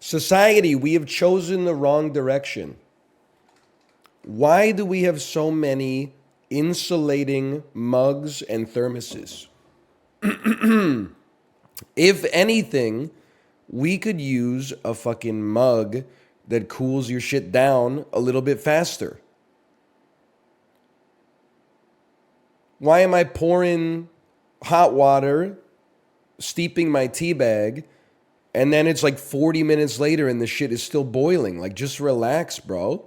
Society, we have chosen the wrong direction. Why do we have so many insulating mugs and thermoses? If anything, we could use a fucking mug that cools your shit down a little bit faster. Why am I pouring hot water, steeping my tea bag, and then it's like 40 minutes later and the shit is still boiling? Like, just relax, bro.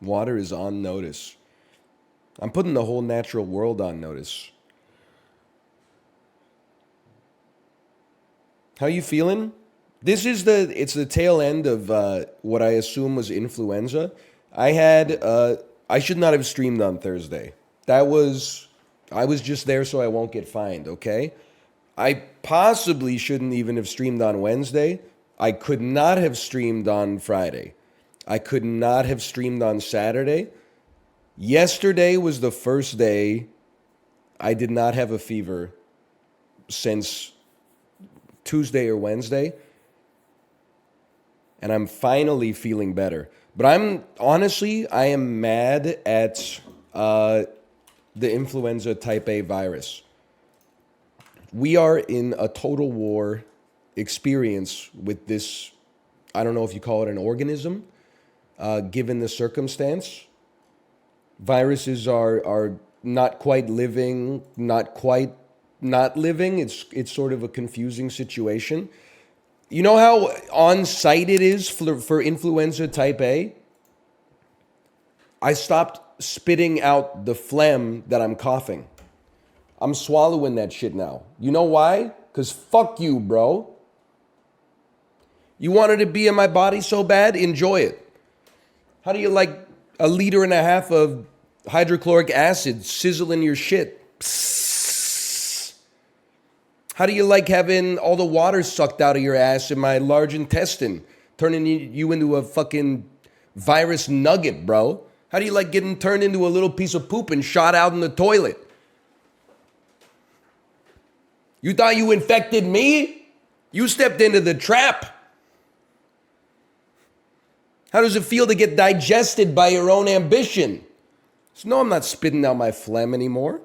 Water is on notice. I'm putting the whole natural world on notice. How you feeling? It's the tail end of what I assume was influenza. I should not have streamed on Thursday. I was just there so I won't get fined, okay? I possibly shouldn't even have streamed on Wednesday. I could not have streamed on Friday. I could not have streamed on Saturday. Yesterday was the first day I did not have a fever since Tuesday or Wednesday. And I'm finally feeling better. But I am mad at the influenza type A virus. We are in a total war experience with this. I don't know if you call it an organism, given the circumstance. Viruses are not quite living, not quite not living. It's sort of a confusing situation. You know how on-site it is for influenza type A? I stopped spitting out the phlegm that I'm coughing. I'm swallowing that shit now. You know why? Because fuck you, bro. You wanted to be in my body so bad? Enjoy it. How do you like a liter and a half of hydrochloric acid sizzling your shit? Psst. How do you like having all the water sucked out of your ass in my large intestine, turning you into a fucking virus nugget, bro? How do you like getting turned into a little piece of poop and shot out in the toilet? You thought you infected me? You stepped into the trap. How does it feel to get digested by your own ambition? So no, I'm not spitting out my phlegm anymore.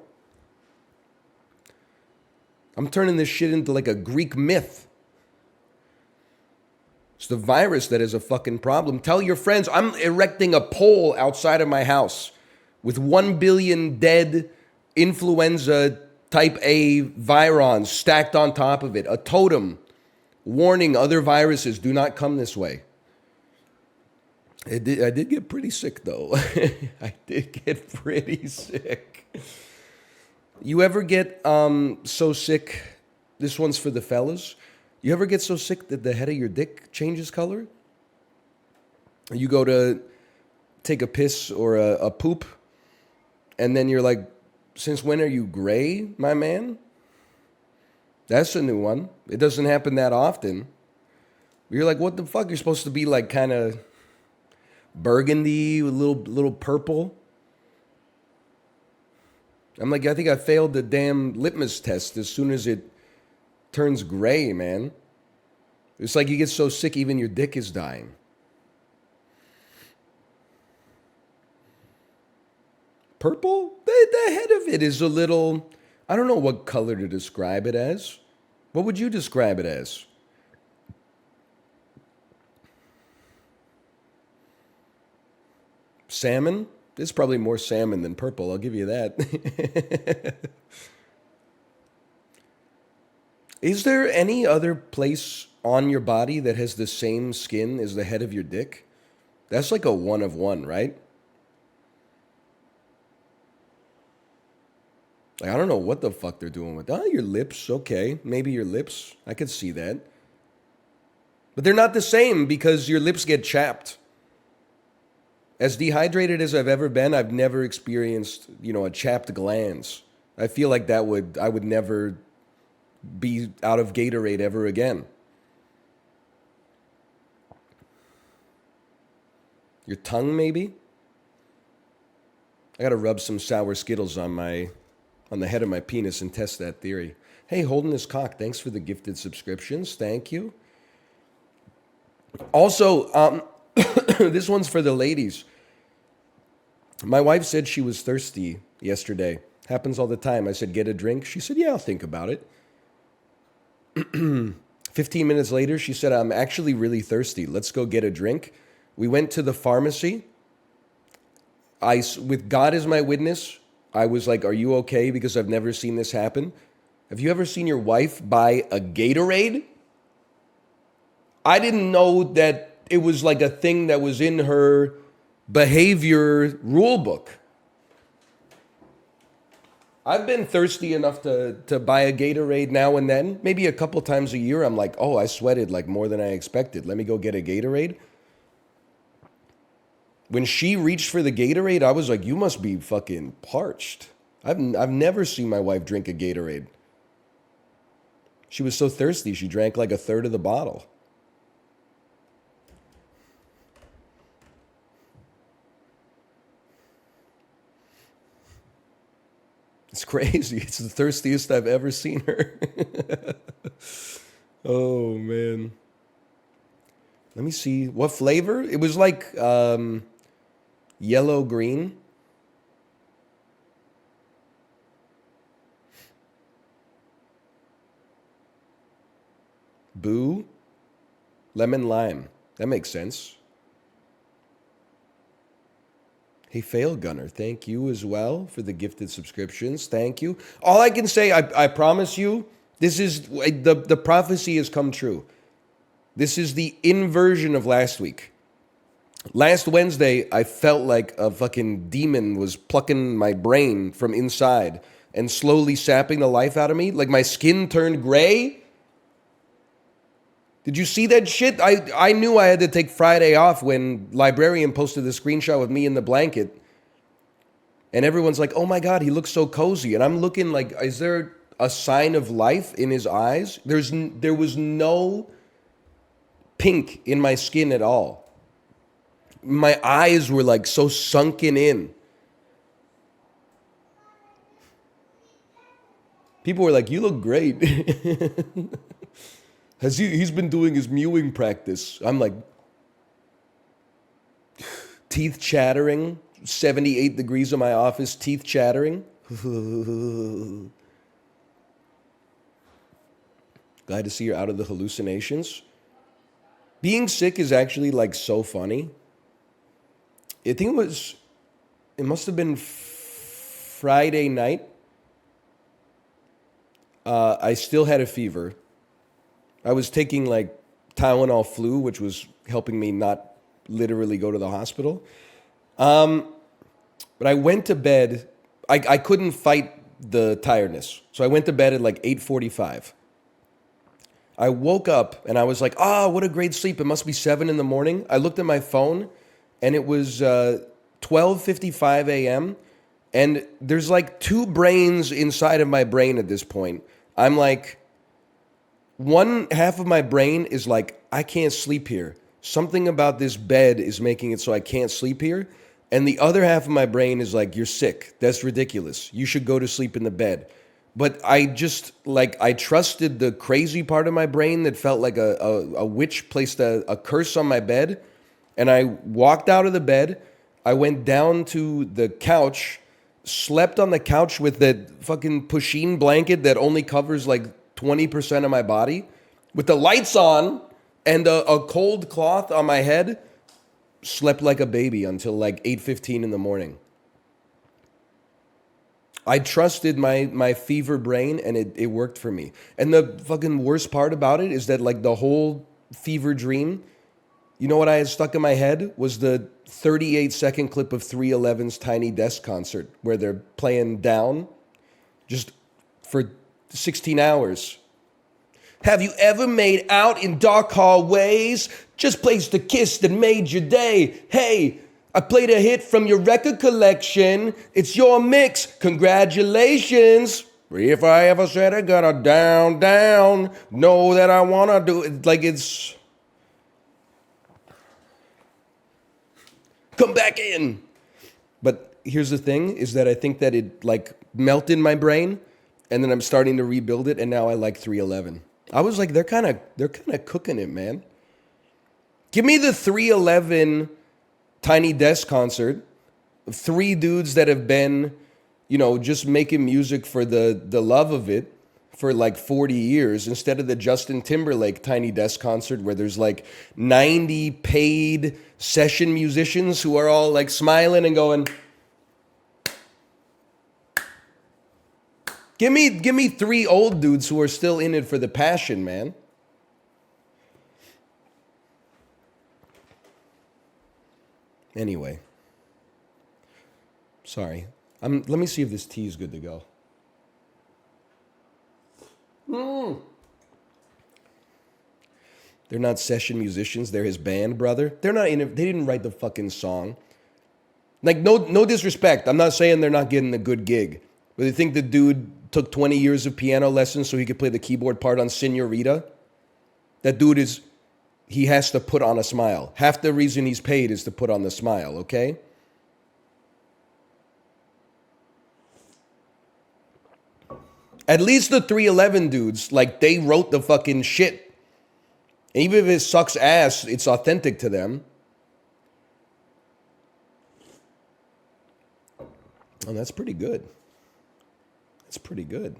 I'm turning this shit into like a Greek myth. It's the virus that is a fucking problem. Tell your friends, I'm erecting a pole outside of my house with 1 billion dead influenza type A virons stacked on top of it. A totem warning other viruses, do not come this way. I did get pretty sick, though. I did get pretty sick. You ever get so sick? This one's for the fellas. You ever get so sick that the head of your dick changes color? You go to take a piss or a poop, and then you're like, since when are you gray, my man? That's a new one. It doesn't happen that often. You're like, what the fuck? You're supposed to be like kind of burgundy, a little purple. I'm like, I think I failed the damn litmus test as soon as it turns gray, man. It's like you get so sick, even your dick is dying. Purple? The head of it is a little, I don't know what color to describe it as. What would you describe it as? Salmon? It's probably more salmon than purple, I'll give you that. Is there any other place on your body that has the same skin as the head of your dick? That's like a one of one, right? Like, I don't know what the fuck they're doing with that. Oh, your lips, okay. Maybe your lips. I could see that. But they're not the same because your lips get chapped. As dehydrated as I've ever been, I've never experienced, a chapped glands. I feel like I would never be out of Gatorade ever again. Your tongue, maybe? I gotta rub some sour Skittles on the head of my penis and test that theory. Hey, holding his cock, thanks for the gifted subscriptions. Thank you. Also, this one's for the ladies. My wife said she was thirsty yesterday. Happens all the time. I said, get a drink. She said, yeah, I'll think about it. 15 minutes later, she said, I'm actually really thirsty. Let's go get a drink. We went to the pharmacy. With God as my witness, I was like, are you okay? Because I've never seen this happen. Have you ever seen your wife buy a Gatorade? I didn't know that it was like a thing that was in her behavior rule book. I've been thirsty enough to buy a Gatorade now and then. Maybe a couple times a year, I'm like, oh, I sweated like more than I expected. Let me go get a Gatorade. When she reached for the Gatorade, I was like, you must be fucking parched. I've never seen my wife drink a Gatorade. She was so thirsty, she drank like a third of the bottle. It's crazy. It's the thirstiest I've ever seen her. Oh, man. Let me see. What flavor? It was like yellow-green. Boo. Lemon lime. That makes sense. Hey, Fail Gunner, thank you as well for the gifted subscriptions. Thank you. All I can say, I promise you, this is the prophecy has come true. This is the inversion of last week. Last Wednesday, I felt like a fucking demon was plucking my brain from inside and slowly sapping the life out of me. Like my skin turned gray. Did you see that shit? I knew I had to take Friday off when Librarian posted the screenshot with me in the blanket. And everyone's like, oh my God, he looks so cozy. And I'm looking like, is there a sign of life in his eyes? There was no pink in my skin at all. My eyes were like so sunken in. People were like, you look great. He's been doing his mewing practice. I'm like, teeth chattering, 78 degrees in my office, teeth chattering. Glad to see you're out of the hallucinations. Being sick is actually like so funny. I think it must have been Friday night. I still had a fever. I was taking like Tylenol flu, which was helping me not literally go to the hospital. But I went to bed. I couldn't fight the tiredness. So I went to bed at like 8:45. I woke up and I was like, what a great sleep. It must be 7 in the morning. I looked at my phone and it was 12:55 a.m. And there's like two brains inside of my brain at this point. I'm like, one half of my brain is like, I can't sleep here. Something about this bed is making it so I can't sleep here. And the other half of my brain is like, you're sick. That's ridiculous. You should go to sleep in the bed. But I just, like, I trusted the crazy part of my brain that felt like a witch placed a curse on my bed. And I walked out of the bed. I went down to the couch, slept on the couch with that fucking pusheen blanket that only covers like 20% of my body, with the lights on and a cold cloth on my head, slept like a baby until like 8:15 in the morning. I trusted my fever brain and it worked for me. And the fucking worst part about it is that like the whole fever dream, you know what I had stuck in my head was the 38-second clip of 311's Tiny Desk concert where they're playing Down just for 16 hours. Have you ever made out in dark hallways? Just placed a kiss that made your day. Hey, I played a hit from your record collection. It's your mix. Congratulations. If I ever said I got a down, know that I want to do it. Like it's... Come back in. But here's the thing, is that I think that it like melted my brain, and then I'm starting to rebuild it, and now I like 311. I was like, they're kind of cooking it, man. Give me the 311 Tiny Desk concert. 3 dudes that have been, just making music for the love of it for like 40 years, instead of the Justin Timberlake Tiny Desk concert where there's like 90 paid session musicians who are all like smiling and going, give me 3 old dudes who are still in it for the passion, man. Anyway. Sorry. Let me see if this tea is good to go. They're not session musicians. They're his band, brother. They're not in it. They didn't write the fucking song. Like, no disrespect. I'm not saying they're not getting a good gig. But they think the dude took 20 years of piano lessons so he could play the keyboard part on Senorita. That dude he has to put on a smile. Half the reason he's paid is to put on the smile, okay? At least the 311 dudes, like, they wrote the fucking shit. Even if it sucks ass, it's authentic to them. And that's pretty good. That's pretty good.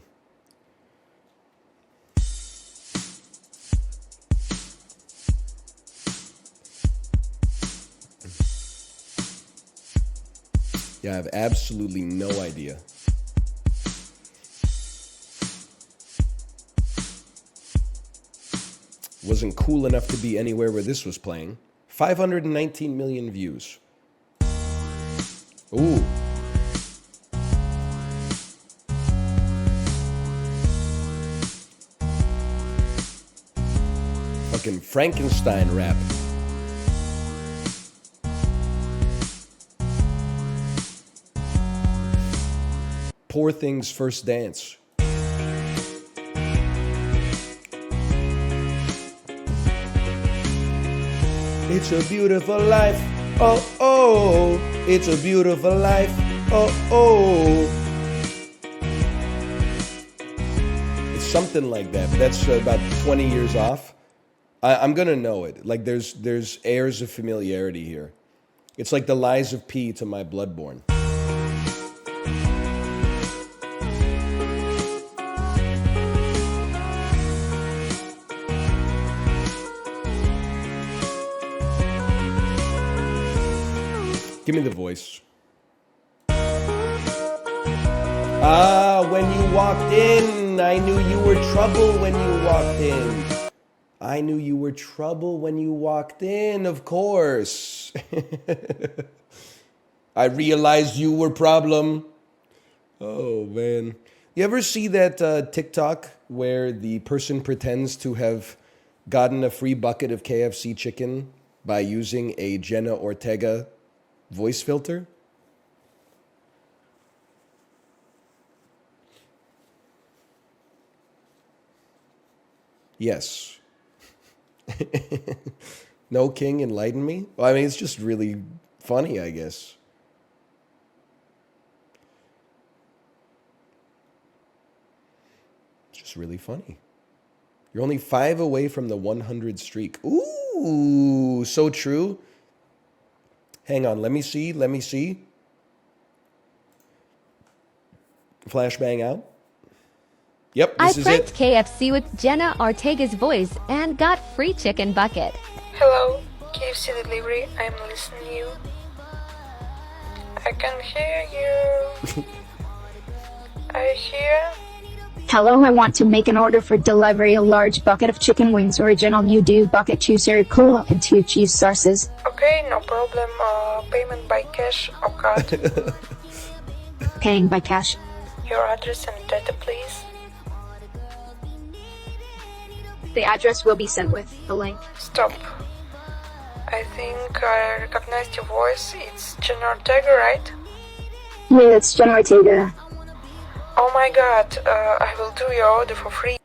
Yeah, I have absolutely no idea. Wasn't cool enough to be anywhere where this was playing. 519 million views. Ooh. Fucking Frankenstein rap. Poor Things First Dance. It's a beautiful life, oh, oh. It's a beautiful life, oh, oh. It's something like that, but that's about 20 years off. I'm gonna know it. Like, there's airs of familiarity here. It's like the Lies of P to my Bloodborne. Give me the voice. Ah, when you walked in, I knew you were trouble when you walked in. I knew you were trouble when you walked in, of course. I realized you were problem. Oh, man. You ever see that TikTok where the person pretends to have gotten a free bucket of KFC chicken by using a Jenna Ortega voice filter? Yes. No King, enlighten me? Well, I mean, it's just really funny, I guess. It's just really funny. You're only 5 away from the 100 streak. Ooh, so true. Hang on, let me see. Flashbang out. Yep, this is it. I pranked KFC with Jenna Ortega's voice and got free chicken bucket. Hello, KFC delivery, I'm listening to you. I can hear you. I hear. Hello, I want to make an order for delivery, a large bucket of chicken wings, original you do, bucket 2 cereal cola and 2 cheese sauces. Okay, no problem. Payment by cash or card. Paying by cash. Your address and data, please. The address will be sent with the link. Stop. I think I recognized your voice. It's Jenna Ortega, right? Yeah, it's Jenna Ortega. Oh my god, I will do your order for free.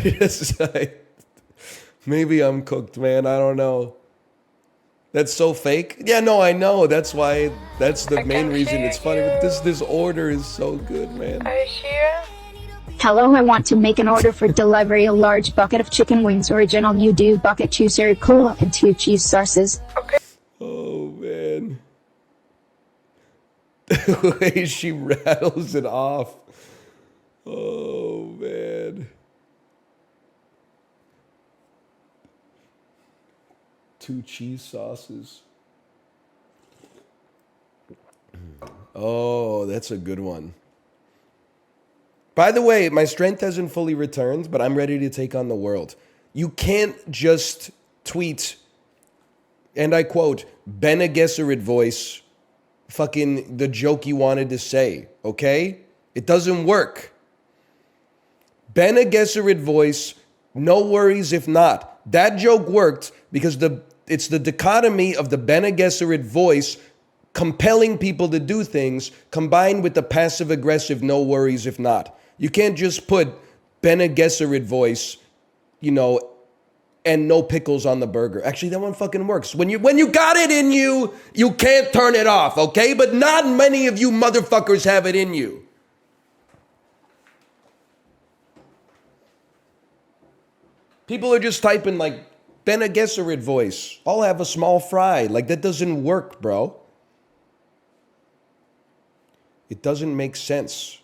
Yes, Maybe I'm cooked, man. I don't know. That's so fake. Yeah, no, I know. That's why. That's the I main can reason hear it's funny. But you. this order is so good, man. Are you here? Hello, I want to make an order for delivery. A large bucket of chicken wings, original you do, bucket 2 syrup cola, and 2 cheese sauces. Okay. Oh man. The way she rattles it off. Oh man. 2 cheese sauces. Oh, that's a good one. By the way, my strength hasn't fully returned, but I'm ready to take on the world. You can't just tweet, and I quote, Bene Gesserit voice, fucking the joke you wanted to say, okay? It doesn't work. Bene Gesserit voice, no worries if not. That joke worked because it's the dichotomy of the Bene Gesserit voice compelling people to do things combined with the passive aggressive no worries if not. You can't just put Bene Gesserit voice, and no pickles on the burger. Actually, that one fucking works. When you got it in you, you can't turn it off, okay? But not many of you motherfuckers have it in you. People are just typing like Bene Gesserit voice. I'll have a small fry. Like that doesn't work, bro. It doesn't make sense.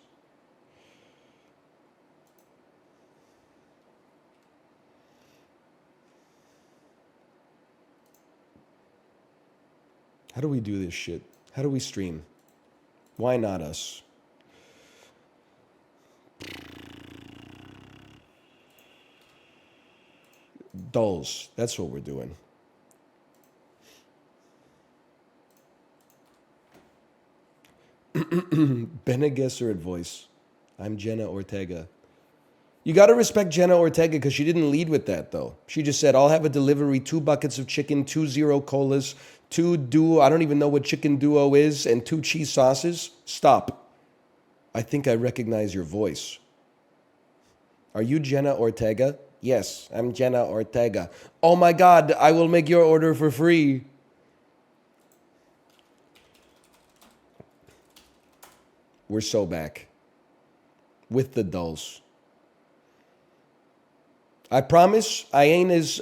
How do we do this shit? How do we stream? Why not us? Dulls. That's what we're doing. Bene Gesserit voice. I'm Jenna Ortega. You got to respect Jenna Ortega because she didn't lead with that, though. She just said, I'll have a delivery, 2 buckets of chicken, 2 zero colas, 2 duo, I don't even know what chicken duo is, and 2 cheese sauces. Stop. I think I recognize your voice. Are you Jenna Ortega? Yes, I'm Jenna Ortega. Oh my God, I will make your order for free. We're so back. With the dulls. I promise I ain't as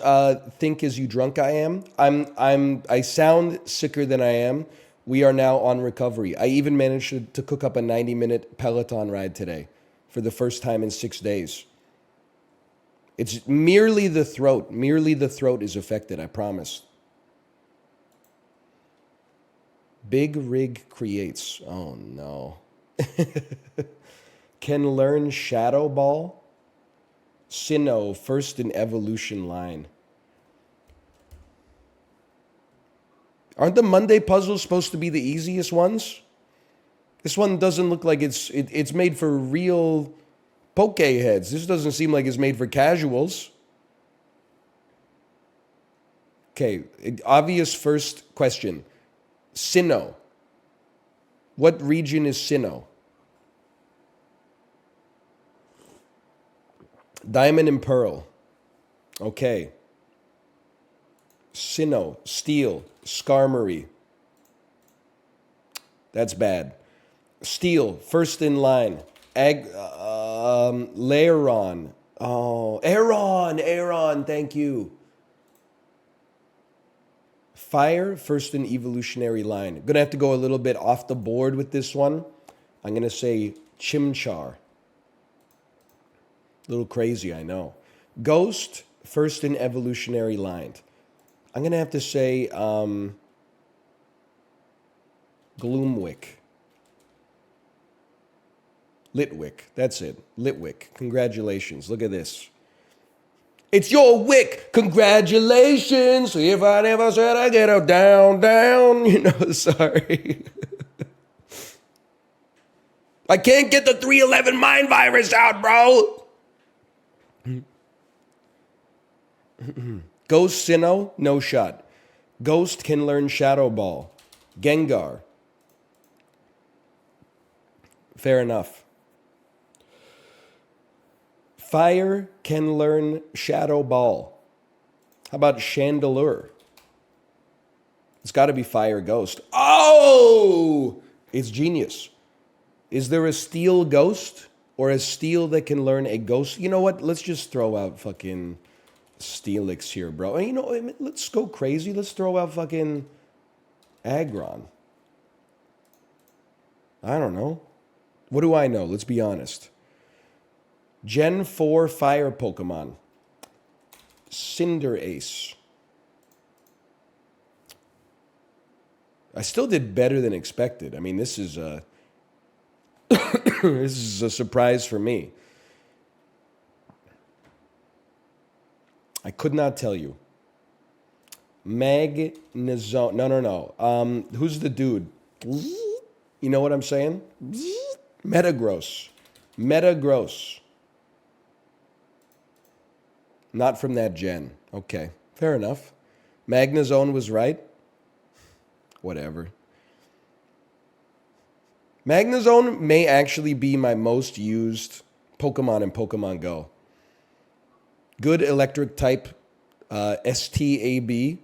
think as you drunk I am. I sound sicker than I am. We are now on recovery. I even managed to cook up a 90-minute Peloton ride today for the first time in 6 days. It's merely the throat. Merely the throat is affected, I promise. Big Rig creates. Oh no. Can learn Shadow Ball. Sinnoh, first in evolution line. Aren't the Monday puzzles supposed to be the easiest ones? This one doesn't look like it's made for real poke heads. This doesn't seem like it's made for casuals. Okay, obvious first question. Sinnoh. What region is Sinnoh? Diamond and Pearl. Okay. Sinnoh, Steel, Skarmory. That's bad. Steel, first in line. Lairon. Oh, Aaron, thank you. Fire, first in evolutionary line. Gonna have to go a little bit off the board with this one. I'm gonna say Chimchar. A little crazy, I know. Ghost, first in evolutionary line. I'm going to have to say Gloomwick. Litwick, that's it. Litwick, congratulations. Look at this. It's your wick. Congratulations. If I never said I get a down. Sorry. I can't get the 311 mind virus out, bro. Ghost Sinnoh, no shot. Ghost can learn Shadow Ball. Gengar. Fair enough. Fire can learn Shadow Ball. How about Chandelure? It's got to be Fire Ghost. Oh! It's genius. Is there a Steel Ghost? Or a Steel that can learn a Ghost? You know what? Let's just throw out fucking Steelix here, bro. You know, let's go crazy. Let's throw out fucking Aggron. I don't know. What do I know? Let's be honest. Gen 4 Fire Pokemon. Cinderace. I still did better than expected. I mean, this is a this is a surprise for me. I could not tell you. Magnezone. No. Who's the dude? You know what I'm saying? Metagross. Metagross. Not from that gen. Okay, fair enough. Magnezone was right. Whatever. Magnezone may actually be my most used Pokemon in Pokemon Go. Good electric type, STAB.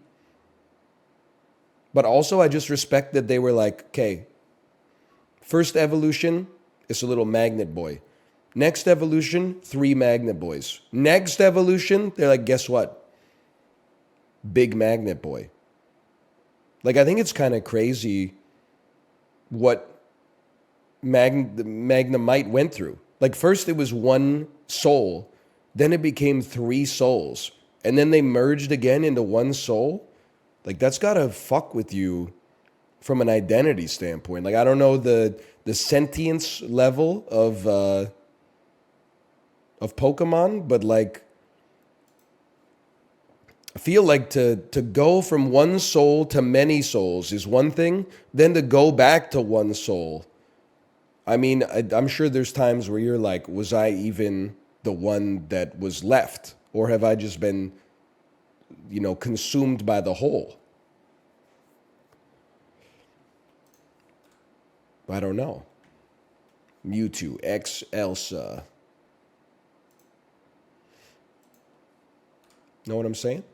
But also I just respect that they were like, okay, first evolution, it's a little magnet boy. Next evolution, 3 magnet boys. Next evolution, they're like, guess what? Big magnet boy. Like, I think it's kind of crazy what Magnemite went through. Like, first it was 1 soul, then it became 3 souls, and then they merged again into 1 soul. Like, that's gotta fuck with you from an identity standpoint. Like, I don't know the sentience level of Pokemon, but like, I feel like to go from 1 soul to many souls is one thing, then to go back to 1 soul. I mean, I'm sure there's times where you're like, was I even the one that was left? Or have I just been, you know, consumed by the whole? I don't know. Mewtwo, X Elsa. Know what I'm saying?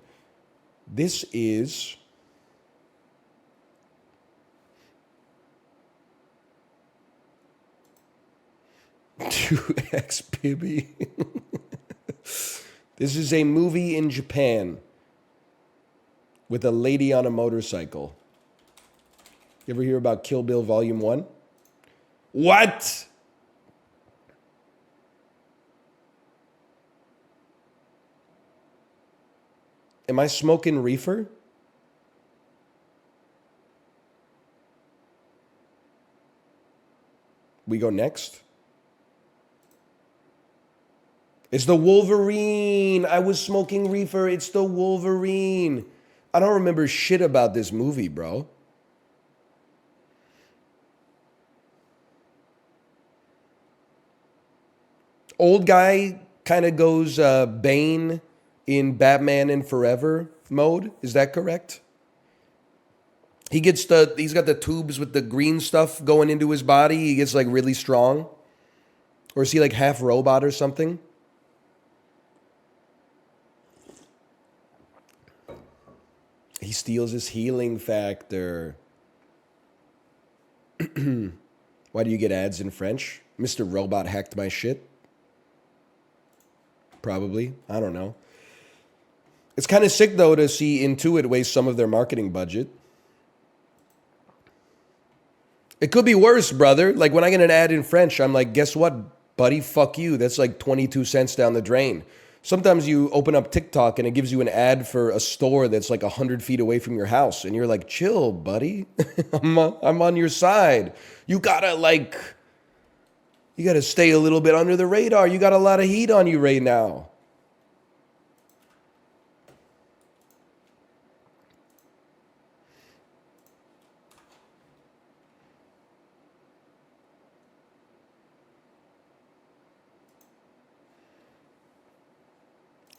This is X Pibby. This is a movie in Japan with a lady on a motorcycle. You ever hear about Kill Bill Volume 1? What? Am I smoking reefer? We go next. It's the Wolverine. I was smoking reefer. It's the Wolverine. I don't remember shit about this movie, bro. Old guy kind of goes Bane in Batman and Forever mode. Is that correct? He's got the tubes with the green stuff going into his body. He gets like really strong. Or is he like half robot or something? He steals his healing factor. Why do you get ads in French? Mr. Robot hacked my shit. Probably. I don't know. It's kind of sick, though, to see Intuit waste some of their marketing budget. It could be worse, brother. Like, when I get an ad in French, I'm like, guess what, buddy? Fuck you. That's like 22 cents down the drain. Sometimes you open up TikTok and it gives you an ad for a store that's like 100 feet away from your house. And you're like, chill, buddy. I'm on your side. You gotta stay a little bit under the radar. You got a lot of heat on you right now.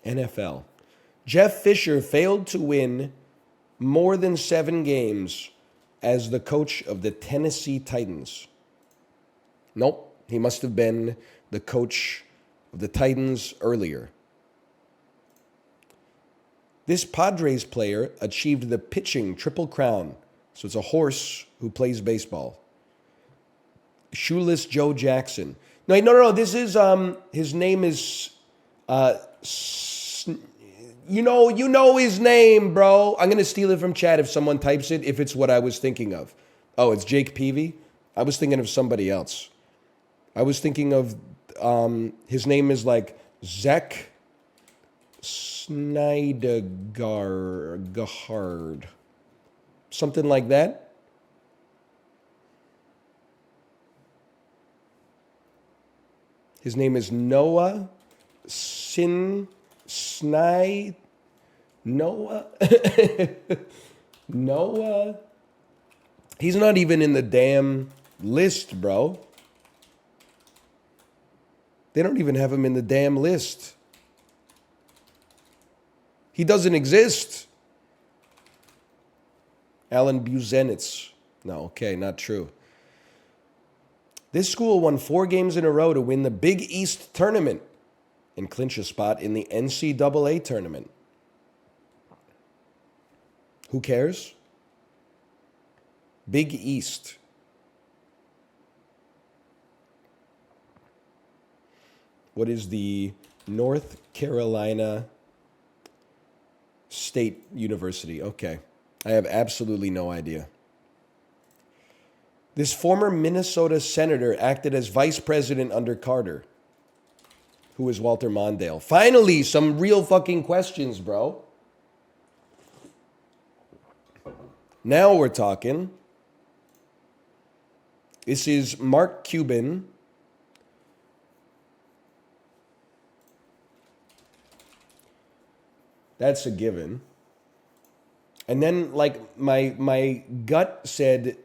NFL. Jeff Fisher failed to win more than 7 games as the coach of the Tennessee Titans. Nope, he must have been the coach of the Titans earlier. This Padres player achieved the pitching triple crown. So it's a horse who plays baseball. Shoeless Joe Jackson. No. This is his name is you know his name, bro. I'm gonna steal it from chat if someone types it. If it's what I was thinking of. Oh, it's Jake Peavy. I was thinking of somebody else. I was thinking of his name is like Zach Snydergaard. Something like that. His name is Noah Noah. Noah. He's not even in the damn list, bro. They don't even have him in the damn list. He doesn't exist. Alan Buzenitz. No, okay, not true. This school won 4 games in a row to win the Big East tournament and clinch a spot in the NCAA tournament. Who cares? Big East. What is the North Carolina State University? Okay. I have absolutely no idea. This former Minnesota senator acted as vice president under Carter. Who is Walter Mondale? Finally, some real fucking questions, bro. Now we're talking. This is Mark Cuban. That's a given. And then, like, my gut said,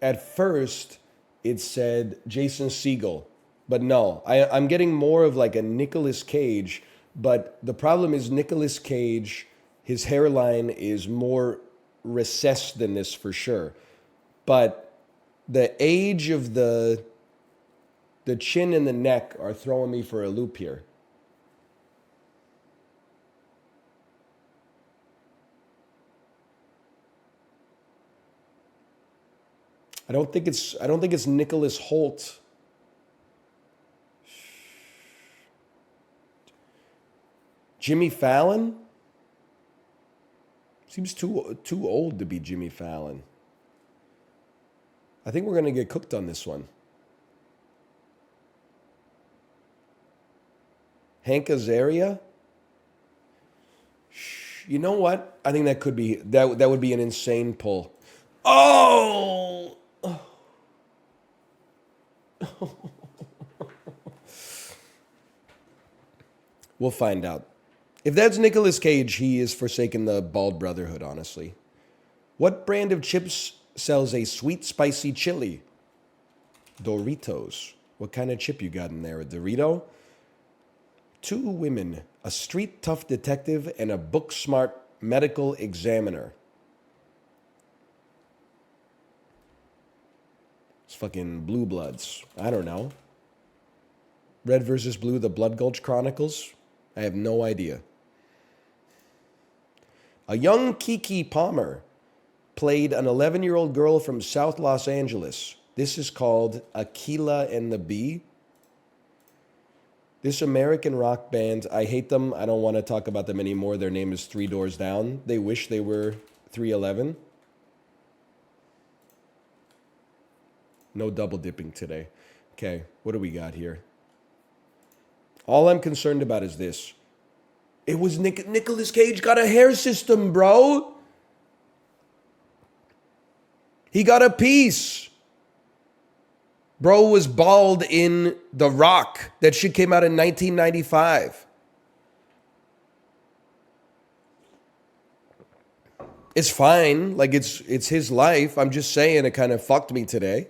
at first, it said Jason Segel. But no, I'm getting more of like a Nicolas Cage. But the problem is Nicolas Cage, his hairline is more recessed than this for sure. But the age of the chin and the neck are throwing me for a loop here. I don't think it's Nicholas Holt. Jimmy Fallon? Seems too old to be Jimmy Fallon. I think we're going to get cooked on this one. Hank Azaria? You know what? I think that could be that would be an insane pull. Oh! We'll find out. If that's Nicolas Cage, he is forsaken the bald brotherhood, honestly. What brand of chips sells a sweet, spicy chili? Doritos. What kind of chip you got in there? A Dorito? 2 women, a street tough detective, and a book smart medical examiner. It's fucking Blue Bloods. I don't know. Red versus Blue, the Blood Gulch Chronicles? I have no idea. A young Keke Palmer played an 11-year-old girl from South Los Angeles. This is called Aquila and the Bee. This American rock band, I hate them. I don't want to talk about them anymore. Their name is 3 Doors Down. They wish they were 311. No double dipping today. Okay, what do we got here? All I'm concerned about is this. It was Nicolas Cage got a hair system, bro. He got a piece. Bro was bald in The Rock. That shit came out in 1995. It's fine. Like, it's his life. I'm just saying it kind of fucked me today.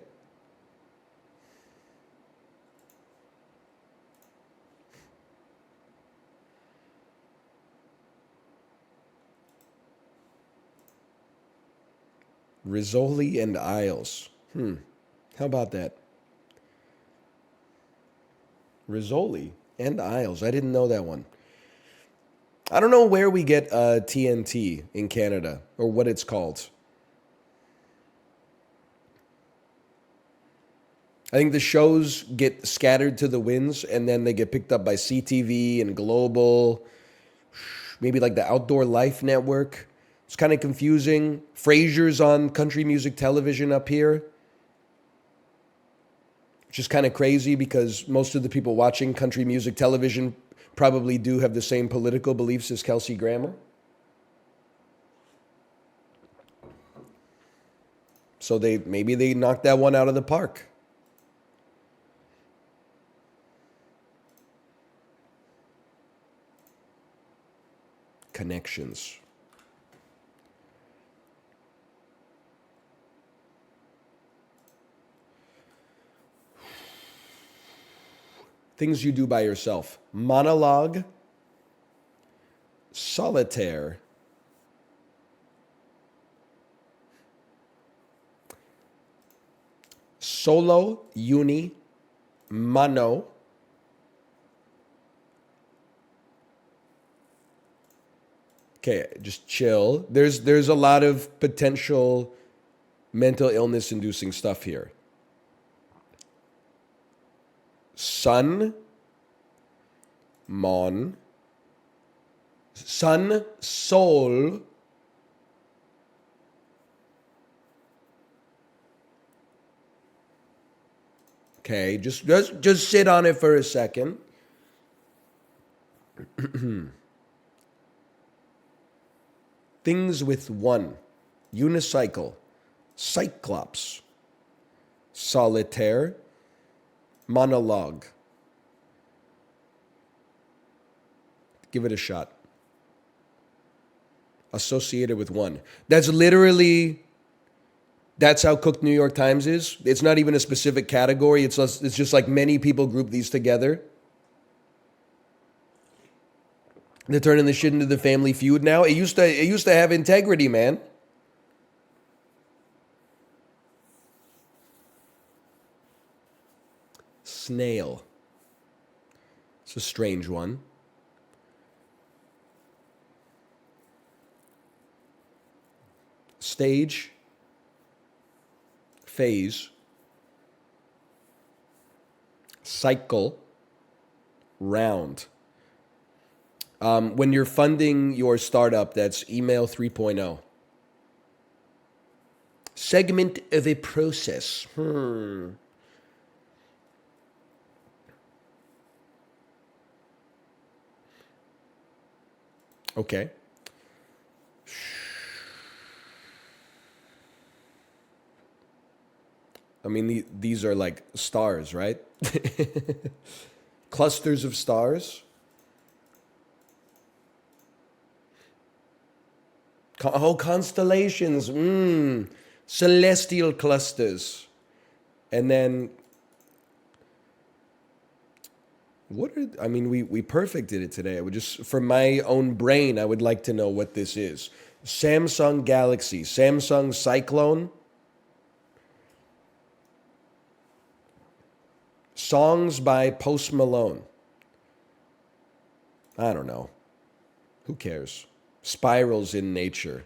Rizzoli and Isles. How about that? Rizzoli and Isles. I didn't know that one. I don't know where we get TNT in Canada or what it's called. I think the shows get scattered to the winds and then they get picked up by CTV and Global, maybe like the Outdoor Life Network. It's kind of confusing. Frasier's on country music television up here, which is kind of crazy because most of the people watching country music television probably do have the same political beliefs as Kelsey Grammer. So maybe they knocked that one out of the park. Connections. Things you do by yourself. Monologue, solitaire, solo, uni, mano, okay, just chill. There's a lot of potential mental illness inducing stuff here. Sun, mon, sun, sol, okay, just sit on it for a second. Things with one, unicycle, cyclops, solitaire, monologue. Give it a shot. Associated with one. That's how cooked New York Times is. It's not even a specific category. It's just like many people group these together. They're turning this shit into the Family Feud now. It used to have integrity, man. Snail. It's a strange one. Stage. Phase. Cycle. Round. When you're funding your startup, that's email 3.0. Segment of a process. Okay. I mean, these are like stars, right? Clusters of stars. Constellations. Celestial clusters. And then, we perfected it today. I would just, for my own brain, I would like to know what this is. Samsung Galaxy, Samsung Cyclone. Songs by Post Malone. I don't know. Who cares? Spirals in nature.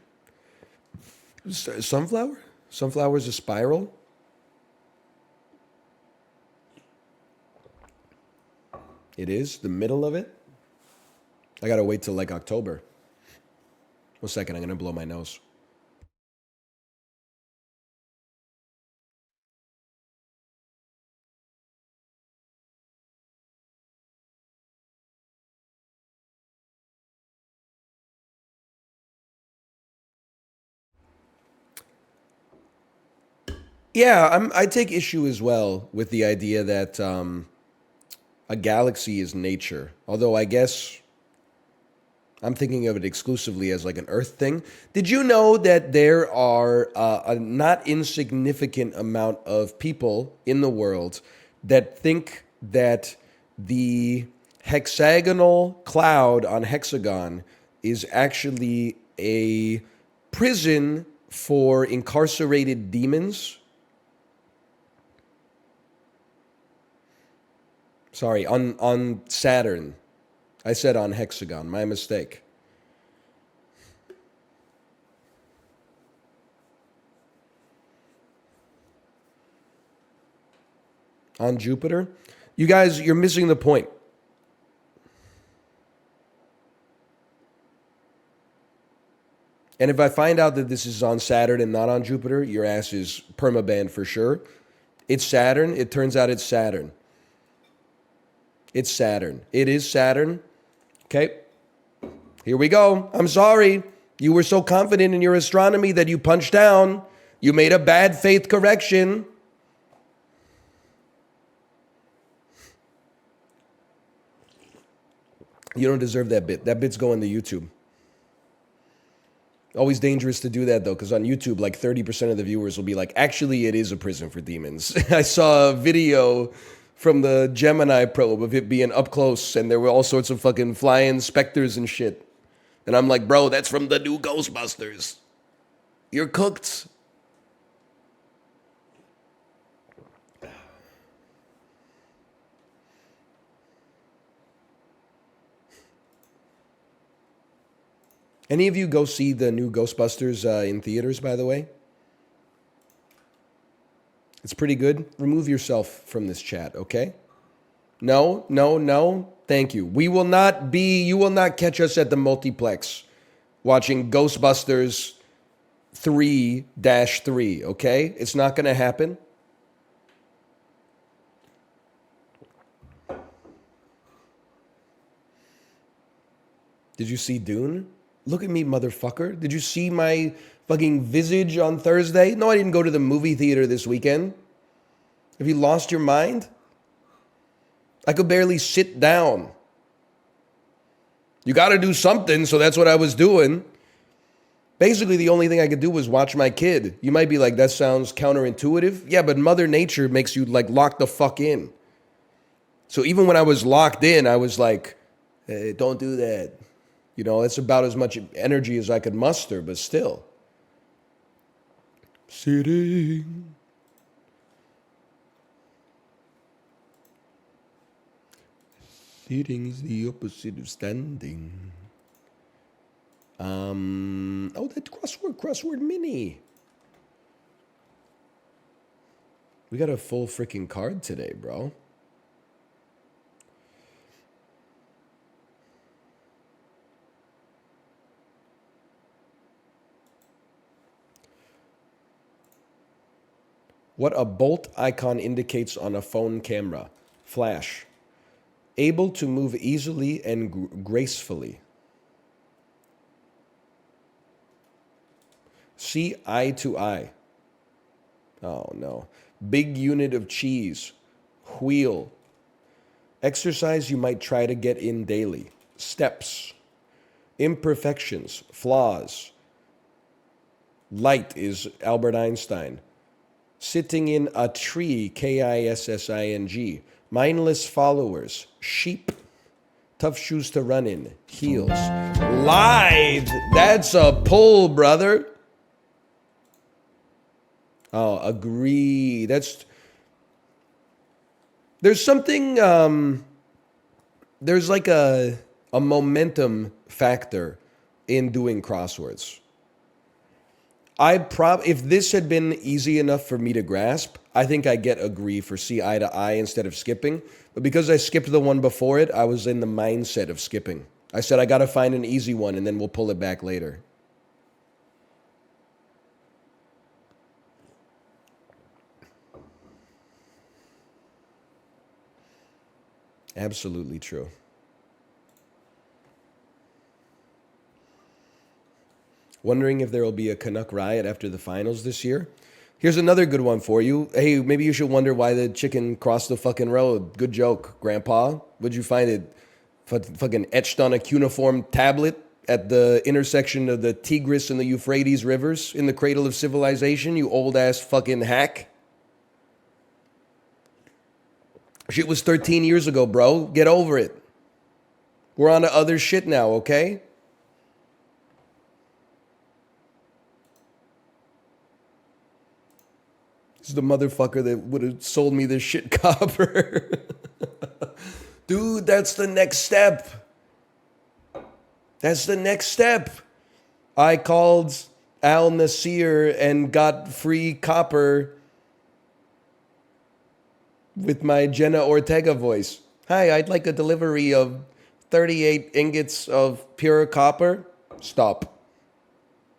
Sunflower? Sunflower's a spiral? It is? The middle of it? I gotta wait till like October. 1 second, I'm gonna blow my nose. Yeah, I take issue as well with the idea that a galaxy is nature. Although I guess I'm thinking of it exclusively as like an Earth thing. Did you know that there are a not insignificant amount of people in the world that think that the hexagonal cloud on Hexagon is actually a prison for incarcerated demons? Sorry, on Saturn. I said on Hexagon, my mistake. on Jupiter. You guys, you're missing the point. And if I find out that this is on Saturn and not on Jupiter, your ass is permabanned for sure. It's Saturn. It turns out it's Saturn. It's Saturn. It is Saturn. Okay. Here we go. I'm sorry. You were so confident in your astronomy that you punched down. You made a bad faith correction. You don't deserve that bit. That bit's going to YouTube. Always dangerous to do that, though, because on YouTube, like 30% of the viewers will be like, actually, it is a prison for demons. I saw a video from the Gemini probe of it being up close, and there were all sorts of fucking flying specters and shit. And I'm like, bro, that's from the new Ghostbusters. You're cooked. Any of you go see the new Ghostbusters in theaters, by the way? It's pretty good. Remove yourself from this chat, okay? No, no, no. Thank you. You will not catch us at the multiplex watching Ghostbusters 3-3, okay? It's not going to happen. Did you see Dune? Look at me, motherfucker. Did you see my fucking visage on Thursday? No, I didn't go to the movie theater this weekend. Have you lost your mind? I could barely sit down. You got to do something, so that's what I was doing. Basically, the only thing I could do was watch my kid. You might be like, that sounds counterintuitive. Yeah, but Mother Nature makes you like lock the fuck in. So even when I was locked in, I was like, hey, don't do that. You know, that's about as much energy as I could muster, but still. Sitting. Sitting is the opposite of standing. Oh, that crossword mini. We got a full freaking card today, bro. What a bolt icon indicates on a phone camera. Flash. Able to move easily and gracefully. See eye to eye. Oh no. Big unit of cheese. Wheel. Exercise you might try to get in daily. Steps. Imperfections. Flaws. Light is Albert Einstein. Sitting in a tree, Kissing. Mindless followers, sheep. Tough shoes to run in, heels. Lithe, that's a pull, brother. Oh, agree. There's something, there's like a momentum factor in doing crosswords. If this had been easy enough for me to grasp, I think I get agree for see eye to eye instead of skipping. But because I skipped the one before it, I was in the mindset of skipping. I said I got to find an easy one and then we'll pull it back later. Absolutely true. Wondering if there will be a Canuck riot after the finals this year? Here's another good one for you. Hey, maybe you should wonder why the chicken crossed the fucking road. Good joke, Grandpa. Would you find it fucking etched on a cuneiform tablet at the intersection of the Tigris and the Euphrates rivers in the cradle of civilization, you old-ass fucking hack? Shit was 13 years ago, bro. Get over it. We're on to other shit now, okay? This is the motherfucker that would have sold me this shit copper. Dude, that's the next step. That's the next step. I called Al Nasir and got free copper. with my Jenna Ortega voice. Hi, I'd like a delivery of 38 ingots of pure copper. Stop.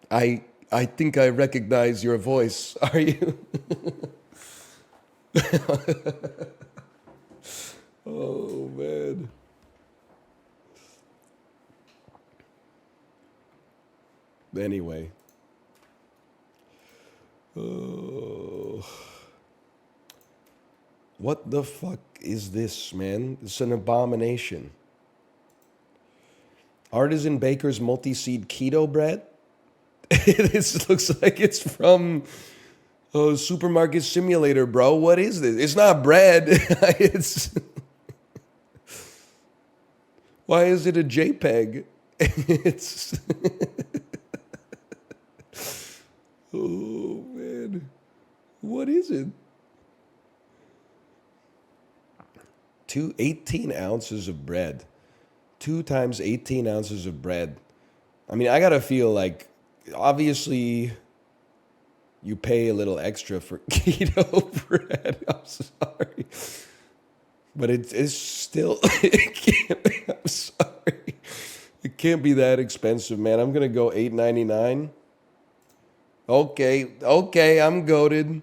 I think I recognize your voice. Are you? Oh man. Anyway. Oh. What the fuck is this, man? It's an abomination. Artisan Baker's multi-seed keto bread? This looks like it's from a supermarket simulator, bro. What is this? It's not bread. It's why is it a JPEG? It's oh man. What is it? 18 ounces of bread. 2 times 18 ounces of bread. I mean, I gotta feel like, obviously, you pay a little extra for keto bread. I'm sorry. But it's still, I'm sorry. It can't be that expensive, man. I'm gonna go $8.99. Okay, I'm goated.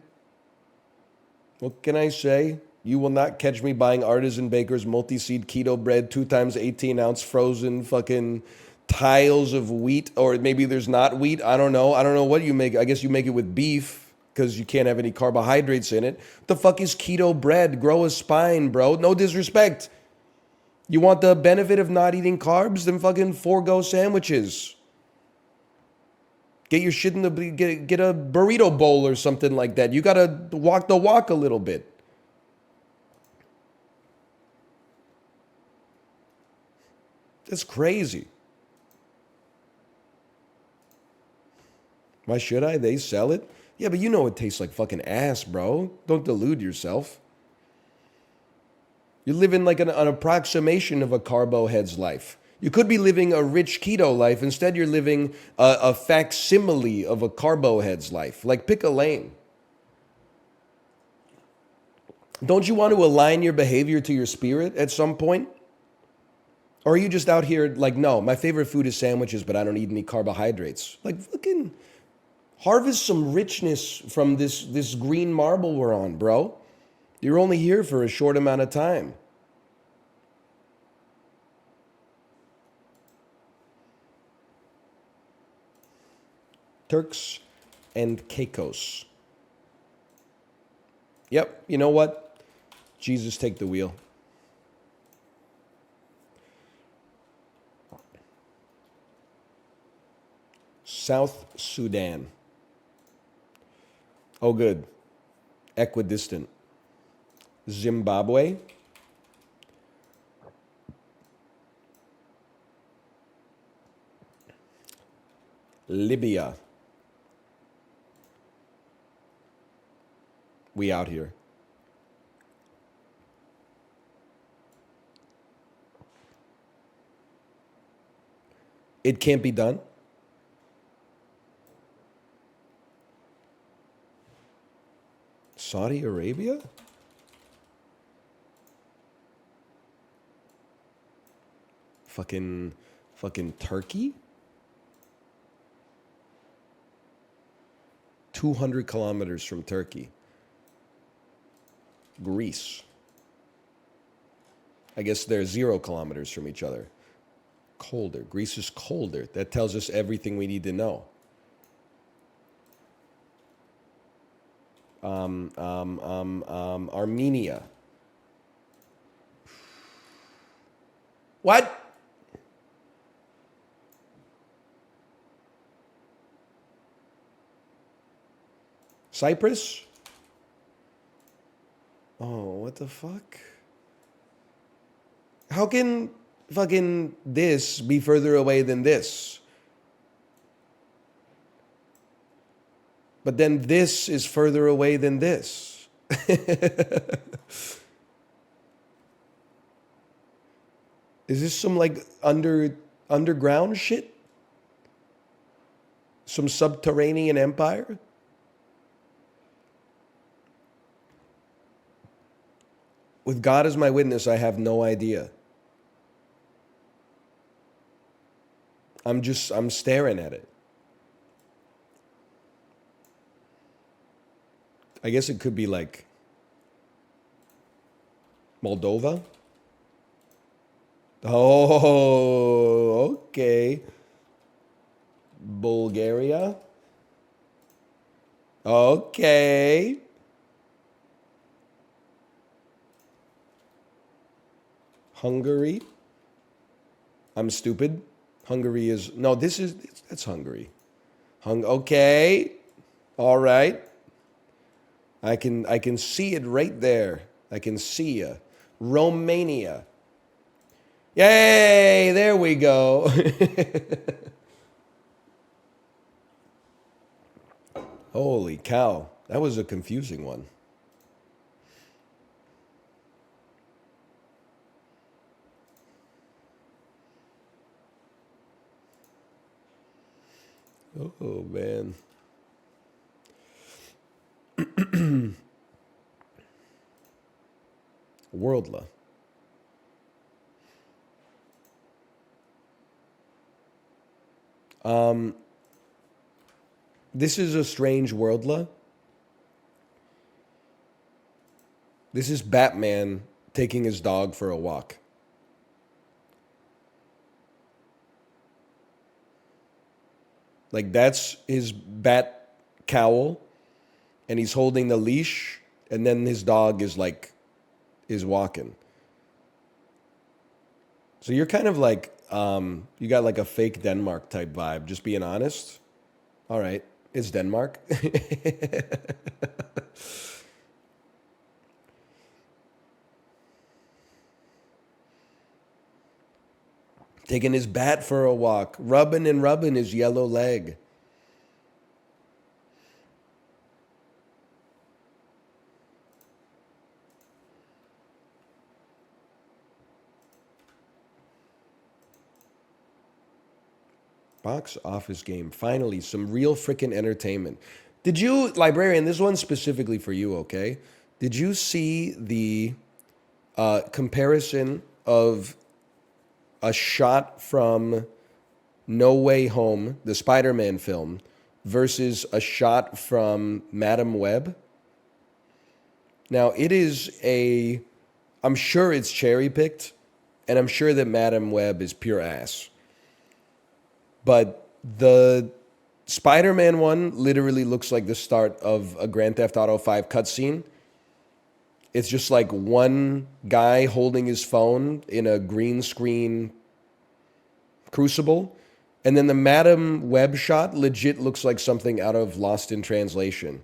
What can I say? You will not catch me buying Artisan Baker's multi-seed keto bread, 2 times 18 ounce frozen fucking tiles of wheat, or maybe there's not wheat. I don't know. I don't know what you make. I guess you make it with beef because you can't have any carbohydrates in it. What the fuck is keto bread? Grow a spine, bro. No disrespect. You want the benefit of not eating carbs? Then fucking forego sandwiches. Get your shit in the get a burrito bowl or something like that. You gotta walk the walk a little bit. That's crazy. Why should I? They sell it? Yeah, but you know it tastes like fucking ass, bro. Don't delude yourself. You're living like an approximation of a carbo head's life. You could be living a rich keto life. Instead, you're living a facsimile of a carbo head's life. Like, pick a lane. Don't you want to align your behavior to your spirit at some point? Or are you just out here like, no, my favorite food is sandwiches, but I don't eat any carbohydrates? Like, fucking harvest some richness from this green marble we're on, bro. You're only here for a short amount of time. Turks and Caicos. Yep, you know what? Jesus, take the wheel. South Sudan. Oh, good. Equidistant. Zimbabwe. Libya. We out here. It can't be done. Saudi Arabia? Fucking Turkey? 200 kilometers from Turkey. Greece. I guess they're 0 kilometers from each other. Colder. Greece is colder. That tells us everything we need to know. Armenia. What? Cyprus? Oh, what the fuck? How can fucking this be further away than this? But then this is further away than this. Is this some like underground shit? Some subterranean empire? With God as my witness, I have no idea. I'm staring at it. I guess it could be like Moldova. Oh, okay. Bulgaria. Okay. Hungary. I'm stupid. Hungary is no. That's Hungary. Okay. All right. I can see it right there. I can see ya. Romania. Yay! There we go. Holy cow. That was a confusing one. Oh, man. Worldla. This is a strange Worldla. This is Batman taking his dog for a walk. Like, that's his bat cowl, and he's holding the leash, and then his dog is walking. So you're kind of like, you got like a fake Denmark type vibe, just being honest. All right, it's Denmark. Taking his bat for a walk, rubbing his yellow leg. Box office game. Finally, some real freaking entertainment. Did you, librarian, this one's specifically for you, okay? Did you see the comparison of a shot from No Way Home, the Spider-Man film, versus a shot from Madam Web? Now, I'm sure it's cherry-picked, and I'm sure that Madam Web is pure ass. But the Spider-Man one literally looks like the start of a Grand Theft Auto 5 cutscene. It's just like one guy holding his phone in a green screen crucible. And then the Madam Web shot legit looks like something out of Lost in Translation.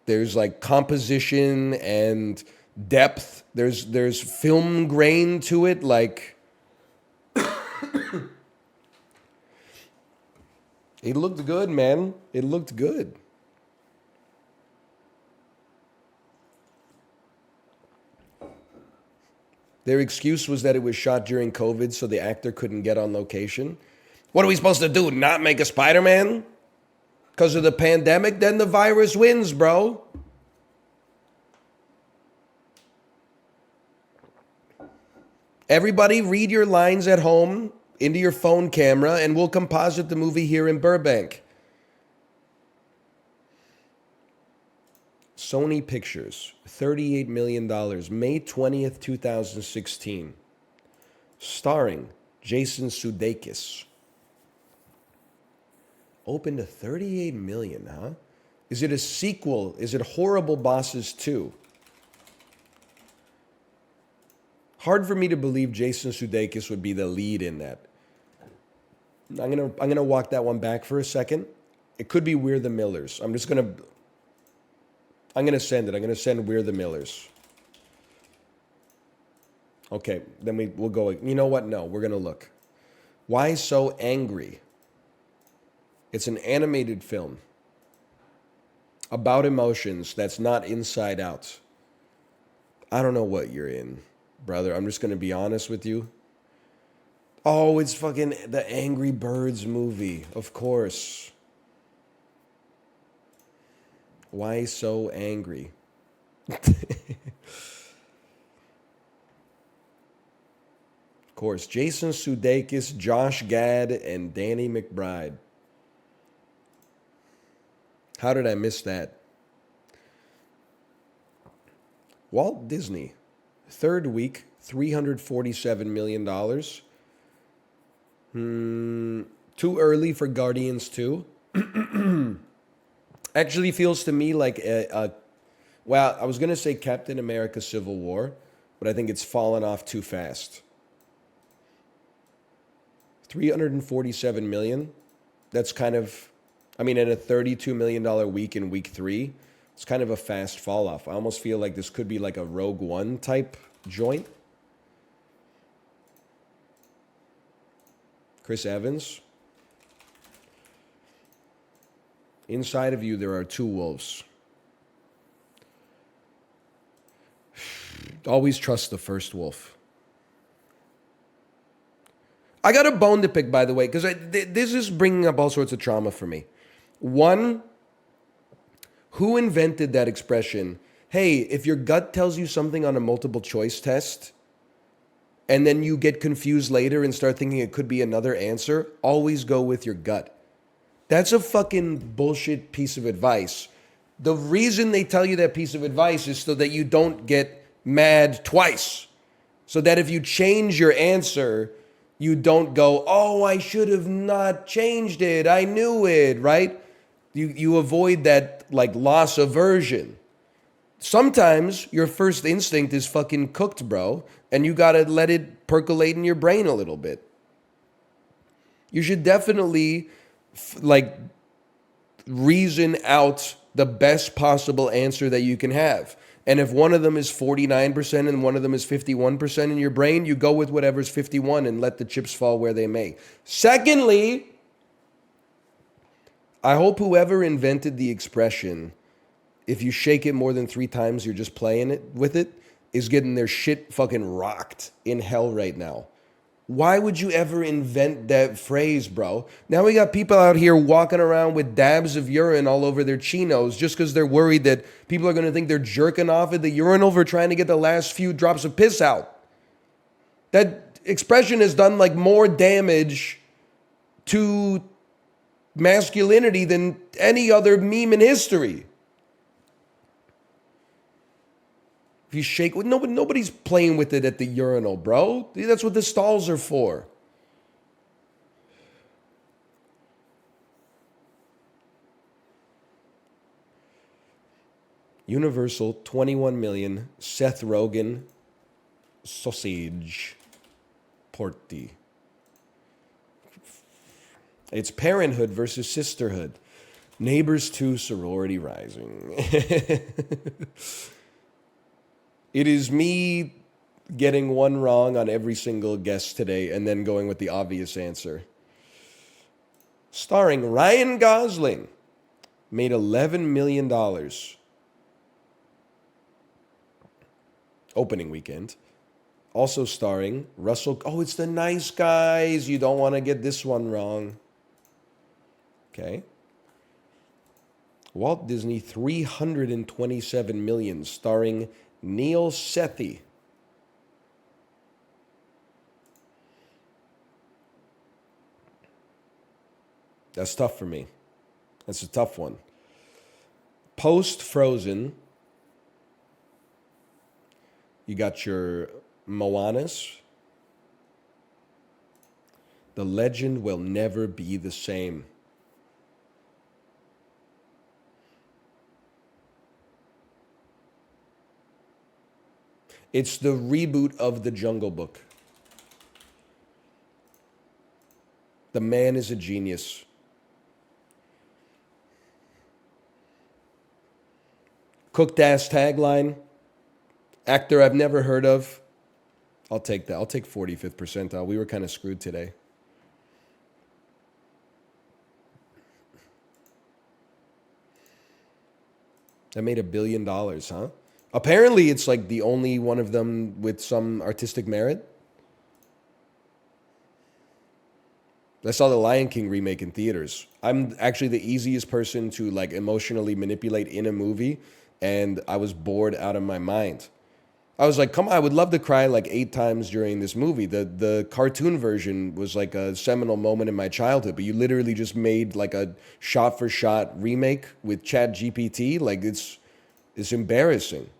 There's like composition and depth. There's film grain to it, like... It looked good, man. It looked good. Their excuse was that it was shot during COVID, so the actor couldn't get on location. What are we supposed to do? Not make a Spider-Man? Because of the pandemic? Then the virus wins, bro. Everybody read your lines at home into your phone camera, and we'll composite the movie here in Burbank. Sony Pictures, $38 million, May 20th, 2016. Starring Jason Sudeikis. Opened to $38 million, huh? Is it a sequel? Is it Horrible Bosses 2? Hard for me to believe Jason Sudeikis would be the lead in that. I'm gonna walk that one back for a second. It could be We're the Millers. I'm gonna send it. I'm gonna send We're the Millers. Okay, then we'll go. You know what? No, we're gonna look. Why So Angry? It's an animated film about emotions that's not Inside Out. I don't know what you're in, brother. I'm just gonna be honest with you. Oh, it's fucking the Angry Birds movie, of course. Why So Angry? course. Jason Sudeikis, Josh Gad, and Danny McBride. How did I miss that? Walt Disney, third week, $347 million. Too early for Guardians 2. Actually feels to me like well, I was going to say Captain America Civil War, but I think it's fallen off too fast. $347 million. That's kind of, I mean, in a $32 million week in week 3, it's kind of a fast fall off. I almost feel like this could be like a Rogue One type joint. Chris Evans. Inside of you, there are two wolves. Always trust the first wolf. I got a bone to pick, by the way, because this is bringing up all sorts of trauma for me. One, who invented that expression? Hey, if your gut tells you something on a multiple choice test, and then you get confused later and start thinking it could be another answer, always go with your gut. That's a fucking bullshit piece of advice. The reason they tell you that piece of advice is so that you don't get mad twice. So that if you change your answer, you don't go, oh, I should have not changed it. I knew it, right? You avoid that like loss aversion. Sometimes your first instinct is fucking cooked, bro, and you gotta let it percolate in your brain a little bit. You should definitely like reason out the best possible answer that you can have. And if one of them is 49% and one of them is 51% in your brain, you go with whatever's 51 and let the chips fall where they may. Secondly, I hope whoever invented the expression, if you shake it more than 3 times, you're just playing it with it, is getting their shit fucking rocked in hell right now. Why would you ever invent that phrase, bro? Now we got people out here walking around with dabs of urine all over their chinos just because they're worried that people are going to think they're jerking off at the urinal for trying to get the last few drops of piss out. That expression has done like more damage to masculinity than any other meme in history. If you shake, nobody's playing with it at the urinal, bro. That's what the stalls are for. Universal, 21 million. Seth Rogen, sausage, porty. It's Parenthood versus Sisterhood. Neighbors 2, sorority rising. It is me getting one wrong on every single guess today and then going with the obvious answer. Starring Ryan Gosling. Made $11 million. Opening weekend. Also starring Russell. Oh, it's The Nice Guys. You don't want to get this one wrong. Okay. Walt Disney, $327 million, starring Neil Sethi. That's tough for me. That's a tough one. Post Frozen, you got your Moanas. The legend will never be the same. It's the reboot of The Jungle Book. The man is a genius. Cooked ass tagline. Actor I've never heard of. I'll take that. I'll take 45th percentile. We were kind of screwed today. That made $1 billion, huh? Apparently, it's like the only one of them with some artistic merit. I saw the Lion King remake in theaters. I'm actually the easiest person to like emotionally manipulate in a movie, and I was bored out of my mind. I was like, come on, I would love to cry like 8 times during this movie. The cartoon version was like a seminal moment in my childhood, but you literally just made like a shot for shot remake with Chat GPT. Like it's embarrassing.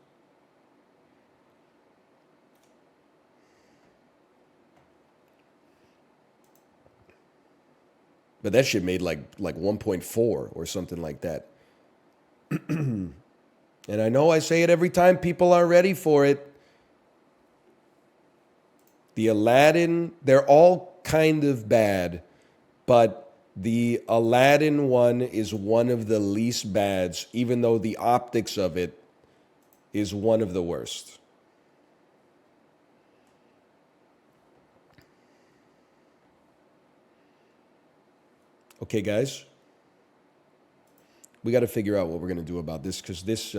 But that shit made like 1.4 or something like that. And I know I say it every time, people are ready for it. The Aladdin, they're all kind of bad, but the Aladdin one is one of the least bads, even though the optics of it is one of the worst. Okay, guys, we got to figure out what we're going to do about this because this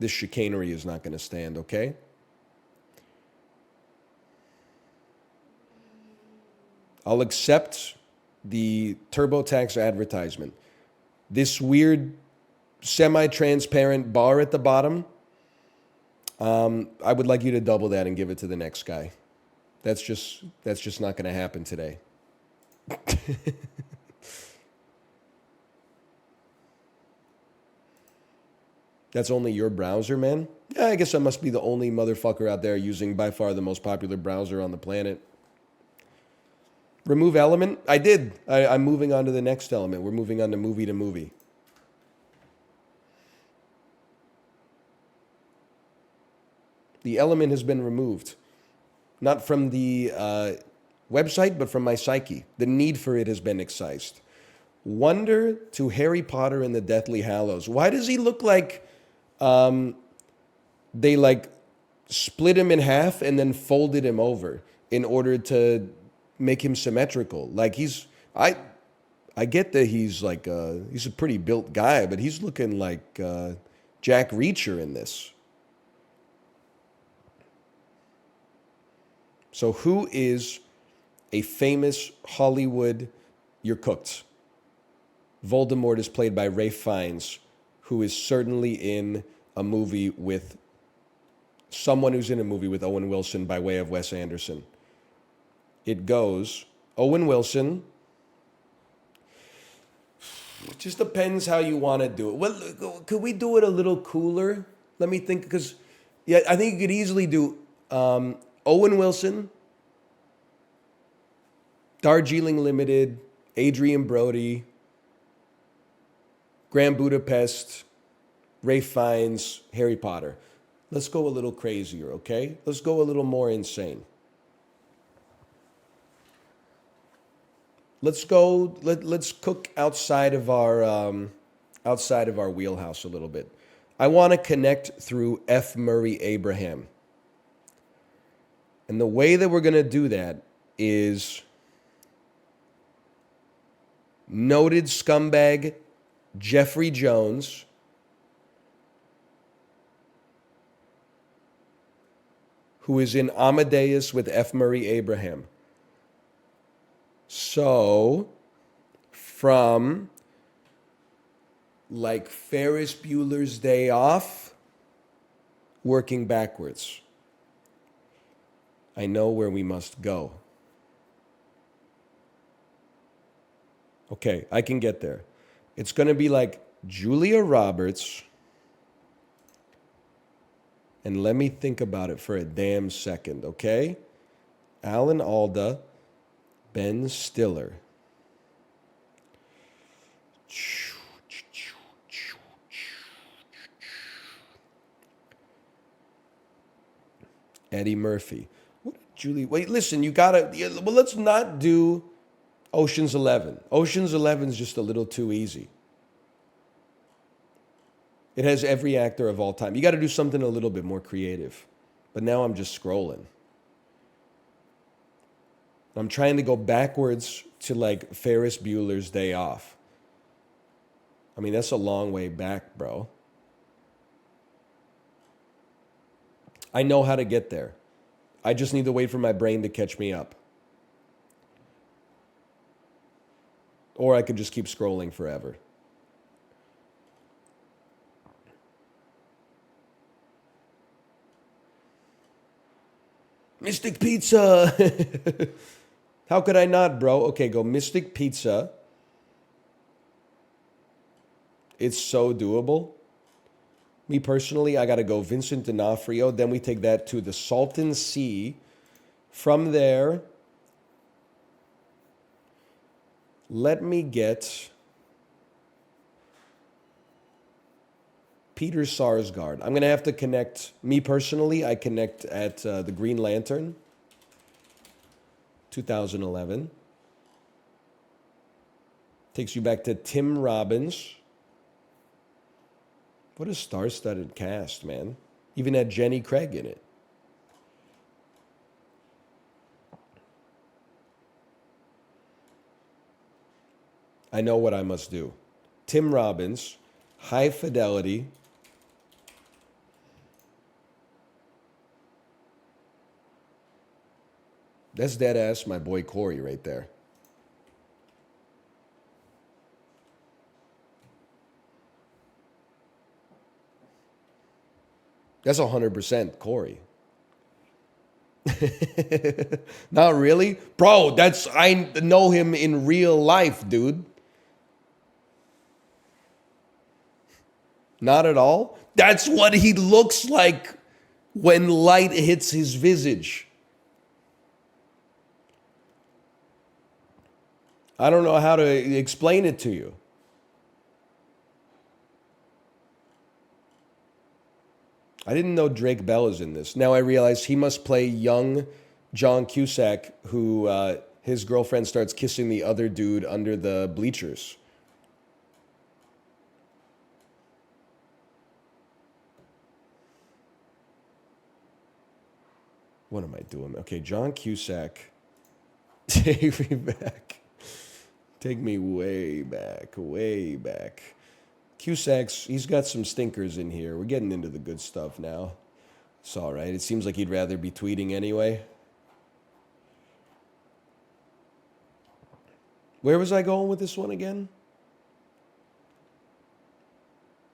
chicanery is not going to stand, okay? I'll accept the TurboTax advertisement. This weird semi-transparent bar at the bottom, I would like you to double that and give it to the next guy. That's just not going to happen today. That's only your browser, man? Yeah, I guess I must be the only motherfucker out there using by far the most popular browser on the planet. Remove element? I did. I'm moving on to the next element. We're moving on to movie. The element has been removed. Not from the website, but from my psyche. The need for it has been excised. Wonder to Harry Potter and the Deathly Hallows. Why does he look like they like split him in half and then folded him over in order to make him symmetrical? Like I get that he's like he's a pretty built guy, but he's looking like Jack Reacher in this. So who is a famous Hollywood? You're cooked. Voldemort is played by Ralph Fiennes, who is certainly in a movie with someone who's in a movie with Owen Wilson by way of Wes Anderson. It goes Owen Wilson. It just depends how you want to do it. Well, could we do it a little cooler? Let me think, because yeah, I think you could easily do Owen Wilson, Darjeeling Limited, Adrian Brody, Grand Budapest, Ralph Fiennes, Harry Potter. Let's go a little crazier, okay? Let's go a little more insane. Let's go. Let's cook outside of our wheelhouse a little bit. I want to connect through F. Murray Abraham, and the way that we're gonna do that is noted scumbag Jeffrey Jones, who is in Amadeus with F. Murray Abraham. So, from like Ferris Bueller's Day Off, working backwards, I know where we must go. Okay, I can get there. It's going to be like Julia Roberts. And let me think about it for a damn second, okay? Alan Alda, Ben Stiller. Eddie Murphy. What, Julie? Wait, listen, you gotta. Well, let's not do Ocean's 11. Ocean's 11 is just a little too easy. It has every actor of all time. You got to do something a little bit more creative. But now I'm just scrolling. I'm trying to go backwards to like Ferris Bueller's Day Off. I mean, that's a long way back, bro. I know how to get there. I just need to wait for my brain to catch me up. Or I could just keep scrolling forever. Mystic Pizza. How could I not, bro? Okay, go Mystic Pizza. It's so doable. Me personally, I got to go Vincent D'Onofrio. Then we take that to the Salton Sea. From there, let me get Peter Sarsgaard. I'm going to have to connect. Me personally, I connect at the Green Lantern. 2011. Takes you back to Tim Robbins. What a star-studded cast, man. Even had Jenny Craig in it. I know what I must do. Tim Robbins, High Fidelity. That's dead ass my boy Corey right there. That's 100% Corey. Not really? Bro, I know him in real life, dude. Not at all? That's what he looks like when light hits his visage. I don't know how to explain it to you. I didn't know Drake Bell is in this. Now I realize he must play young John Cusack, who his girlfriend starts kissing the other dude under the bleachers. What am I doing? Okay, John Cusack. Take me back. Take me way back, way back. Cusack's, he's got some stinkers in here. We're getting into the good stuff now. It's all right. It seems like he'd rather be tweeting anyway. Where was I going with this one again?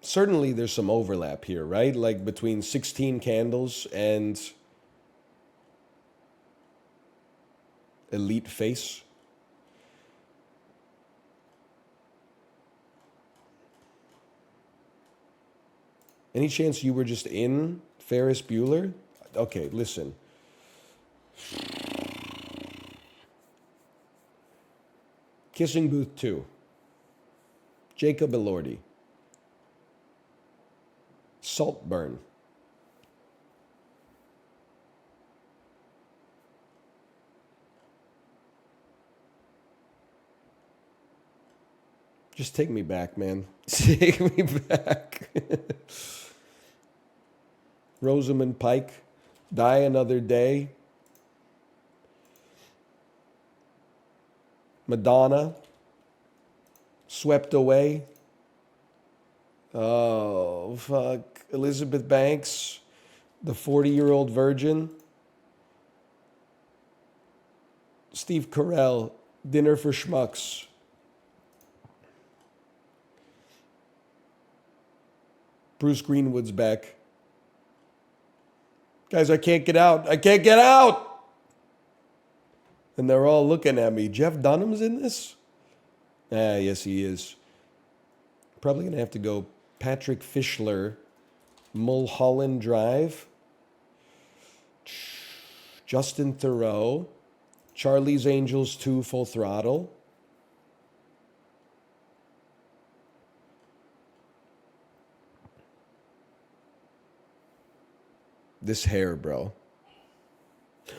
Certainly there's some overlap here, right? Like between 16 Candles and Elite Face. Any chance you were just in Ferris Bueller? Okay, listen. Kissing Booth 2. Jacob Elordi. Saltburn. Just take me back, man. Take me back. Rosamund Pike, Die Another Day. Madonna, Swept Away. Oh, fuck. Elizabeth Banks, The 40-Year-Old Virgin. Steve Carell, Dinner for Schmucks. Bruce Greenwood's back. Guys, I can't get out. I can't get out! And they're all looking at me. Jeff Dunham's in this? Ah, yes, he is. Probably going to have to go Patrick Fischler, Mulholland Drive, Justin Theroux, Charlie's Angels 2 Full Throttle. This hair, bro.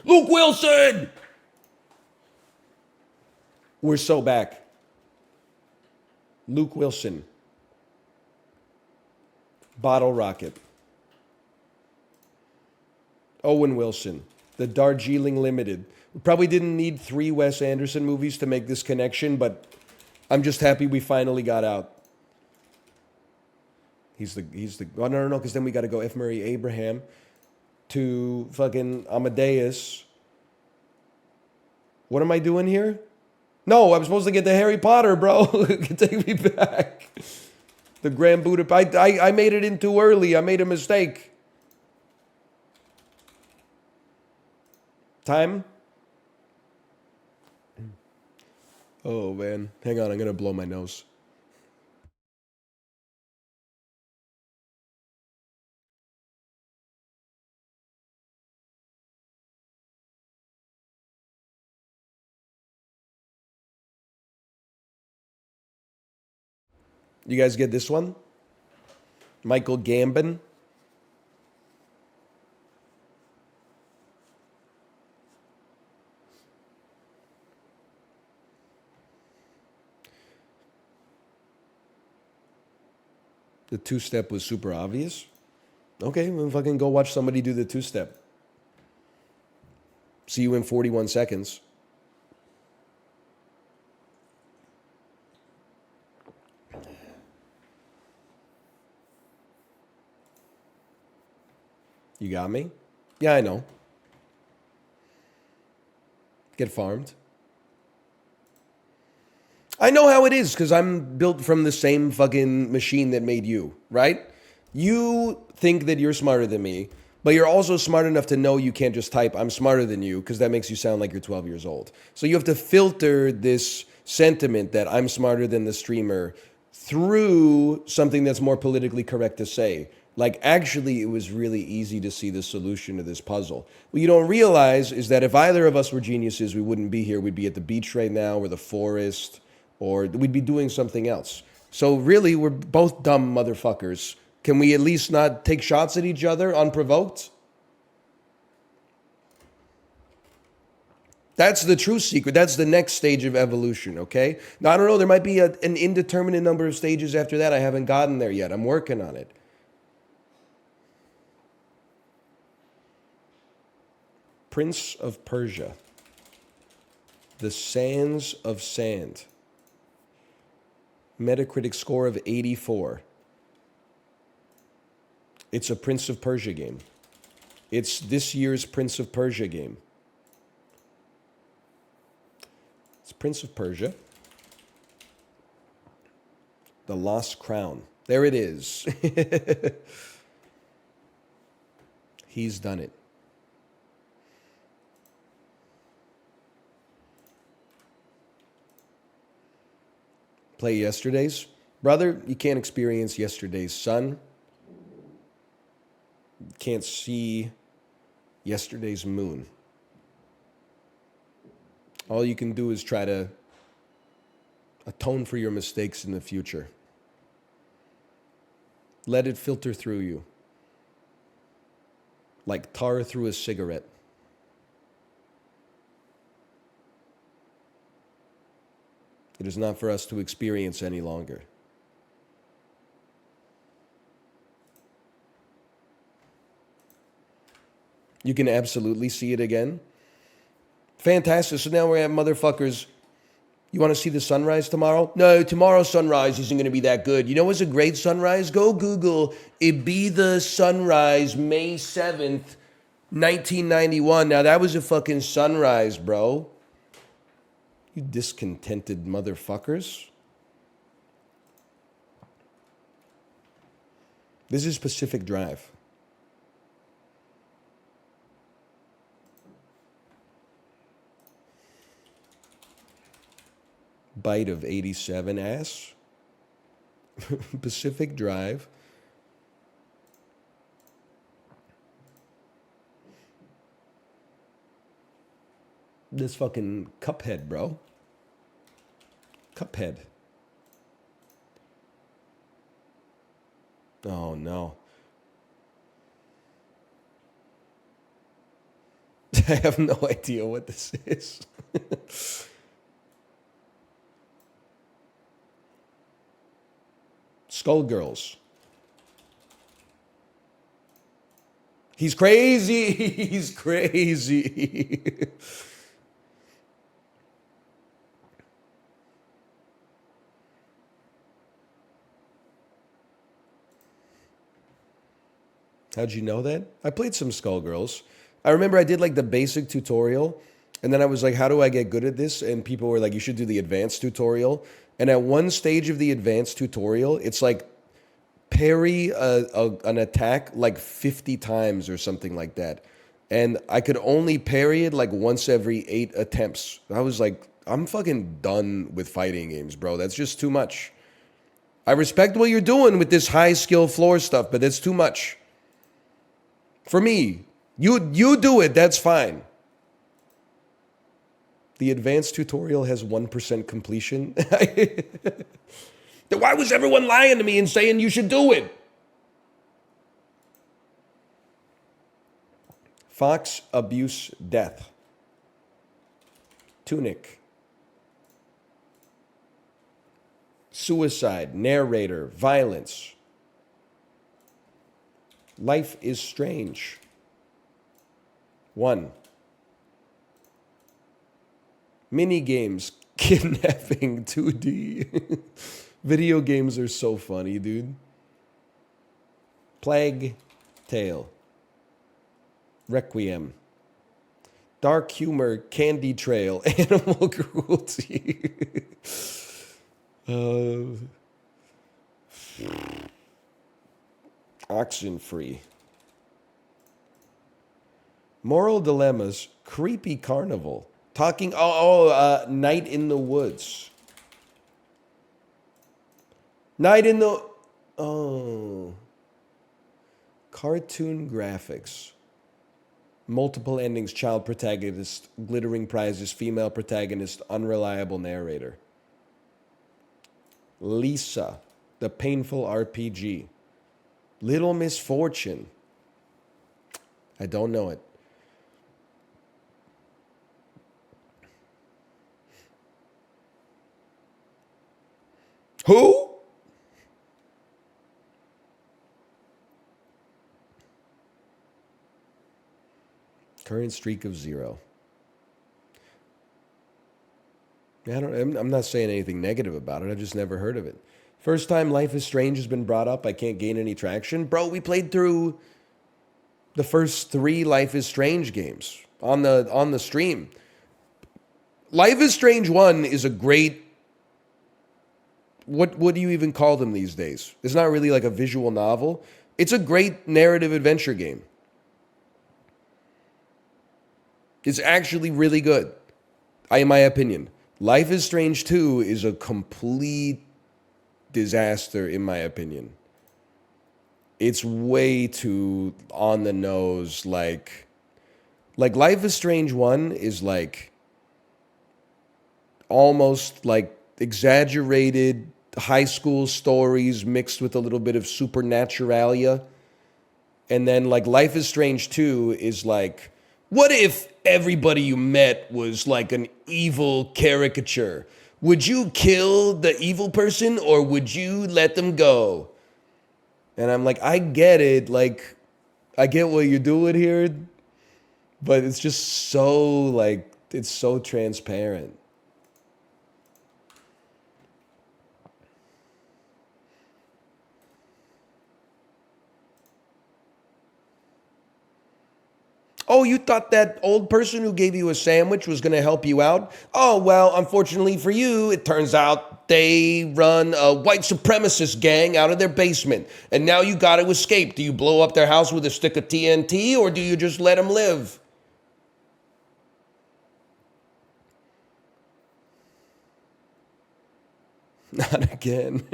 Luke Wilson! We're so back. Luke Wilson. Bottle Rocket. Owen Wilson. The Darjeeling Limited. We probably didn't need 3 Wes Anderson movies to make this connection, but I'm just happy we finally got out. He's the oh, no, because then we got to go F. Murray Abraham to fucking Amadeus. What am I doing here? No, I'm supposed to get the Harry Potter, bro. Take me back. The Grand Budapest. I made it in too early. I made a mistake. Time? Oh, man. Hang on, I'm going to blow my nose. You guys get this one? Michael Gambon. The two-step was super obvious. Okay, we'll fucking go watch somebody do the two-step. See you in 41 seconds. You got me? Yeah, I know. Get farmed. I know how it is because I'm built from the same fucking machine that made you, right? You think that you're smarter than me, but you're also smart enough to know you can't just type, I'm smarter than you, because that makes you sound like you're 12 years old. So you have to filter this sentiment that I'm smarter than the streamer through something that's more politically correct to say. Like, actually, it was really easy to see the solution to this puzzle. What you don't realize is that if either of us were geniuses, we wouldn't be here. We'd be at the beach right now or the forest, or we'd be doing something else. So really, we're both dumb motherfuckers. Can we at least not take shots at each other unprovoked? That's the true secret. That's the next stage of evolution, okay? Now, I don't know. There might be an indeterminate number of stages after that. I haven't gotten there yet. I'm working on it. Prince of Persia. The Sands of Sand. Metacritic score of 84. It's a Prince of Persia game. It's this year's Prince of Persia game. It's Prince of Persia. The Lost Crown. There it is. He's done it. Play yesterday's. Brother, you can't experience yesterday's sun. You can't see yesterday's moon. All you can do is try to atone for your mistakes in the future. Let it filter through you. Like tar through a cigarette. It is not for us to experience any longer. You can absolutely see it again. Fantastic. So now we have motherfuckers. You want to see the sunrise tomorrow? No, tomorrow's sunrise isn't going to be that good. You know what's a great sunrise? Go Google Ibiza sunrise, May 7th, 1991. Now that was a fucking sunrise, bro. You discontented motherfuckers. This is Pacific Drive. Bite of 87 ass. Pacific Drive. This fucking Cuphead, bro. Cuphead. Oh, no. I have no idea what this is. Skullgirls. He's crazy. He's crazy. How'd you know that? I played some Skullgirls. I remember I did like the basic tutorial, and then I was like, how do I get good at this? And people were like, you should do the advanced tutorial. And at one stage of the advanced tutorial, it's like parry an attack like 50 times or something like that. And I could only parry it like once every 8 attempts. I was like, I'm fucking done with fighting games, bro. That's just too much. I respect what you're doing with this high skill floor stuff, but it's too much. For me, you do it, that's fine. The advanced tutorial has 1% completion. Then why was everyone lying to me and saying you should do it? Fox abuse death. Tunic. Suicide, narrator, violence. Life is strange. 1. Mini games, kidnapping, 2D. Video games are so funny, dude. Plague Tale. Requiem. Dark humor, candy trail, animal cruelty. Oxen free. Moral dilemmas, creepy carnival. Talking, Night in the Woods. Night in the, cartoon graphics. Multiple endings, child protagonist, glittering prizes, female protagonist, unreliable narrator. Lisa, the painful RPG. Little Misfortune. I don't know it. Who? Current streak of 0. I'm not saying anything negative about it. I just never heard of it. First time Life is Strange has been brought up. I can't gain any traction. Bro, we played through the first 3 Life is Strange games on the stream. Life is Strange 1 is a great... What do you even call them these days? It's not really like a visual novel. It's a great narrative adventure game. It's actually really good, in my opinion. Life is Strange 2 is a complete disaster, in my opinion. It's way too on the nose. Like Life is Strange 1 is like almost like exaggerated high school stories mixed with a little bit of supernaturalia. And then like Life is Strange 2 is like, what if everybody you met was like an evil caricature? Would you kill the evil person or would you let them go? And I'm like, I get it. Like, I get what you're doing here, but it's just so like, it's so transparent. Oh, you thought that old person who gave you a sandwich was going to help you out? Oh, well, unfortunately for you, it turns out they run a white supremacist gang out of their basement. And now you got to escape. Do you blow up their house with a stick of TNT or do you just let them live? Not again.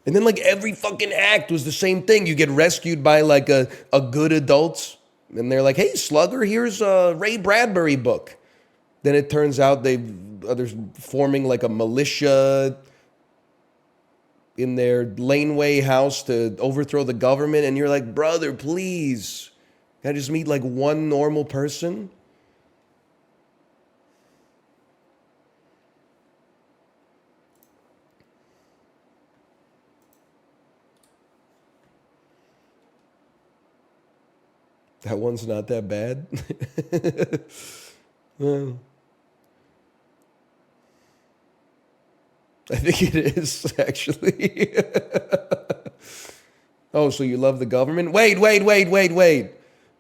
And then like every fucking act was the same thing. You get rescued by like a good adult. And they're like, hey, Slugger, here's a Ray Bradbury book. Then it turns out they're forming like a militia in their laneway house to overthrow the government. And you're like, brother, please. Can I just meet like one normal person? That one's not that bad. Well, I think it is, actually. Oh, so you love the government? Wait. I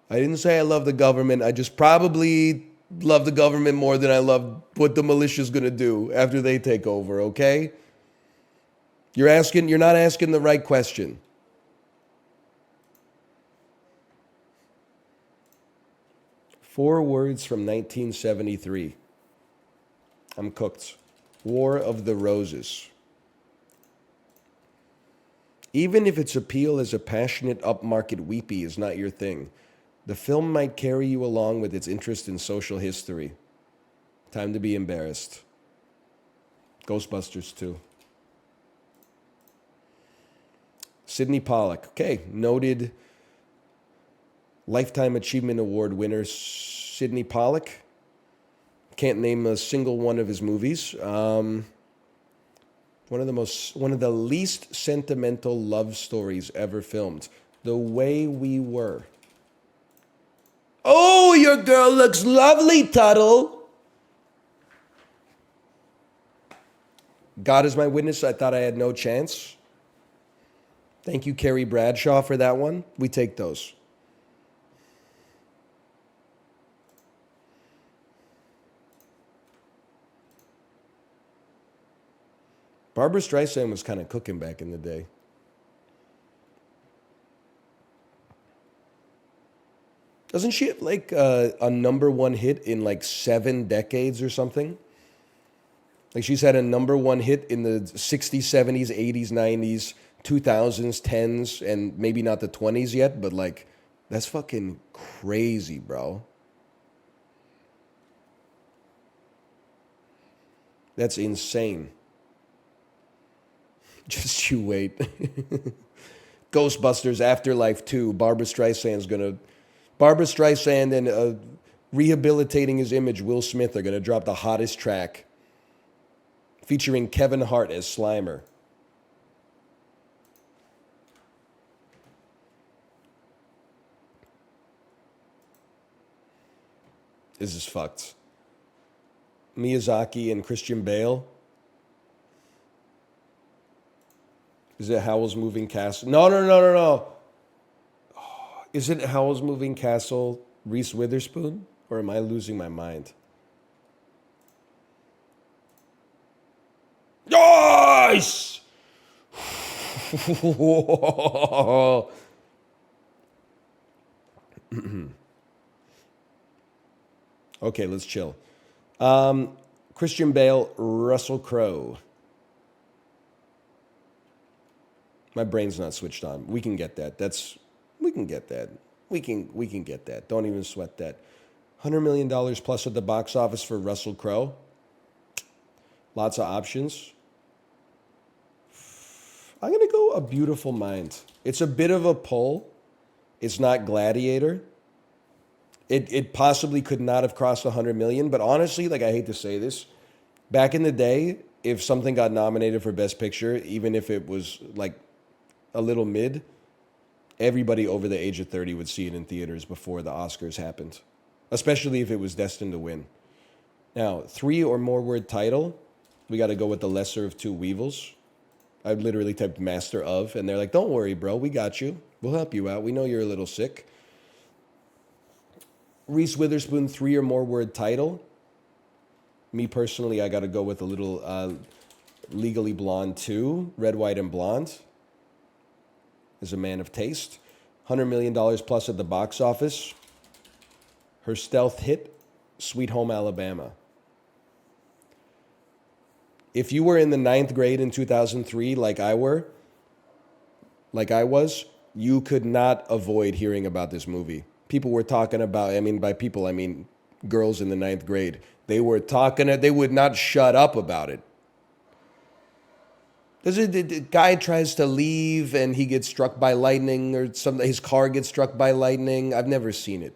didn't say I love the government. I just probably love the government more than I love what the militia's going to do after they take over, okay? You're not asking the right question. 4 words from 1973. I'm cooked. War of the Roses. Even if its appeal as a passionate upmarket weepy is not your thing, the film might carry you along with its interest in social history. Time to be embarrassed. Ghostbusters 2. Sidney Pollack. Okay, noted Lifetime Achievement Award winner Sidney Pollack. Can't name a single one of his movies. One of the least sentimental love stories ever filmed. The Way We Were. Oh, your girl looks lovely, Tuttle. God is my witness, I thought I had no chance. Thank you, Carrie Bradshaw, for that one. We take those. Barbra Streisand was kind of cooking back in the day. Doesn't she have like a number one hit in like 7 decades or something? Like she's had a number one hit in the 60s, 70s, 80s, 90s, 2000s, 10s, and maybe not the 20s yet, but like that's fucking crazy, bro. That's insane. Just you wait. Ghostbusters Afterlife 2. Barbra Streisand and rehabilitating his image, Will Smith, are going to drop the hottest track featuring Kevin Hart as Slimer. This is fucked. Miyazaki and Christian Bale. Is it Howl's Moving Castle? No. Oh, is it Howl's Moving Castle, Reese Witherspoon? Or am I losing my mind? Nice! Okay, let's chill. Christian Bale, Russell Crowe. My brain's not switched on. We can get that. We can get that. We can get that. Don't even sweat that. $100 million plus at the box office for Russell Crowe. Lots of options. I'm going to go A Beautiful Mind. It's a bit of a pull. It's not Gladiator. It possibly could not have crossed 100 million, but honestly, like I hate to say this, back in the day, if something got nominated for Best Picture, even if it was like a little mid, everybody over the age of 30 would see it in theaters before the Oscars happened, especially if it was destined to win. Now, 3 or more word title, we got to go with the lesser of two Weevils. I literally typed master of, and they're like, don't worry, bro, we got you. We'll help you out. We know you're a little sick. Reese Witherspoon, 3 or more word title. Me personally, I got to go with a little Legally Blonde 2, Red, White, and Blonde. Is a man of taste. $100 million plus at the box office. Her stealth hit, Sweet Home Alabama. If you were in the 9th grade in 2003, like I was, you could not avoid hearing about this movie. People were talking about, by people, I mean girls in the 9th grade. They were talking, they would not shut up about it. The guy tries to leave and he gets struck by lightning or something. His car gets struck by lightning. I've never seen it.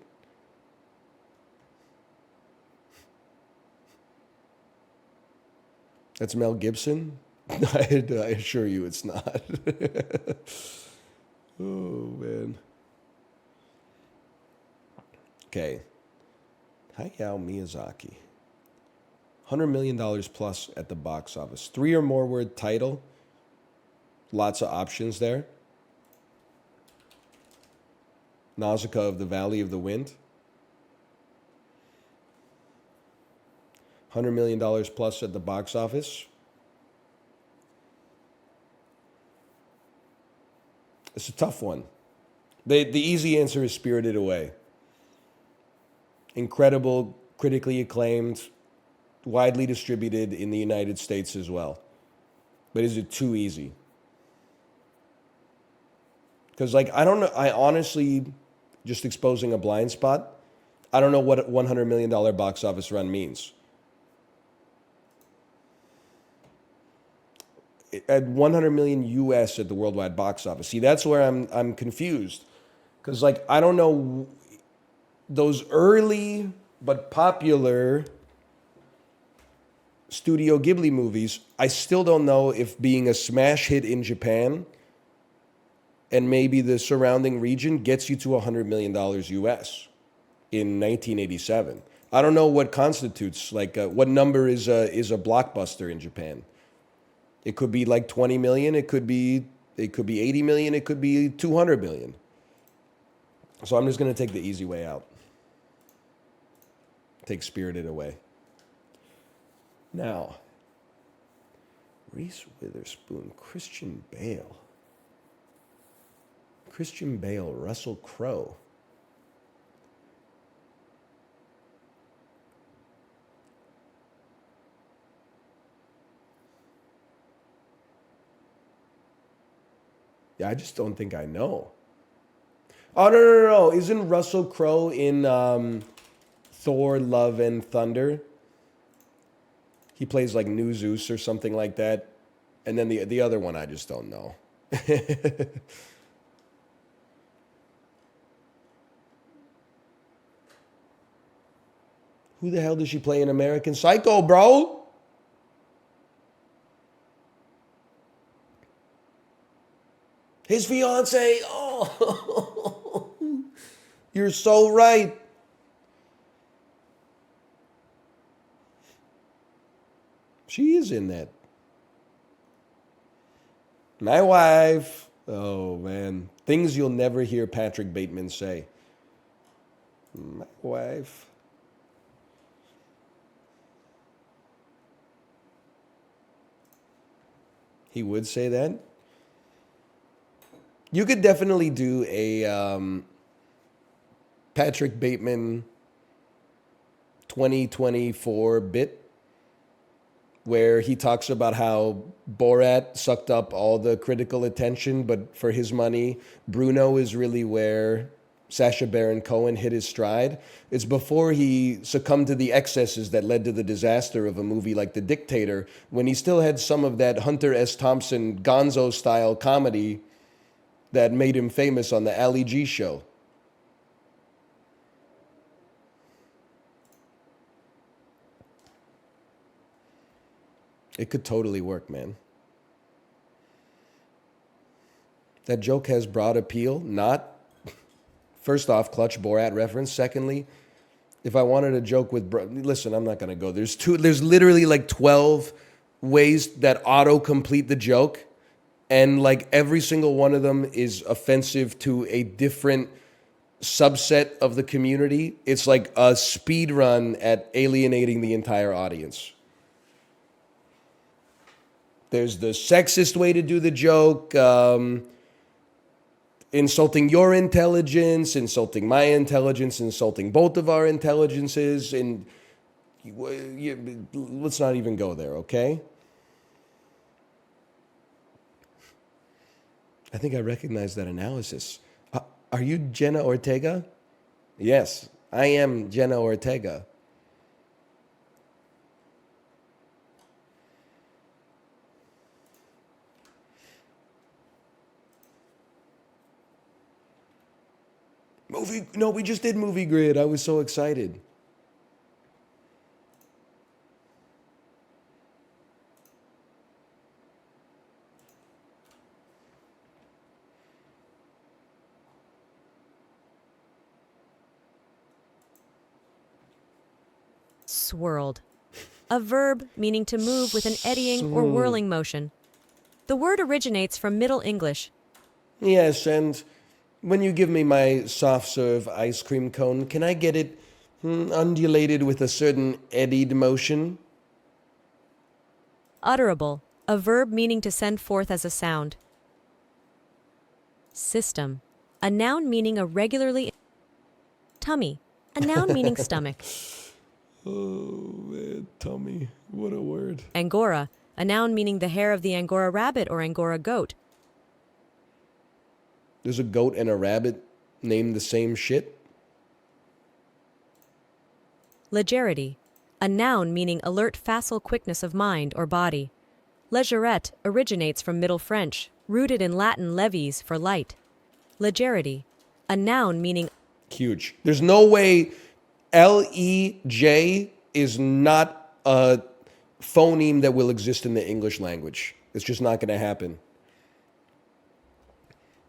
That's Mel Gibson? I assure you it's not. Oh, man. Okay. Hayao Miyazaki. $100 million plus at the box office. 3 or more word title. Lots of options there. Nausicaa of the Valley of the Wind. $100 million plus at the box office. It's a tough one. The easy answer is Spirited Away. incredible, critically acclaimed, widely distributed in the United States as well. But is it too easy? Because, like, I don't know. I honestly, just exposing a blind spot, I don't know what a $100 million box office run means. At 100 million US at the worldwide box office. See, that's where I'm confused. Because, like, I don't know those early but popular Studio Ghibli movies, I still don't know if being a smash hit in Japan and maybe the surrounding region gets you to $100 million US in 1987. I don't know what constitutes, like, what number is a blockbuster in Japan. It could be like 20 million, it could be 80 million, it could be 200 million. So I'm just going to take the easy way out. Take Spirited away. Now, Reese Witherspoon, Christian Bale, Russell Crowe. Yeah, I just don't think I know. Oh, no. Isn't Russell Crowe in Thor, Love and Thunder? He plays like New Zeus or something like that. And then the other one, I just don't know. Who the hell does she play in American Psycho, bro? His fiance. Oh, you're so right. She is in that. My wife. Oh, man. Things you'll never hear Patrick Bateman say. My wife. He would say that? You could definitely do a Patrick Bateman 2024 bit where he talks about how Borat sucked up all the critical attention, but for his money, Bruno is really where Sacha Baron Cohen hit his stride. It's before he succumbed to the excesses that led to the disaster of a movie like The Dictator, when he still had some of that Hunter S. Thompson Gonzo-style comedy that made him famous on the Ali G show. It could totally work, man. That joke has broad appeal. Not, first off, clutch Borat reference. Secondly, if I wanted a joke with, listen, I'm not going to go. There's literally like 12 ways that auto-complete the joke. And like every single one of them is offensive to a different subset of the community. It's like a speed run at alienating the entire audience. There's the sexist way to do the joke, insulting your intelligence, insulting my intelligence, insulting both of our intelligences. And let's not even go there, okay? I think I recognize that analysis. Are you Jenna Ortega? Yes, I am Jenna Ortega. No, we just did Movie Grid. I was so excited. Swirled. A verb meaning to move with an eddying or whirling motion. The word originates from Middle English. Yes, and when you give me my soft serve ice cream cone, can I get it undulated with a certain eddied motion? Utterable. A verb meaning to send forth as a sound. System. A noun meaning a regularly. Tummy. A noun meaning stomach. Oh, man, tummy. What a word. Angora. A noun meaning the hair of the Angora rabbit or Angora goat. There's a goat and a rabbit named the same shit? Legerity. A noun meaning alert, facile quickness of mind or body. Legerette originates from Middle French, rooted in Latin leves for light. Legerity. A noun meaning Huge. There's no way L-E-J is not a phoneme that will exist in the English language. It's just not going to happen.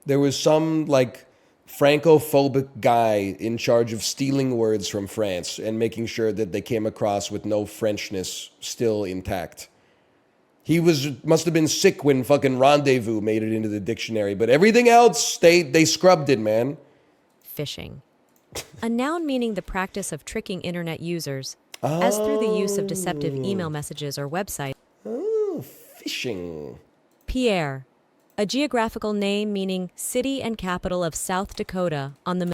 There was some, like, Francophobic guy in charge of stealing words from France and making sure that they came across with no Frenchness still intact. He must have been sick when fucking rendezvous made it into the dictionary, but everything else, they scrubbed it, man. phishing. A noun meaning the practice of tricking internet users, as through the use of deceptive email messages or websites. Oh, phishing. Pierre. A geographical name meaning city and capital of South Dakota on the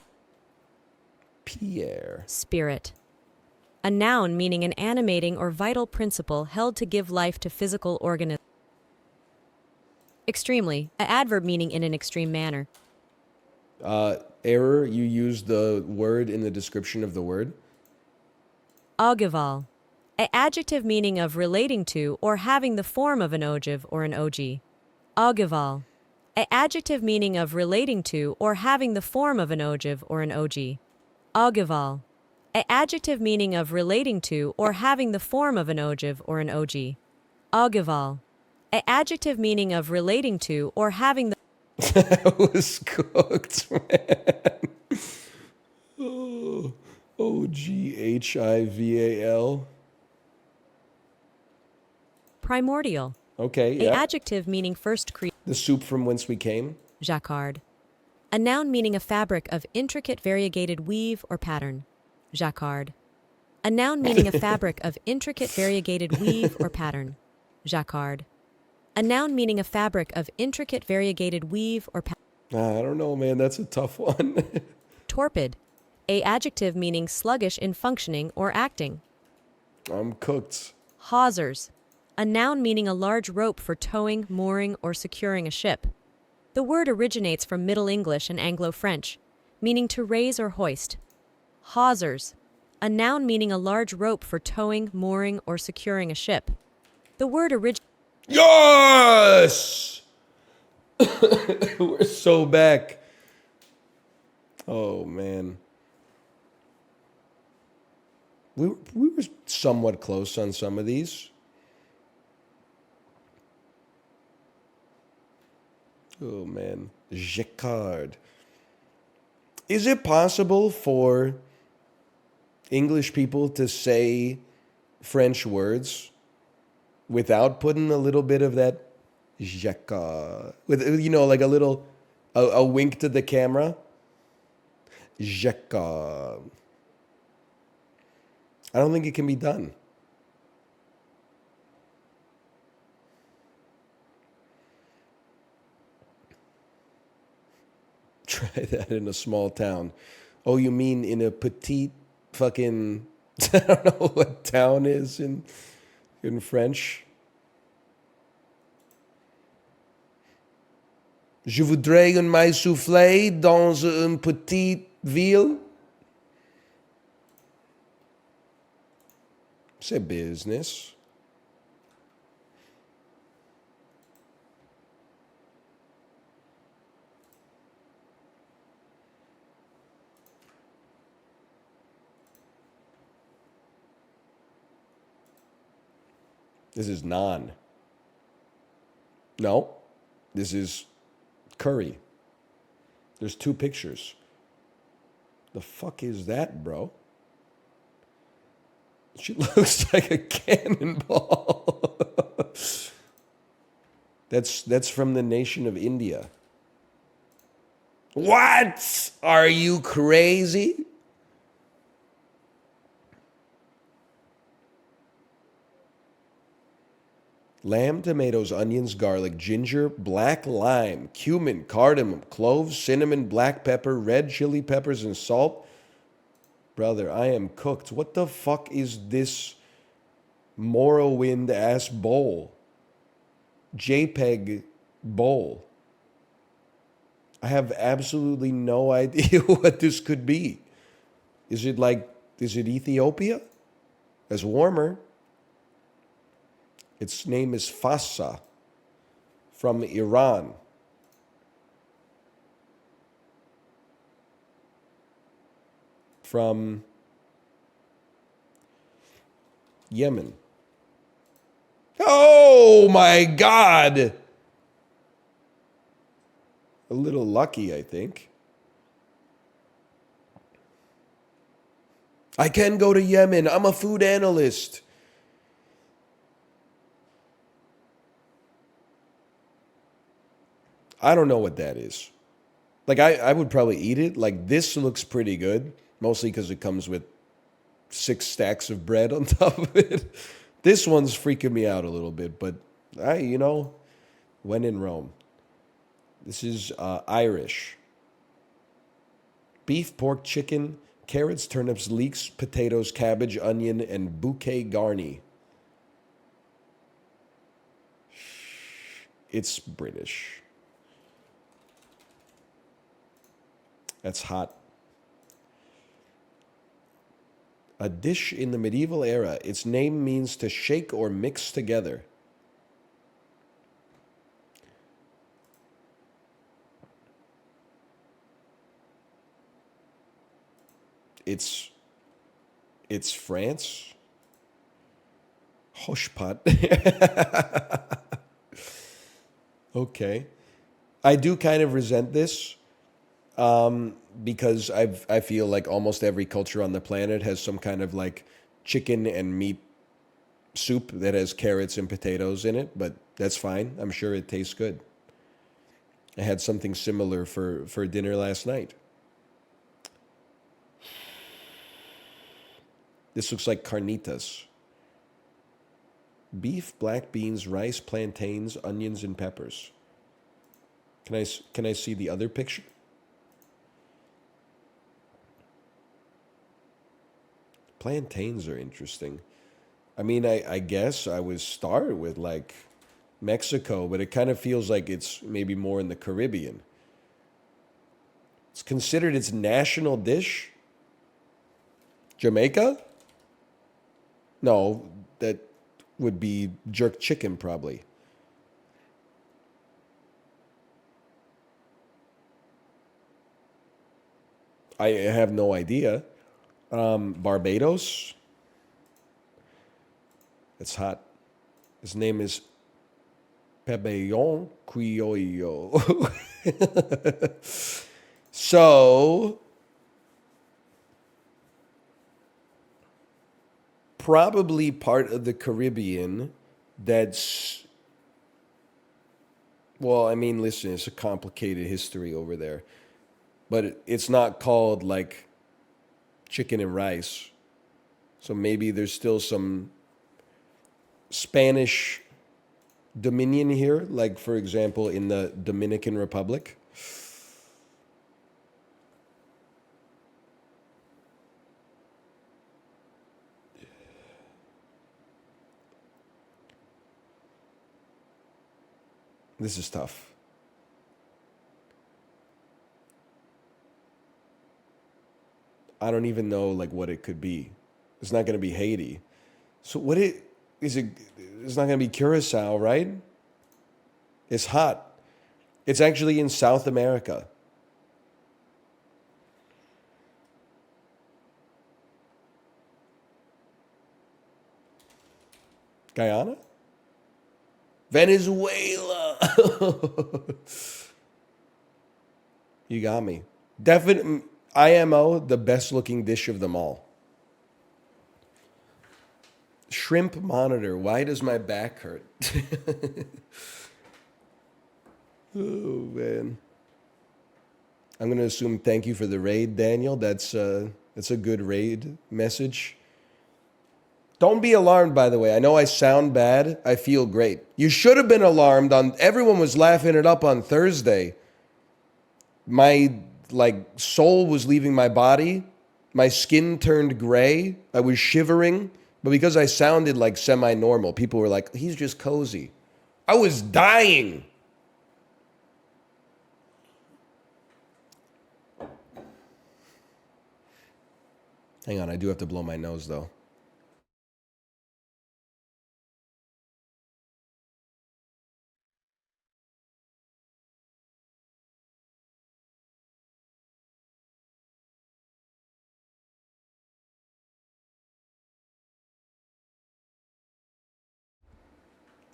Pierre. Spirit. A noun meaning an animating or vital principle held to give life to physical organisms. Extremely. An adverb meaning in an extreme manner. Error, you used the word in the description of the word. Ogival. An adjective meaning of relating to or having the form of an ogive or an og. Ogival. An adjective meaning of relating to or having the form of an ogive or an og. Ogival. An adjective meaning of relating to or having the form of an ogive or an og. Ogival. An adjective meaning of relating to or having the That was cooked, man. Oh, Oghival. primordial. Okay, An yeah. adjective meaning first created. The soup from whence we came. Jacquard. A noun meaning a fabric of intricate variegated weave or pattern. Jacquard. A noun meaning a fabric of intricate variegated weave or pattern. Jacquard. A noun meaning a fabric of intricate variegated weave or pattern. I don't know, man. That's a tough one. Torpid. A adjective meaning sluggish in functioning or acting. I'm cooked. Hawsers. A noun meaning a large rope for towing, mooring, or securing a ship. The word originates from Middle English and Anglo-French, meaning to raise or hoist. Hawsers. A noun meaning a large rope for towing, mooring, or securing a ship. The word originates. Yes! We're so back. Oh, man. We were somewhat close on some of these. Oh, man. Jacquard. Is it possible for English people to say French words without putting a little bit of that Jacquard? With, like a wink to the camera? Jacquard. I don't think it can be done. Try that in a small town. Oh, you mean in a petite fucking... I don't know what town is in French. Je voudrais un maïs soufflé dans une petite ville. C'est business. This is naan. No, this is curry. There's two pictures. The fuck is that, bro? She looks like a cannonball. That's from the nation of India. What? Are you crazy? Lamb, tomatoes, onions, garlic, ginger, black lime, cumin, cardamom, cloves, cinnamon, black pepper, red chili peppers, and salt. Brother, I am cooked. What the fuck is this Morrowind ass bowl? JPEG bowl. I have absolutely no idea what this could be. Is it Ethiopia? That's warmer. Its name is Fassa from Iran. From Yemen. Oh my God! A little lucky, I think. I can go to Yemen. I'm a food analyst. I don't know what that is. Like, I would probably eat it. Like, this looks pretty good. Mostly because it comes with 6 stacks of bread on top of it. This one's freaking me out a little bit. But, when in Rome. This is Irish. Beef, pork, chicken, carrots, turnips, leeks, potatoes, cabbage, onion, and bouquet garni. It's British. That's hot. A dish in the medieval era. Its name means to shake or mix together. It's France. Hoshpot. Okay. I do kind of resent this because I feel like almost every culture on the planet has some kind of like chicken and meat soup that has carrots and potatoes in it, but that's fine. I'm sure it tastes good. I had something similar for dinner last night. This looks like carnitas. Beef, black beans, rice, plantains, onions, and peppers. Can I see the other picture? Plantains are interesting. I mean, I guess I would start with like Mexico, but it kind of feels like it's maybe more in the Caribbean. It's considered its national dish. Jamaica? No, that would be jerk chicken probably. I have no idea. Barbados? It's hot. His name is Pabellon Criollo. So, probably part of the Caribbean that's, well, I mean, listen, it's a complicated history over there. But it's not called like chicken and rice. So maybe there's still some Spanish dominion here, like for example in the Dominican Republic. This is tough. I don't even know like what it could be. It's not going to be Haiti. So what it is it? It's not going to be Curacao, right? It's hot. It's actually in South America. Guyana? Venezuela. You got me. Definitely. IMO, the best looking dish of them all. Shrimp monitor. Why does my back hurt? Oh, man. I'm going to assume thank you for the raid, Daniel. That's a good raid message. Don't be alarmed, by the way. I know I sound bad. I feel great. You should have been alarmed. Everyone was laughing it up on Thursday. My soul was leaving my body My skin turned gray. I was shivering. But because I sounded like semi-normal, people were like, he's just cozy. I was dying. Hang on, I do have to blow my nose, though.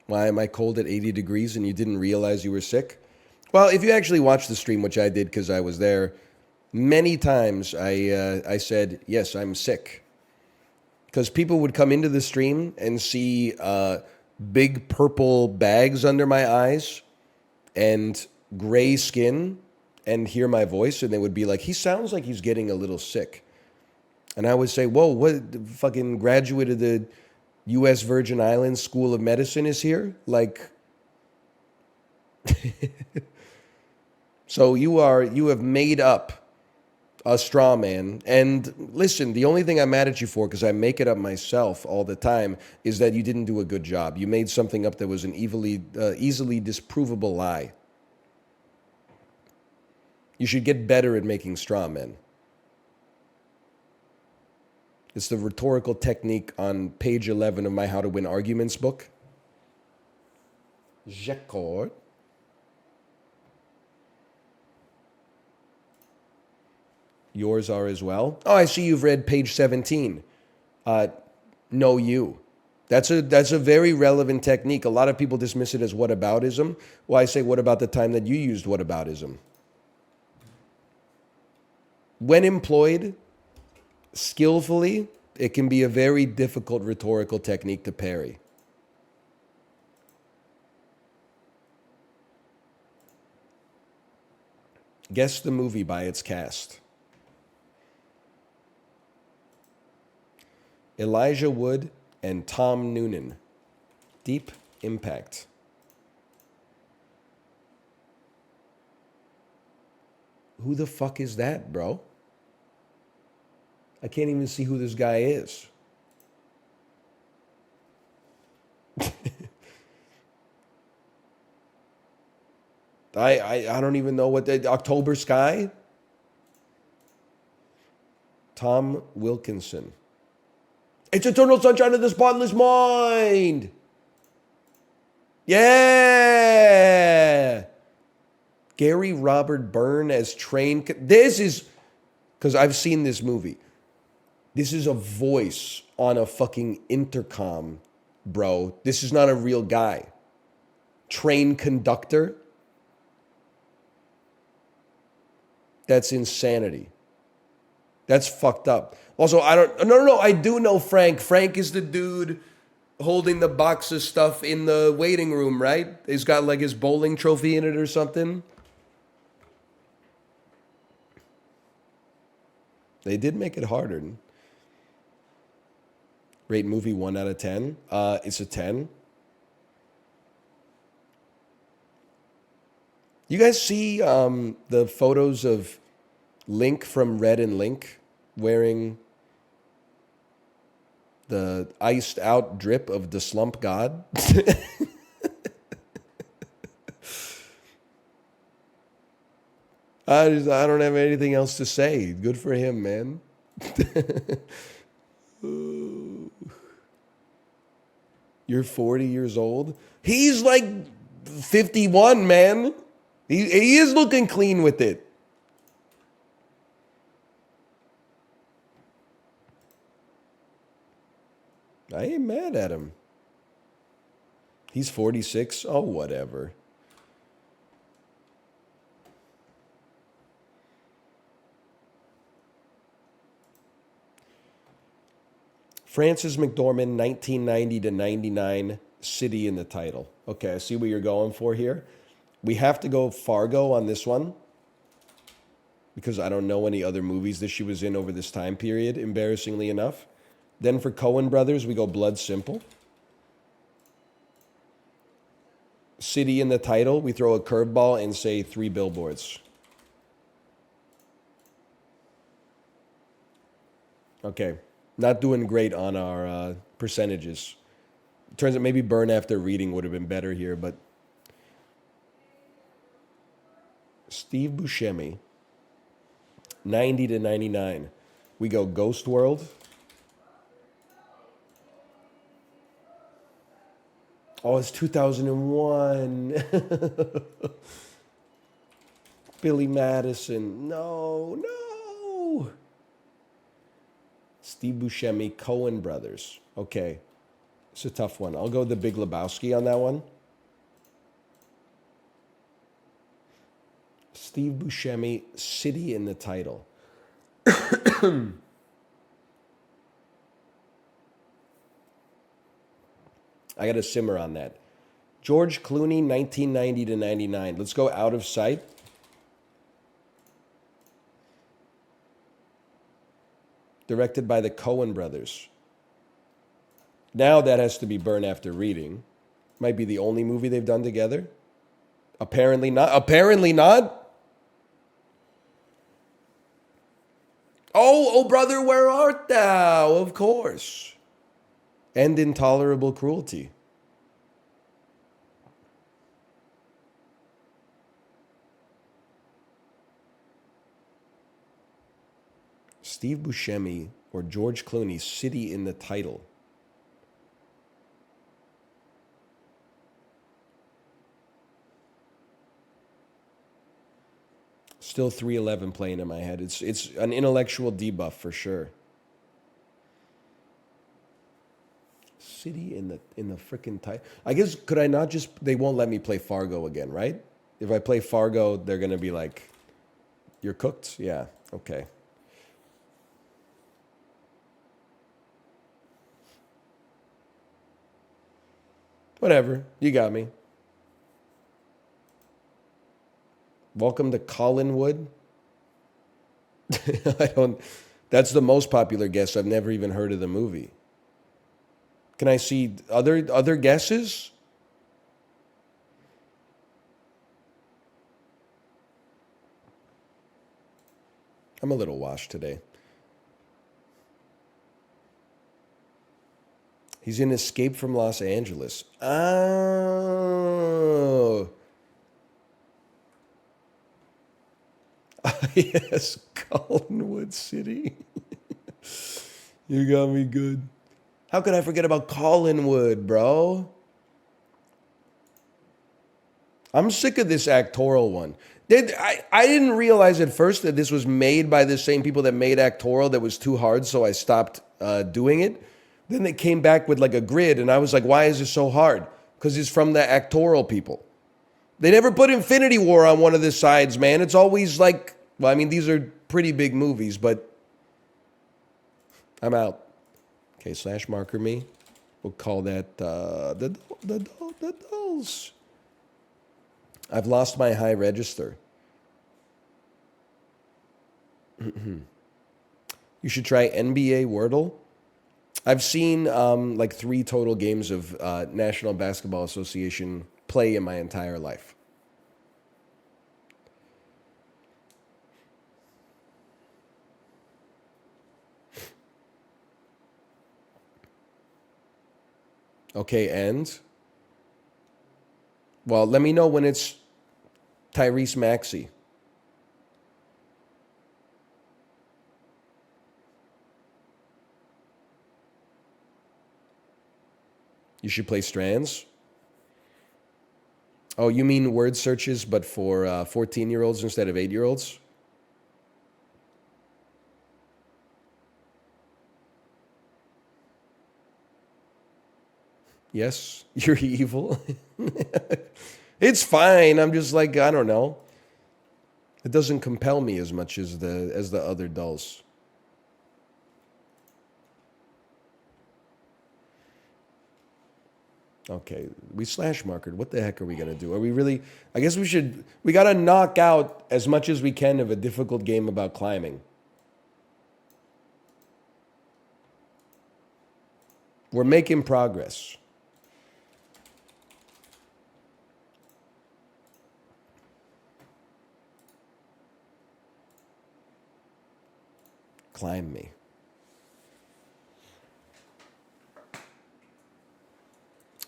Why am I cold at 80 degrees and you didn't realize you were sick? Well, if you actually watched the stream, which I did because I was there, many times I said, yes, I'm sick. Because people would come into the stream and see big purple bags under my eyes and gray skin and hear my voice, and they would be like, he sounds like he's getting a little sick. And I would say, whoa, what fucking graduate of the U.S. Virgin Islands School of Medicine is here? Like, so you have made up a straw man. And listen, the only thing I'm mad at you for, because I make it up myself all the time, is that you didn't do a good job. You made something up that was an easily disprovable lie. You should get better at making straw men. It's the rhetorical technique on page 11 of my How to Win Arguments book. J'accorde. Yours are as well. Oh, I see you've read page 17. Know you. That's a very relevant technique. A lot of people dismiss it as whataboutism. Well, I say, what about the time that you used whataboutism? When employed skillfully, it can be a very difficult rhetorical technique to parry. Guess the movie by its cast. Elijah Wood and Tom Noonan. Deep Impact. Who the fuck is that, bro? I can't even see who this guy is. I don't even know what the October Sky? Tom Wilkinson. It's Eternal Sunshine of the Spotless Mind. Yeah. Gary Robert Byrne as Train. This is, because I've seen this movie. This is a voice on a fucking intercom, bro. This is not a real guy. Train conductor. That's insanity. That's fucked up. Also, no, I do know Frank. Frank is the dude holding the box of stuff in the waiting room, right? He's got like his bowling trophy in it or something. They did make it harder. Rate movie 1 out of 10. It's a 10. You guys see the photos of Link from Red and Link wearing the iced out drip of the Slump God? I don't have anything else to say. Good for him, man. You're 40 years old? He's like 51, man. He is looking clean with it. I ain't mad at him. He's 46. Oh, whatever. Frances McDormand, 1990 to 99, city in the title. Okay, I see what you're going for here. We have to go Fargo on this one because I don't know any other movies that she was in over this time period, embarrassingly enough. Then for Coen Brothers, we go Blood Simple. City in the title, we throw a curveball and say 3 Billboards. Okay. Not doing great on our percentages. Turns out maybe burn after reading would have been better here, but Steve Buscemi, 90 to 99. We go Ghost World. Oh, it's 2001. Billy Madison. No, no. Steve Buscemi, Coen Brothers. Okay. It's a tough one. I'll go the Big Lebowski on that one. Steve Buscemi, City in the title. I got to simmer on that. George Clooney, 1990 to 99. Let's go Out of Sight. Directed by the Coen brothers. Now that has to be Burn After Reading. Might be the only movie they've done together. Apparently not. Apparently not. Oh, brother, where art thou? Of course. And Intolerable Cruelty. Steve Buscemi or George Clooney, City in the title. Still 311 playing in my head. It's an intellectual debuff for sure. City in the freaking title. I guess could I not just? They won't let me play Fargo again, right? If I play Fargo, they're gonna be like, "You're cooked." Yeah. Okay. Whatever. You got me. Welcome to Collinwood. I don't. That's the most popular guess. I've never even heard of the movie. Can I see other guesses? I'm a little washed today. He's in Escape from Los Angeles. Oh. Yes, Collinwood City. You got me good. How could I forget about Collinwood, bro? I'm sick of this actorial one. I didn't realize at first that this was made by the same people that made actorial that was too hard, so I stopped doing it. Then they came back with like a grid, and I was like, why is this so hard? Because it's from the actorial people. They never put Infinity War on one of the sides, man. It's always like, well, I mean, these are pretty big movies, but I'm out. Okay, slash marker me. We'll call that the dolls. I've lost my high register. You should try NBA Wordle. I've seen like 3 total games of National Basketball Association play in my entire life. Okay, and? Well, let me know when it's Tyrese Maxey. You should play Strands. Oh, you mean word searches, but for 14-year-olds instead of 8-year-olds? Yes, you're evil. It's fine. I'm just like, I don't know. It doesn't compel me as much as the other dolls. Okay, we slash markered. What the heck are we going to do? Are we really... I guess we got to knock out as much as we can of a difficult game about climbing. We're making progress. Climb me.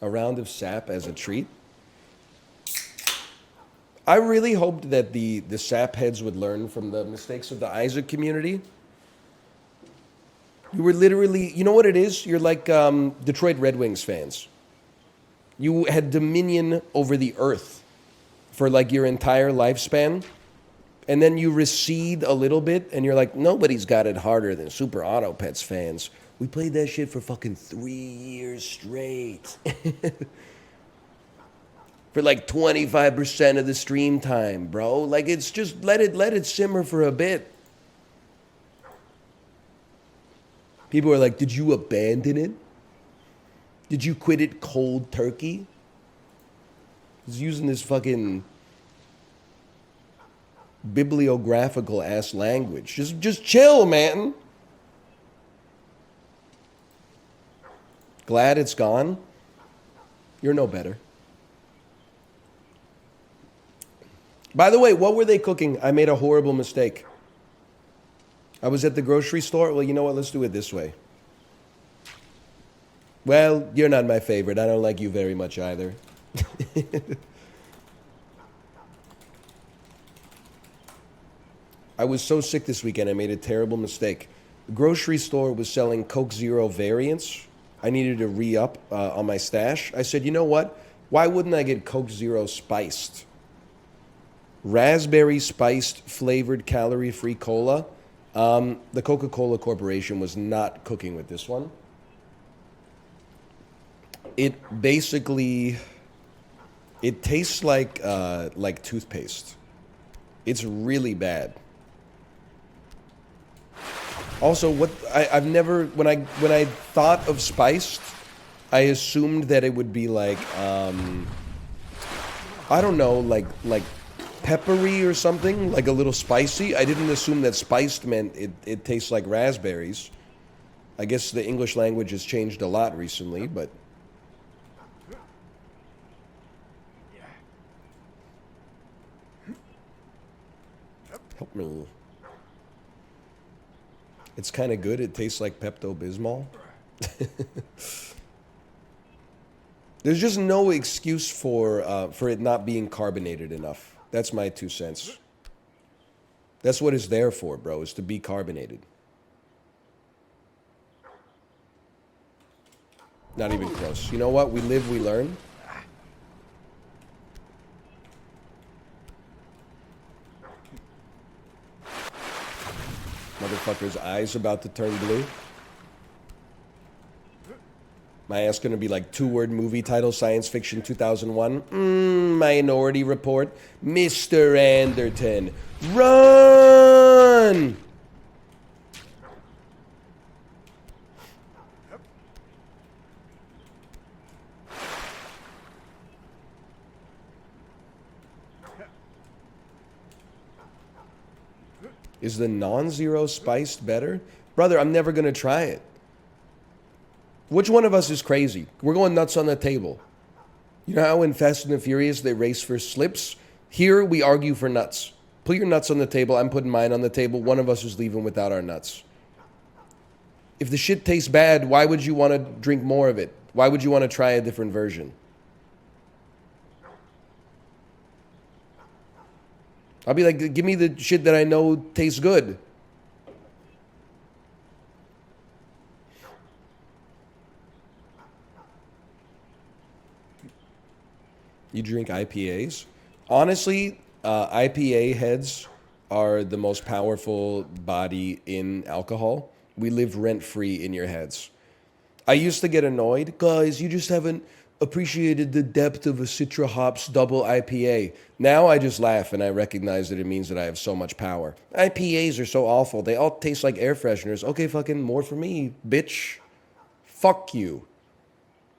A round of sap as a treat. I really hoped that the sap heads would learn from the mistakes of the Isaac community. You were literally, you know what it is? You're like Detroit Red Wings fans. You had dominion over the earth for like your entire lifespan. And then you recede a little bit and you're like, nobody's got it harder than Super Auto Pets fans. We played that shit for fucking 3 years straight. For like 25% of the stream time, bro. Like, it's just, let it simmer for a bit. People are like, did you abandon it? Did you quit it cold turkey? He's using this fucking bibliographical ass language. Just chill, man. Glad it's gone? You're no better. By the way, what were they cooking? I made a horrible mistake. I was at the grocery store. Well, you know what? Let's do it this way. Well, you're not my favorite. I don't like you very much either. I was so sick this weekend, I made a terrible mistake. The grocery store was selling Coke Zero variants. I needed to re-up on my stash. I said, you know what? Why wouldn't I get Coke Zero spiced? Raspberry spiced flavored calorie-free cola. The Coca-Cola Corporation was not cooking with this one. It basically, it tastes like toothpaste. It's really bad. Also, I've never, when I thought of spiced, I assumed that it would be like, I don't know, like peppery or something, like a little spicy. I didn't assume that spiced meant it tastes like raspberries. I guess the English language has changed a lot recently, but... Help me. It's kind of good. It tastes like Pepto-Bismol. There's just no excuse for it not being carbonated enough. That's my 2 cents. That's what it's there for, bro, is to be carbonated. Not even close. You know what? We live, we learn. Motherfucker's eyes about to turn blue. My ass gonna be like 2-word movie title, Science Fiction 2001. Minority Report. Mr. Anderton. Run! Is the non-zero spiced better? Brother, I'm never gonna try it. Which one of us is crazy? We're going nuts on the table. You know how in Fast and the Furious they race for slips? Here we argue for nuts. Put your nuts on the table. I'm putting mine on the table. One of us is leaving without our nuts. If the shit tastes bad, why would you want to drink more of it? Why would you want to try a different version? I'll be like, give me the shit that I know tastes good. You drink IPAs? Honestly, IPA heads are the most powerful body in alcohol. We live rent-free in your heads. I used to get annoyed. Guys, you just haven't appreciated the depth of a Citra Hops double IPA. Now I just laugh and I recognize that it means that I have so much power. IPAs are so awful. They all taste like air fresheners. Okay, fucking more for me, bitch. Fuck you.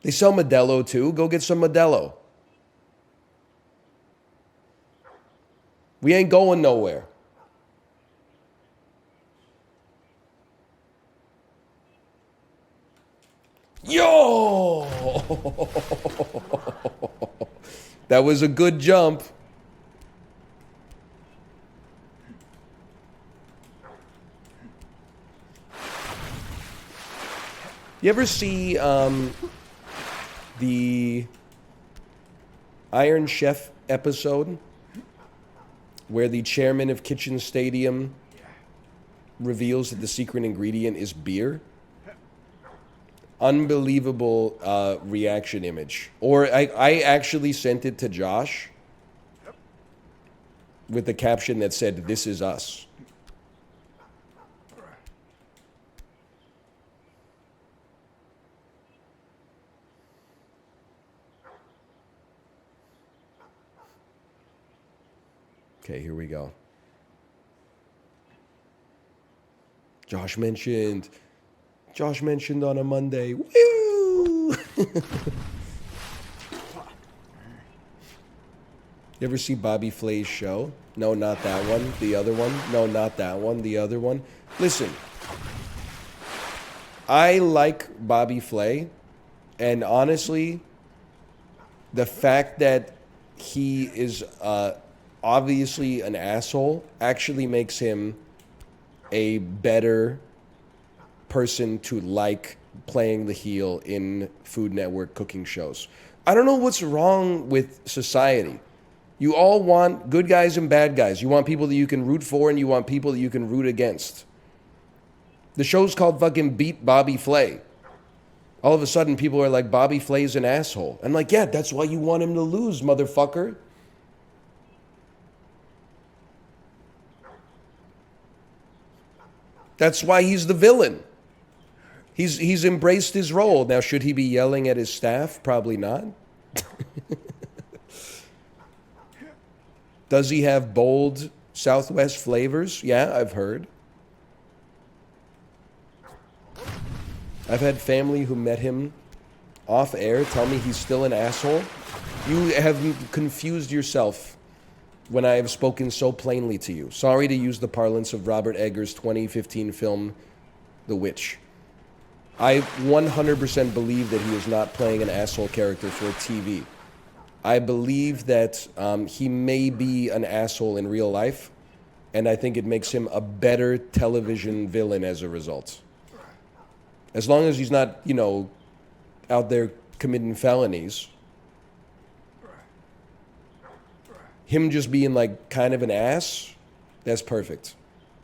They sell Modelo too. Go get some Modelo. We ain't going nowhere. Yo! That was a good jump. You ever see the Iron Chef episode where the chairman of Kitchen Stadium reveals that the secret ingredient is beer. Unbelievable reaction image. Or I actually sent it to Josh with the caption that said, "This is us." Okay, here we go. Josh mentioned on a Monday. Woo! You ever see Bobby Flay's show? No, not that one. The other one? No, not that one. The other one. Listen, I like Bobby Flay, and honestly, the fact that he is obviously an asshole actually makes him a better person to like playing the heel in Food Network cooking shows. I don't know what's wrong with society. You all want good guys and bad guys. You want people that you can root for and you want people that you can root against. The show's called fucking Beat Bobby Flay. All of a sudden people are like, Bobby Flay's an asshole. I'm like, yeah, that's why you want him to lose, motherfucker. That's why he's the villain. He's embraced his role. Now, should he be yelling at his staff? Probably not. Does he have bold Southwest flavors? Yeah, I've heard. I've had family who met him off air tell me he's still an asshole. You have confused yourself when I have spoken so plainly to you. Sorry to use the parlance of Robert Eggers' 2015 film, The Witch. I 100% believe that he is not playing an asshole character for TV. I believe that he may be an asshole in real life, and I think it makes him a better television villain as a result. As long as he's not, you know, out there committing felonies. Him just being like kind of an ass, that's perfect.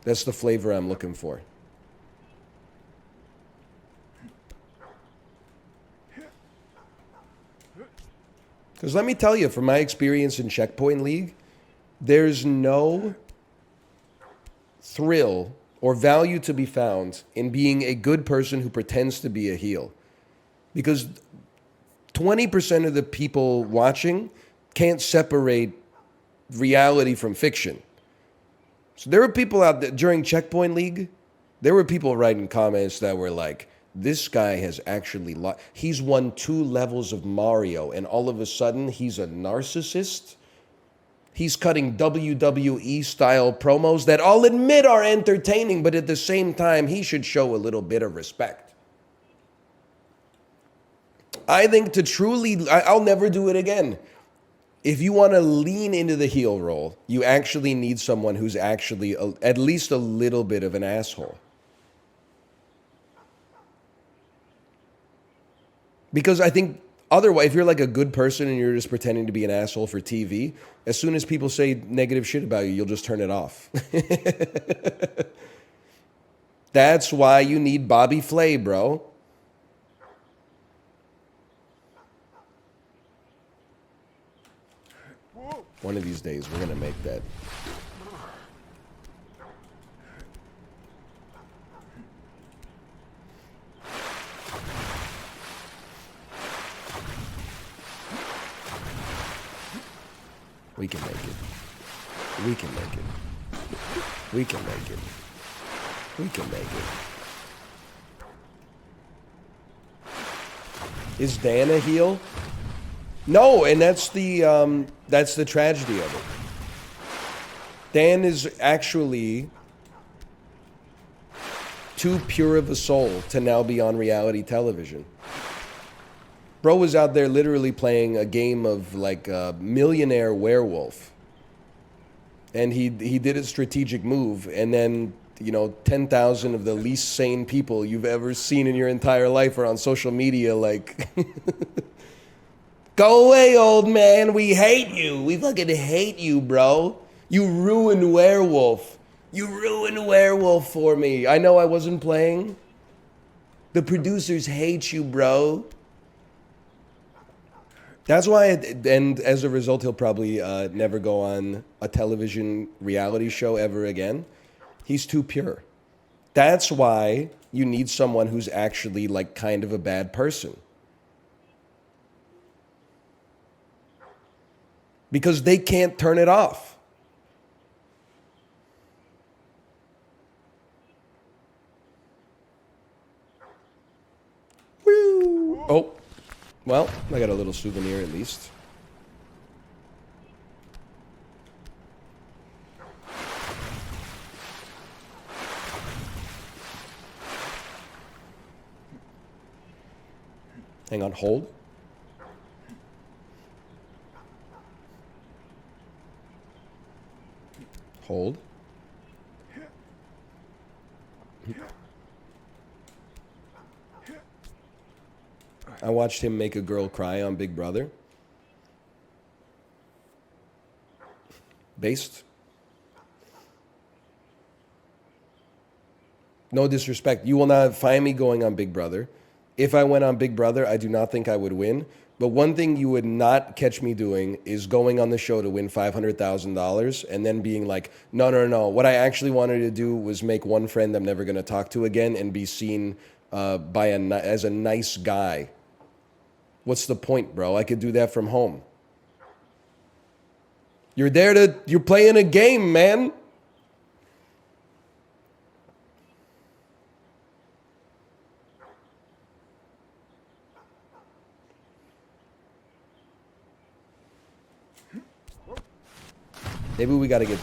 That's the flavor I'm looking for. Because let me tell you, from my experience in Checkpoint League, there's no thrill or value to be found in being a good person who pretends to be a heel. Because 20% of the people watching can't separate reality from fiction. So there were people out there during Checkpoint League, there were people writing comments that were like, this guy has actually he's won 2 levels of Mario and all of a sudden he's a narcissist. He's cutting WWE style promos that I'll admit are entertaining, but at the same time he should show a little bit of respect. I think to truly, I'll never do it again. If you want to lean into the heel role, you actually need someone who's actually at least a little bit of an asshole. Because I think otherwise, if you're like a good person and you're just pretending to be an asshole for TV, as soon as people say negative shit about you, you'll just turn it off. That's why you need Bobby Flay, bro. One of these days, we're going to make that. We can make it. We can make it. We can make it. We can make it. Is Dan a heel? No, and that's the tragedy of it. Dan is actually too pure of a soul to now be on reality television. Bro was out there literally playing a game of like a millionaire werewolf. And he did a strategic move, and then, you know, 10,000 of the least sane people you've ever seen in your entire life are on social media like Go away, old man. We hate you. We fucking hate you, bro. You ruined Werewolf. You ruined Werewolf for me. I know I wasn't playing. The producers hate you, bro. That's why, and as a result, he'll probably never go on a television reality show ever again. He's too pure. That's why you need someone who's actually like kind of a bad person. Because they can't turn it off. Woo! Oh, well, I got a little souvenir at least. Hang on, hold. Hold. I watched him make a girl cry on Big Brother. Based. No disrespect. You will not find me going on Big Brother. If I went on Big Brother, I do not think I would win. But one thing you would not catch me doing is going on the show to win $500,000 and then being like, no, no, no. What I actually wanted to do was make one friend I'm never going to talk to again and be seen as a nice guy. What's the point, bro? I could do that from home. You're playing a game, man. Maybe we gotta get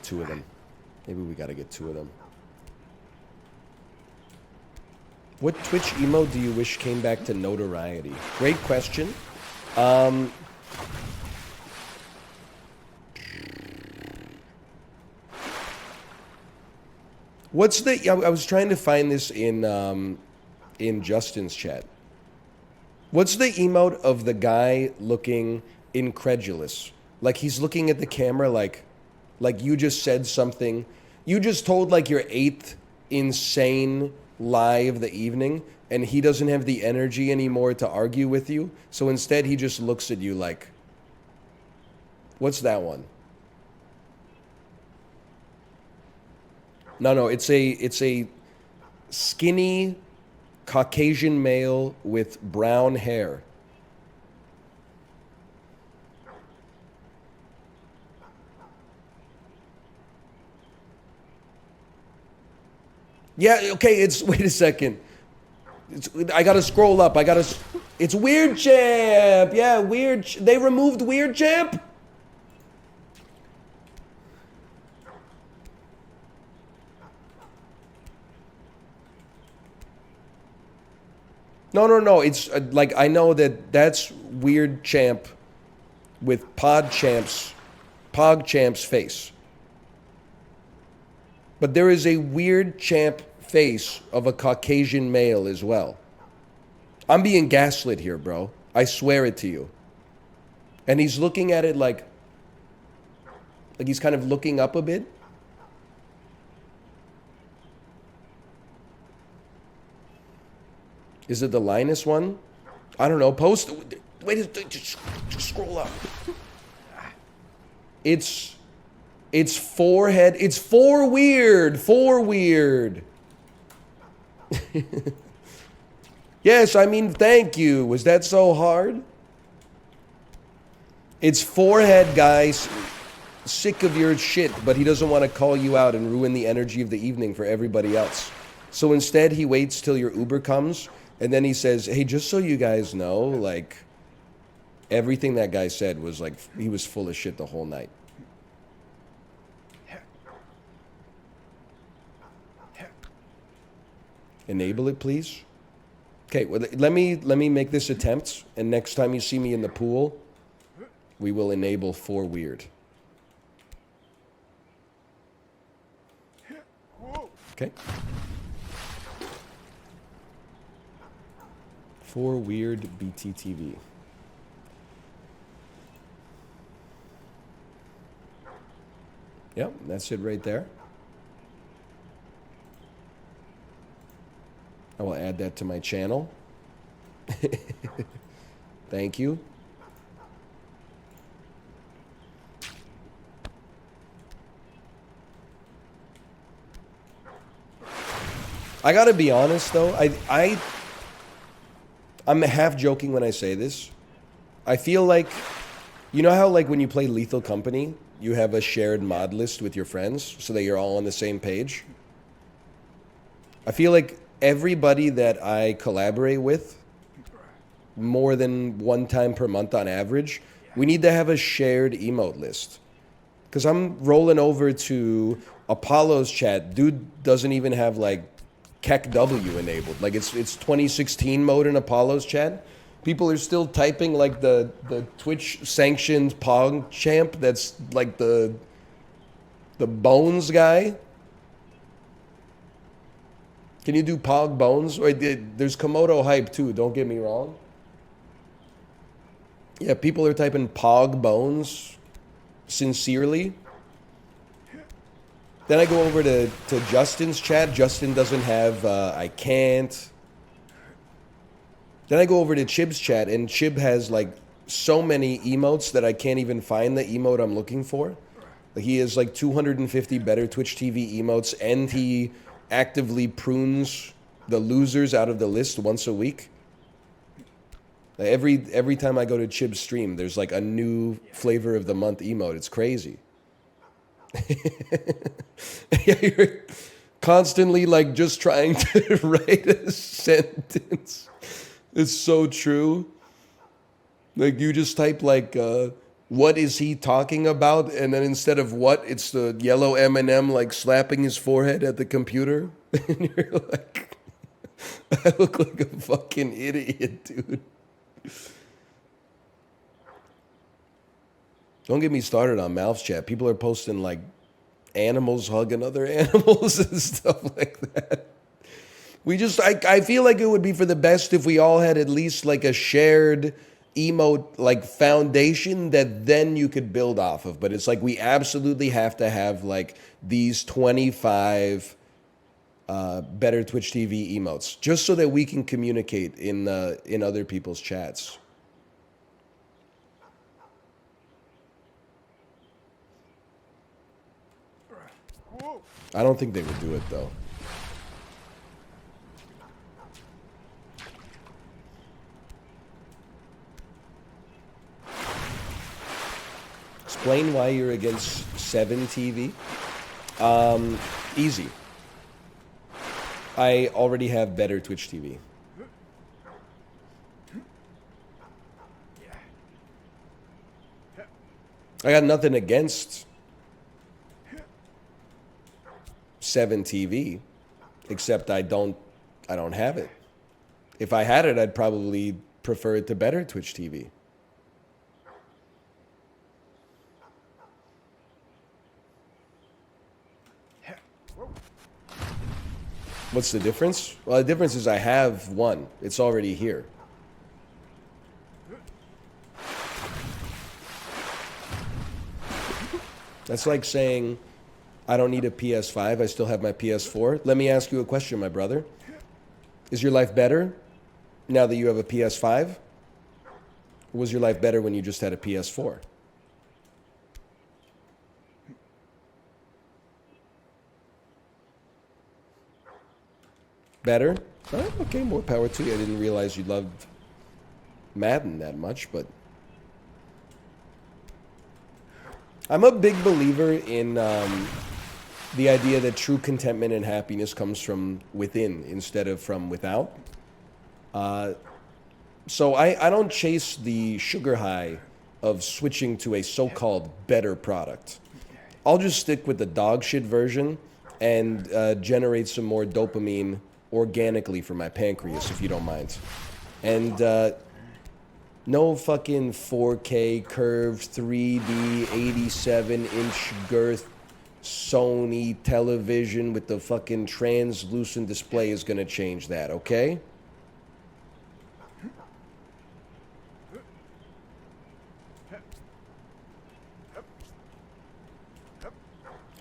two of them. Maybe we gotta get two of them. What Twitch emote do you wish came back to notoriety? Great question. What's the? I was trying to find this in Justin's chat. What's the emote of the guy looking incredulous? Like he's looking at the camera like you just said something. You just told like your 8th insane lie of the evening and he doesn't have the energy anymore to argue with you. So instead he just looks at you like, what's that one? No, it's a skinny Caucasian male with brown hair. Yeah, okay, wait a second. I gotta scroll up. It's Weird Champ. Yeah, they removed Weird Champ? No. It's like, I know that's Weird Champ with PogChamp's face. But there is a Weird Champ face of a Caucasian male as well. I'm being gaslit here, bro. I swear it to you. And he's looking at it like he's kind of looking up a bit. Is it the Linus one? I don't know. Wait, just scroll up. It's forehead. It's four weird. Yes, I mean, thank you. Was that so hard? It's forehead, guys. Sick of your shit, but he doesn't want to call you out and ruin the energy of the evening for everybody else. So instead, he waits till your Uber comes, and then he says, hey, just so you guys know, like, everything that guy said was like, he was full of shit the whole night. Enable it, please. Okay, well, let me make this attempt, and next time you see me in the pool, we will enable for weird. Okay. For weird BTTV. Yep, that's it right there. I will add that to my channel. Thank you. I gotta be honest though, I'm half joking when I say this. I feel like, you know how like when you play Lethal Company, you have a shared mod list with your friends so that you're all on the same page? I feel like everybody that I collaborate with, more than one time per month on average, we need to have a shared emote list. Because I'm rolling over to Apollo's chat. Dude doesn't even have like Kek W enabled. Like it's 2016 mode in Apollo's chat. People are still typing like the Twitch sanctioned Pog champ that's like the Bones guy. Can you do Pog Bones? Or there's Komodo hype too, don't get me wrong. Yeah, people are typing Pog Bones sincerely. Then I go over to Justin's chat. Justin doesn't have I can't. Then I go over to Chib's chat, and Chib has like so many emotes that I can't even find the emote I'm looking for. Like, he has like 250 better Twitch TV emotes, and he actively prunes the losers out of the list once a week. Like every time I go to Chib's stream, there's like a new flavor of the month emote. It's crazy. Yeah, you're constantly like just trying to write a sentence. It's so true. Like you just type like what is he talking about, and then instead of what, it's the yellow M&M like slapping his forehead at the computer. And you're like, I look like a fucking idiot, dude. Don't get me started on Mouth's chat. People are posting like animals hugging other animals and stuff like that. I feel like it would be for the best if we all had at least like a shared emote like foundation that then you could build off of. But it's like we absolutely have to have like these 25 better Twitch TV emotes just so that we can communicate in other people's chats. I don't think they would do it though. Explain why you're against 7 TV. Easy. I already have better Twitch TV. I got nothing against 7 TV, except I don't have it. If I had it, I'd probably prefer it to better Twitch TV. What's the difference? Well, the difference is I have one. It's already here. That's like saying, I don't need a PS5, I still have my PS4. Let me ask you a question, my brother. Is your life better now that you have a PS5? Or was your life better when you just had a PS4? Better? Oh, okay, more power to you. I didn't realize you loved Madden that much, but I'm a big believer in the idea that true contentment and happiness comes from within instead of from without. So I don't chase the sugar high of switching to a so-called better product. I'll just stick with the dog shit version and generate some more dopamine organically for my pancreas, if you don't mind. And no fucking 4K curved 3D 87-inch girth Sony television with the fucking translucent display is gonna change that, okay?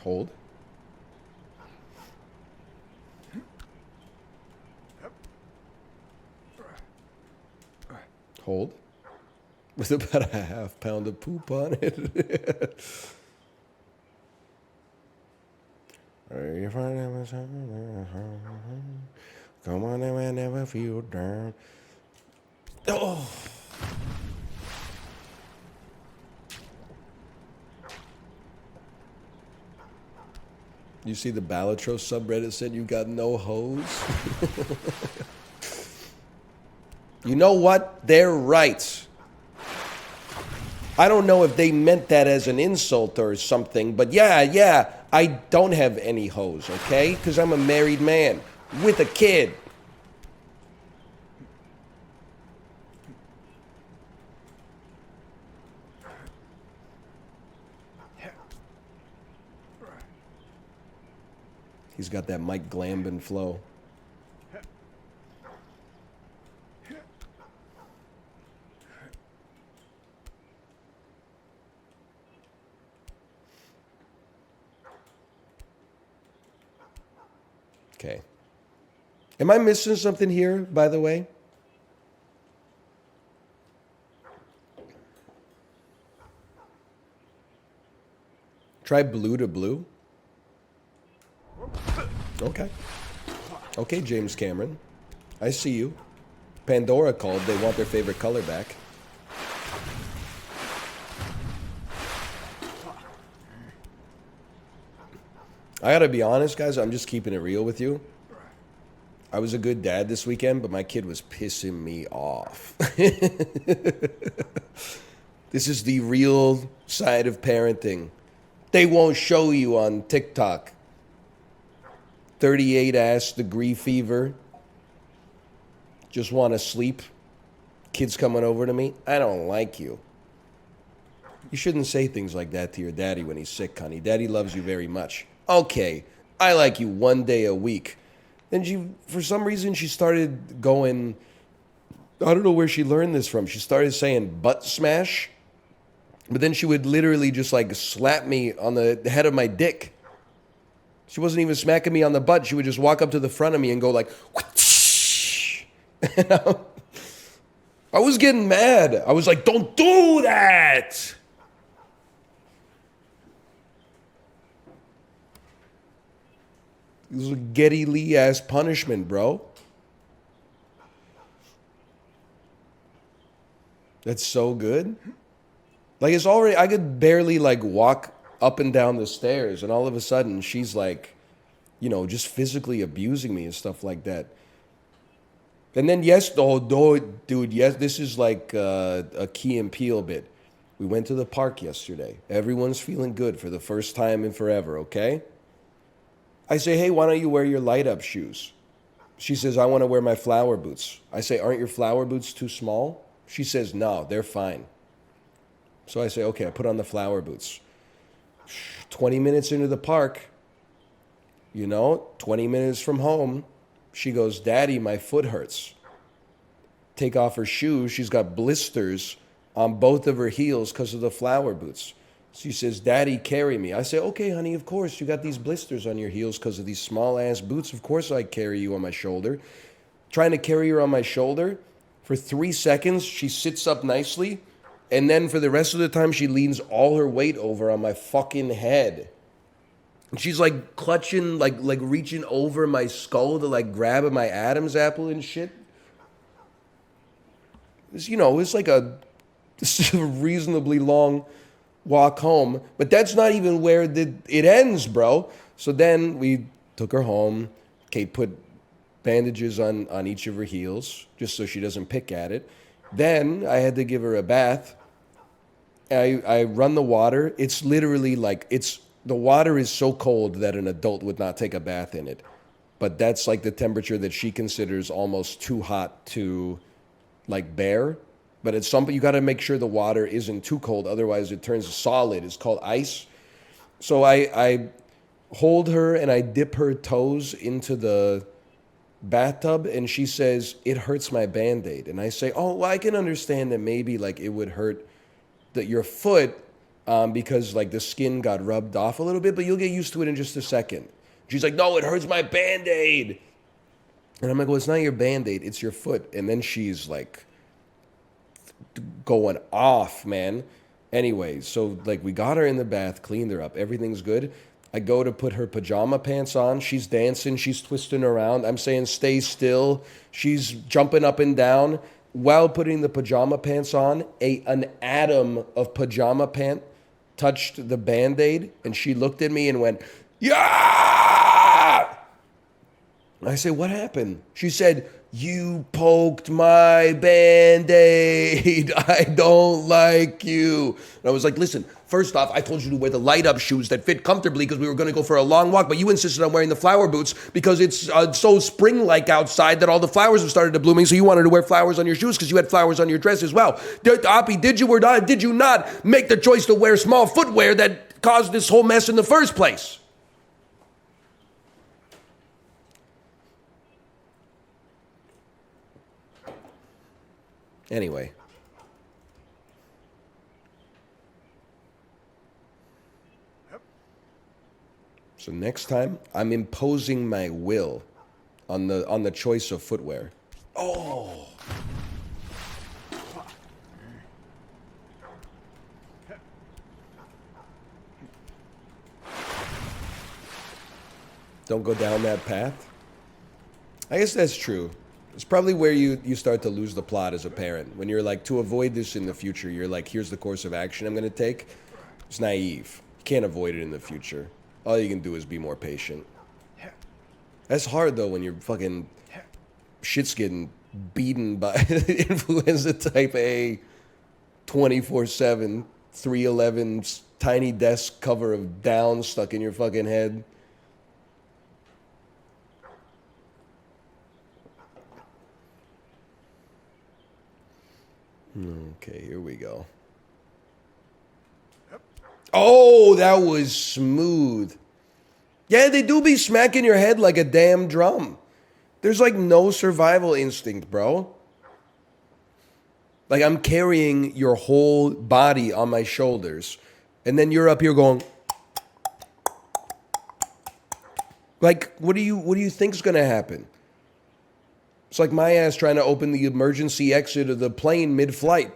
Hold. Hold. With about a half pound of poop on it. Come on, I never feel down. Oh. You see the Balatro subreddit said you got no hose? You know what? They're right. I don't know if they meant that as an insult or something, but yeah, I don't have any hose, okay? Because I'm a married man with a kid. He's got that Mike Glambin flow. Okay. Am I missing something here, by the way? Try blue to blue. Okay. Okay, James Cameron. I see you. Pandora called. They want their favorite color back. I gotta be honest, guys. I'm just keeping it real with you. I was a good dad this weekend, but my kid was pissing me off. This is the real side of parenting. They won't show you on TikTok. 38-degree fever. Just want to sleep. Kids coming over to me. I don't like you. You shouldn't say things like that to your daddy when he's sick, honey. Daddy loves you very much. Okay, I like you one day a week. Then for some reason, she started going, I don't know where she learned this from. She started saying butt smash. But then she would literally just like slap me on the head of my dick. She wasn't even smacking me on the butt. She would just walk up to the front of me and go like, whoosh. I was getting mad. I was like, don't do that. This was a Geddy Lee ass punishment, bro. That's so good. Like, it's already, I could barely like walk up and down the stairs, and all of a sudden she's like, you know, just physically abusing me and stuff like that. And then yes, dude, yes, this is like a Key and Peele bit. We went to the park yesterday. Everyone's feeling good for the first time in forever, okay? I say, hey, why don't you wear your light up shoes? She says, I want to wear my flower boots. I say, aren't your flower boots too small? She says, no, they're fine. So I say, okay, I put on the flower boots. 20 minutes into the park, 20 minutes from home, she goes, Daddy, my foot hurts. Take off her shoes. She's got blisters on both of her heels because of the flower boots. She says, Daddy, carry me. I say, okay, honey, of course. You got these blisters on your heels because of these small-ass boots. Of course I carry you on my shoulder. Trying to carry her on my shoulder. For 3 seconds, she sits up nicely. And then for the rest of the time, she leans all her weight over on my fucking head. And she's like clutching, like reaching over my skull to like grab at my Adam's apple and shit. It's like this is a reasonably long walk home. But that's not even where it ends, bro. So then we took her home. Kate put bandages on each of her heels just so she doesn't pick at it. Then I had to give her a bath. I run the water. It's literally like the water is so cold that an adult would not take a bath in it. But that's like the temperature that she considers almost too hot to like bear. But at some point, you got to make sure the water isn't too cold. Otherwise, it turns solid. It's called ice. So I hold her and I dip her toes into the bathtub. And she says, it hurts my Band-Aid. And I say, oh, well, I can understand that maybe like it would hurt your foot. because like the skin got rubbed off a little bit, but you'll get used to it in just a second. She's like, no, it hurts my Band-Aid. And I'm like, well, it's not your Band-Aid, it's your foot. And then she's like going off, man. Anyway, so like we got her in the bath, cleaned her up, everything's good. I go to put her pajama pants on. She's dancing, she's twisting around. I'm saying stay still. She's jumping up and down. While putting the pajama pants on, an atom of pajama pant touched the Band-Aid, and she looked at me and went, yeah! I said, what happened? She said, you poked my Band-Aid. I don't like you. And I was like, listen, first off, I told you to wear the light-up shoes that fit comfortably because we were going to go for a long walk, but you insisted on wearing the flower boots because it's so spring-like outside that all the flowers have started to blooming, so you wanted to wear flowers on your shoes because you had flowers on your dress as well. Oppie, did you or not, did you not make the choice to wear small footwear that caused this whole mess in the first place? Anyway. So next time, I'm imposing my will on the choice of footwear. Oh. Don't go down that path. I guess that's true. It's probably where you start to lose the plot as a parent. When you're like, to avoid this in the future, you're like, here's the course of action I'm going to take. It's naive. You can't avoid it in the future. All you can do is be more patient. That's hard, though, when your fucking shit's getting beaten by influenza type A 24/7, 311, tiny desk cover of down stuck in your fucking head. Okay, here we go. Oh, that was smooth. Yeah, they do be smacking your head like a damn drum. There's like no survival instinct, bro. Like I'm carrying your whole body on my shoulders, and then you're up here going. Like, what do you think's gonna happen? It's like my ass trying to open the emergency exit of the plane mid-flight.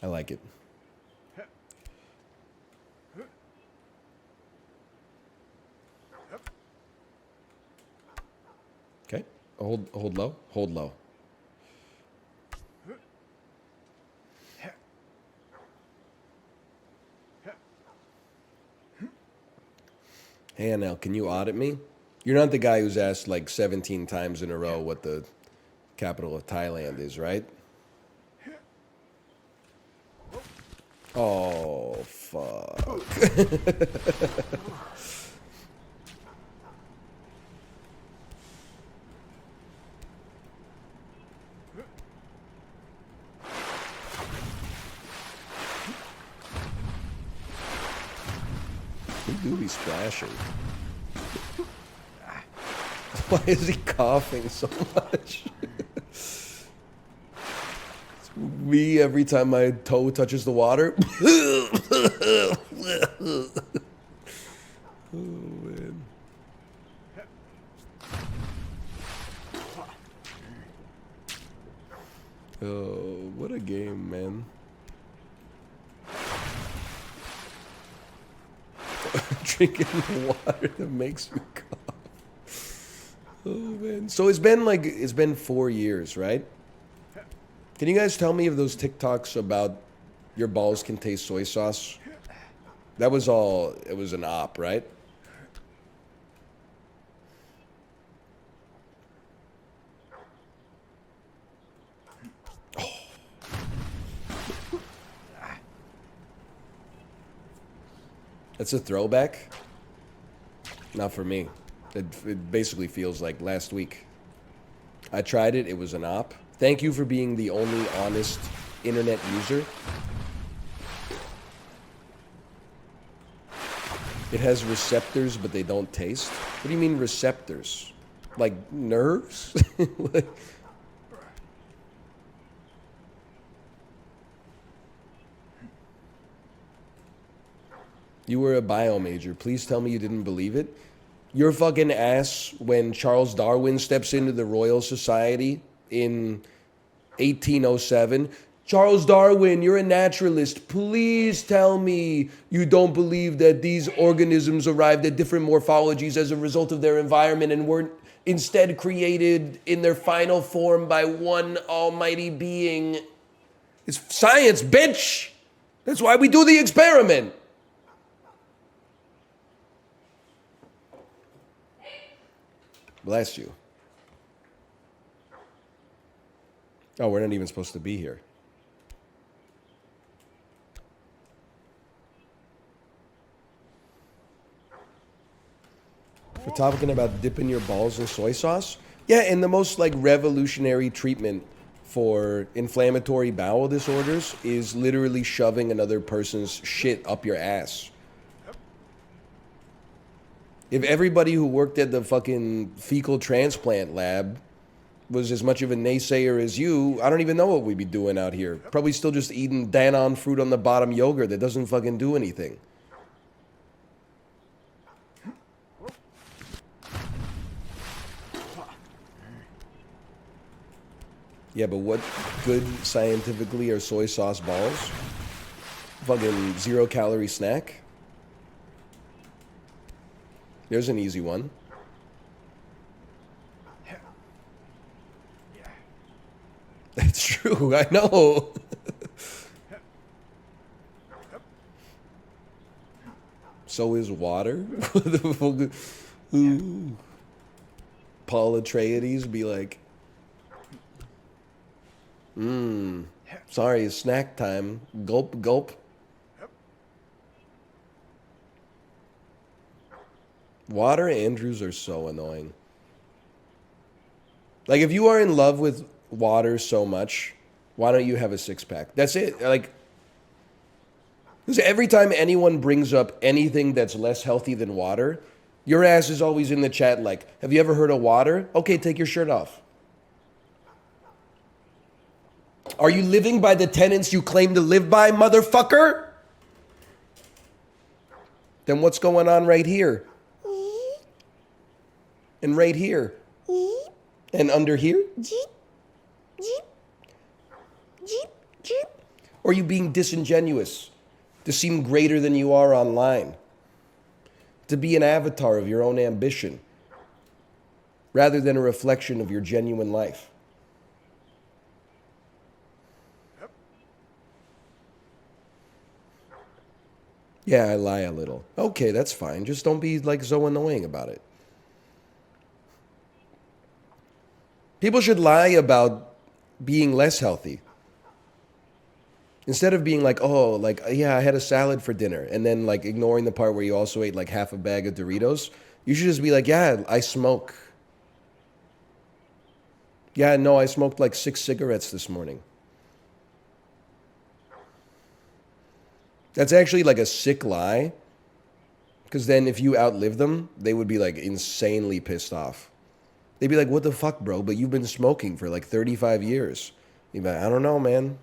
I like it. Okay. Hold low. Hold low. Hey, Anel, can you audit me? You're not the guy who's asked like 17 times in a row what the capital of Thailand is, right? Oh, fuck. He do be splashing. Why is he coughing so much? Me every time my toe touches the water. Oh, man. Oh, what a game, man. Drinking water that makes me cough. Oh, man. So it's been 4 years, right? Can you guys tell me if those TikToks about your balls can taste soy sauce? That was all, it was an op, right? Oh. That's a throwback? Not for me. It basically feels like last week. I tried it, it was an op. Thank you for being the only honest internet user. It has receptors, but they don't taste. What do you mean receptors? Like nerves? Like, you were a bio major. Please tell me you didn't believe it. Your fucking ass when Charles Darwin steps into the Royal Society in 1807. Charles Darwin, you're a naturalist. Please tell me you don't believe that these organisms arrived at different morphologies as a result of their environment and weren't instead created in their final form by one almighty being. It's science, bitch! That's why we do the experiment. Bless you. Oh, we're not even supposed to be here. We're talking about dipping your balls in soy sauce? Yeah, and the most like revolutionary treatment for inflammatory bowel disorders is literally shoving another person's shit up your ass. If everybody who worked at the fucking fecal transplant lab was as much of a naysayer as you, I don't even know what we'd be doing out here. Probably still just eating Danone fruit on the bottom yogurt that doesn't fucking do anything. Yeah, but what good scientifically are soy sauce balls? Fucking 0-calorie snack? There's an easy one. That's true, I know. So is water. What the fuck? Ooh. Paul Atreides be like, sorry, it's snack time. Gulp, gulp. Water Andrews are so annoying. Like, if you are in love with water so much, why don't you have a six-pack? That's it. Like, because every time anyone brings up anything that's less healthy than water, your ass is always in the chat like, have you ever heard of water? Okay, take your shirt off. Are you living by the tenets you claim to live by, motherfucker? Then what's going on right here? And right here? And under here? Or are you being disingenuous to seem greater than you are online? To be an avatar of your own ambition rather than a reflection of your genuine life? Yeah, I lie a little. Okay, that's fine. Just don't be like so annoying about it. People should lie about being less healthy. Instead of being like, oh, like, yeah, I had a salad for dinner, and then like ignoring the part where you also ate like half a bag of Doritos, you should just be like, yeah, I smoke. Yeah, no, I smoked like 6 cigarettes this morning. That's actually like a sick lie, because then if you outlive them, they would be like insanely pissed off. They'd be like, what the fuck, bro? But you've been smoking for like 35 years. You'd be like, I don't know, man.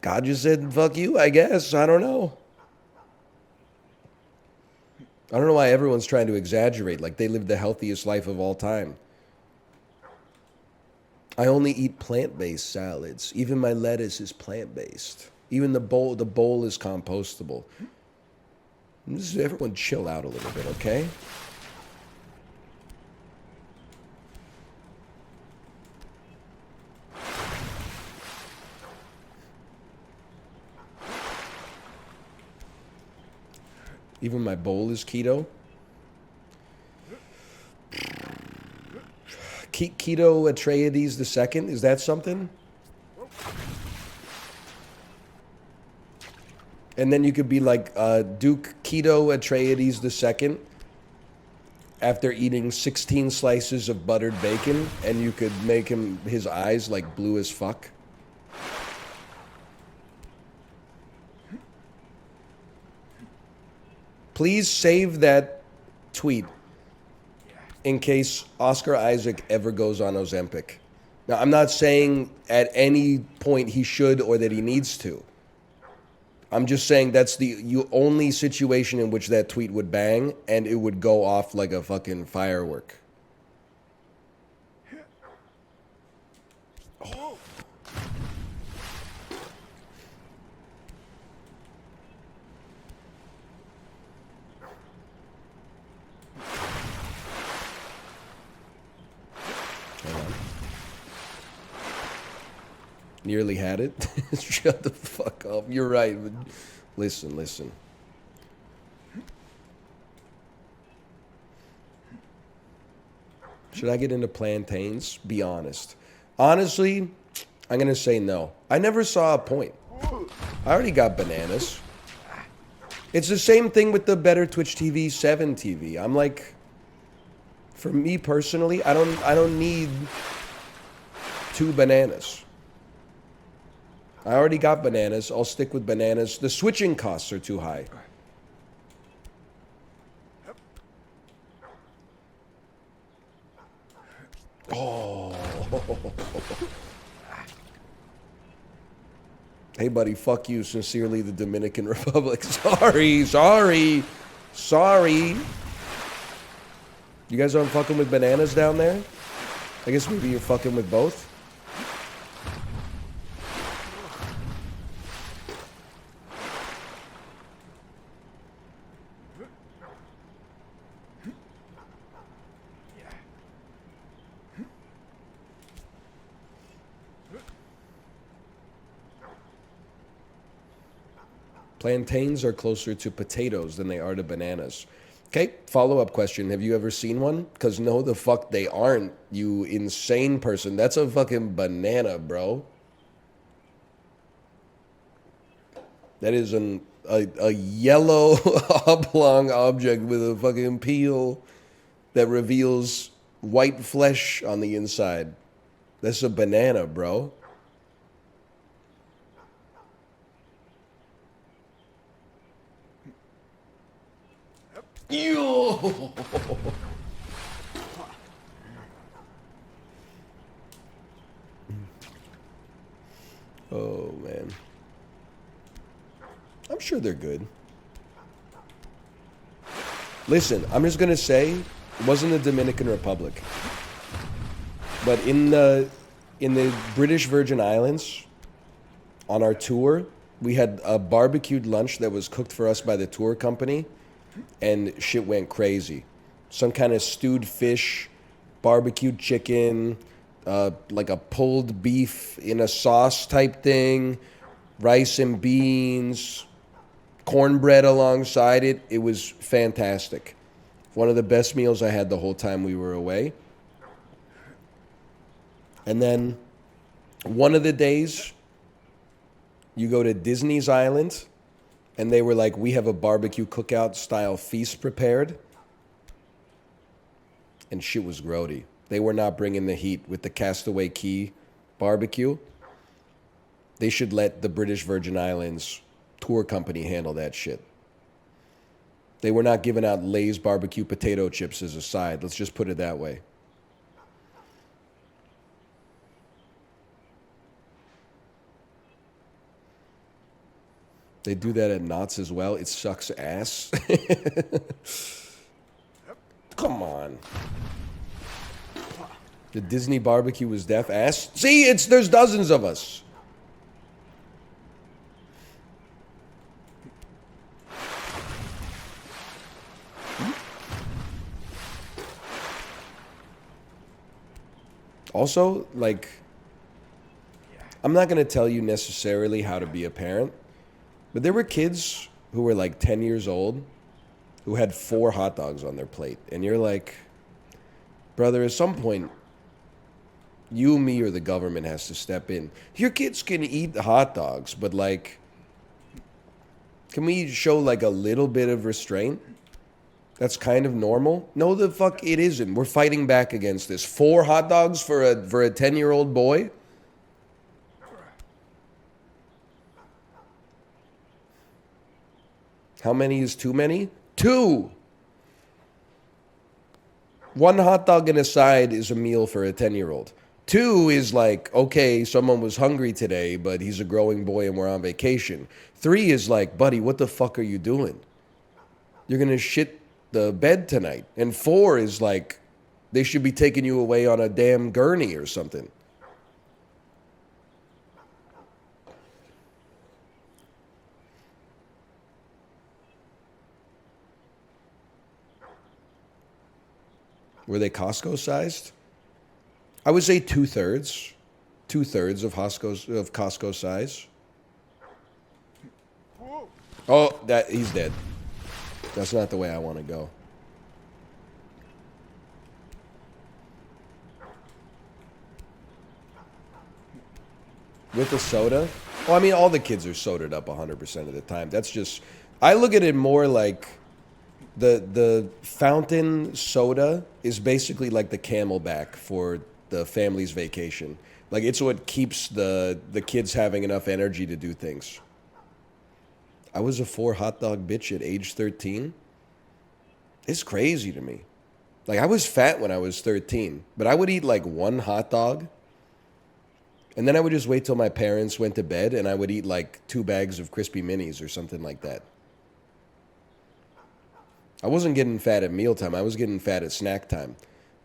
God just said, fuck you, I guess. I don't know. I don't know why everyone's trying to exaggerate like they live the healthiest life of all time. I only eat plant-based salads. Even my lettuce is plant-based. Even the bowl is compostable. Just everyone chill out a little bit, okay? Even my bowl is keto. Keto Atreides II, is that something? And then you could be like Duke Keto Atreides II after eating 16 slices of buttered bacon, and you could make his eyes like blue as fuck. Please save that tweet in case Oscar Isaac ever goes on Ozempic. Now, I'm not saying at any point he should or that he needs to. I'm just saying that's the only situation in which that tweet would bang and it would go off like a fucking firework. Oh. Nearly had it. Shut the fuck up. You're right. Listen. Should I get into plantains? Be honest. Honestly, I'm going to say no. I never saw a point. I already got bananas. It's the same thing with the Better Twitch TV 7 TV. I'm like, for me personally, I don't need 2 bananas. I already got bananas. I'll stick with bananas. The switching costs are too high. Oh. Hey, buddy, fuck you. Sincerely, the Dominican Republic. Sorry. You guys aren't fucking with bananas down there? I guess maybe you're fucking with both? Plantains are closer to potatoes than they are to bananas. Okay, follow-up question. Have you ever seen one? Because no, the fuck they aren't, you insane person. That's a fucking banana, bro. That is a yellow oblong object with a fucking peel that reveals white flesh on the inside. That's a banana, bro. Yo! Oh, man. I'm sure they're good. Listen, I'm just going to say, it wasn't the Dominican Republic. But in the British Virgin Islands, on our tour, we had a barbecued lunch that was cooked for us by the tour company. And shit went crazy. Some kind of stewed fish, barbecued chicken, like a pulled beef in a sauce type thing, rice and beans, cornbread alongside it. It was fantastic. One of the best meals I had the whole time we were away. And then one of the days, you go to Disney's Island. And they were like, we have a barbecue cookout style feast prepared. And shit was grody. They were not bringing the heat with the Castaway Key barbecue. They should let the British Virgin Islands tour company handle that shit. They were not giving out Lay's barbecue potato chips as a side. Let's just put it that way. They do that at Knott's as well. It sucks ass. Come on. The Disney barbecue was deaf ass. See, there's dozens of us. Also, like, I'm not going to tell you necessarily how to be a parent. But there were kids who were like 10 years old who had 4 hot dogs on their plate. And you're like, brother, at some point, you, me, or the government has to step in. Your kids can eat hot dogs, but like, can we show like a little bit of restraint? That's kind of normal. No, the fuck it isn't. We're fighting back against this. 4 hot dogs for a 10-year-old boy? How many is too many? 2. 1 hot dog and a side is a meal for a 10-year-old. 2 is like, okay, someone was hungry today, but he's a growing boy and we're on vacation. 3 is like, buddy, what the fuck are you doing? You're going to shit the bed tonight. And 4 is like, they should be taking you away on a damn gurney or something. Were they Costco sized? I would say 2/3. 2/3 of Costco size. Oh, he's dead. That's not the way I want to go. With the soda? Well, I mean, all the kids are sodaed up 100% of the time. That's just... I look at it more like... The fountain soda is basically like the Camelback for the family's vacation. Like, it's what keeps the kids having enough energy to do things. I was a 4 hot dog bitch at age 13. It's crazy to me. Like, I was fat when I was 13, but I would eat like 1 hot dog, and then I would just wait till my parents went to bed, and I would eat like 2 bags of crispy minis or something like that. I wasn't getting fat at mealtime. I was getting fat at snack time.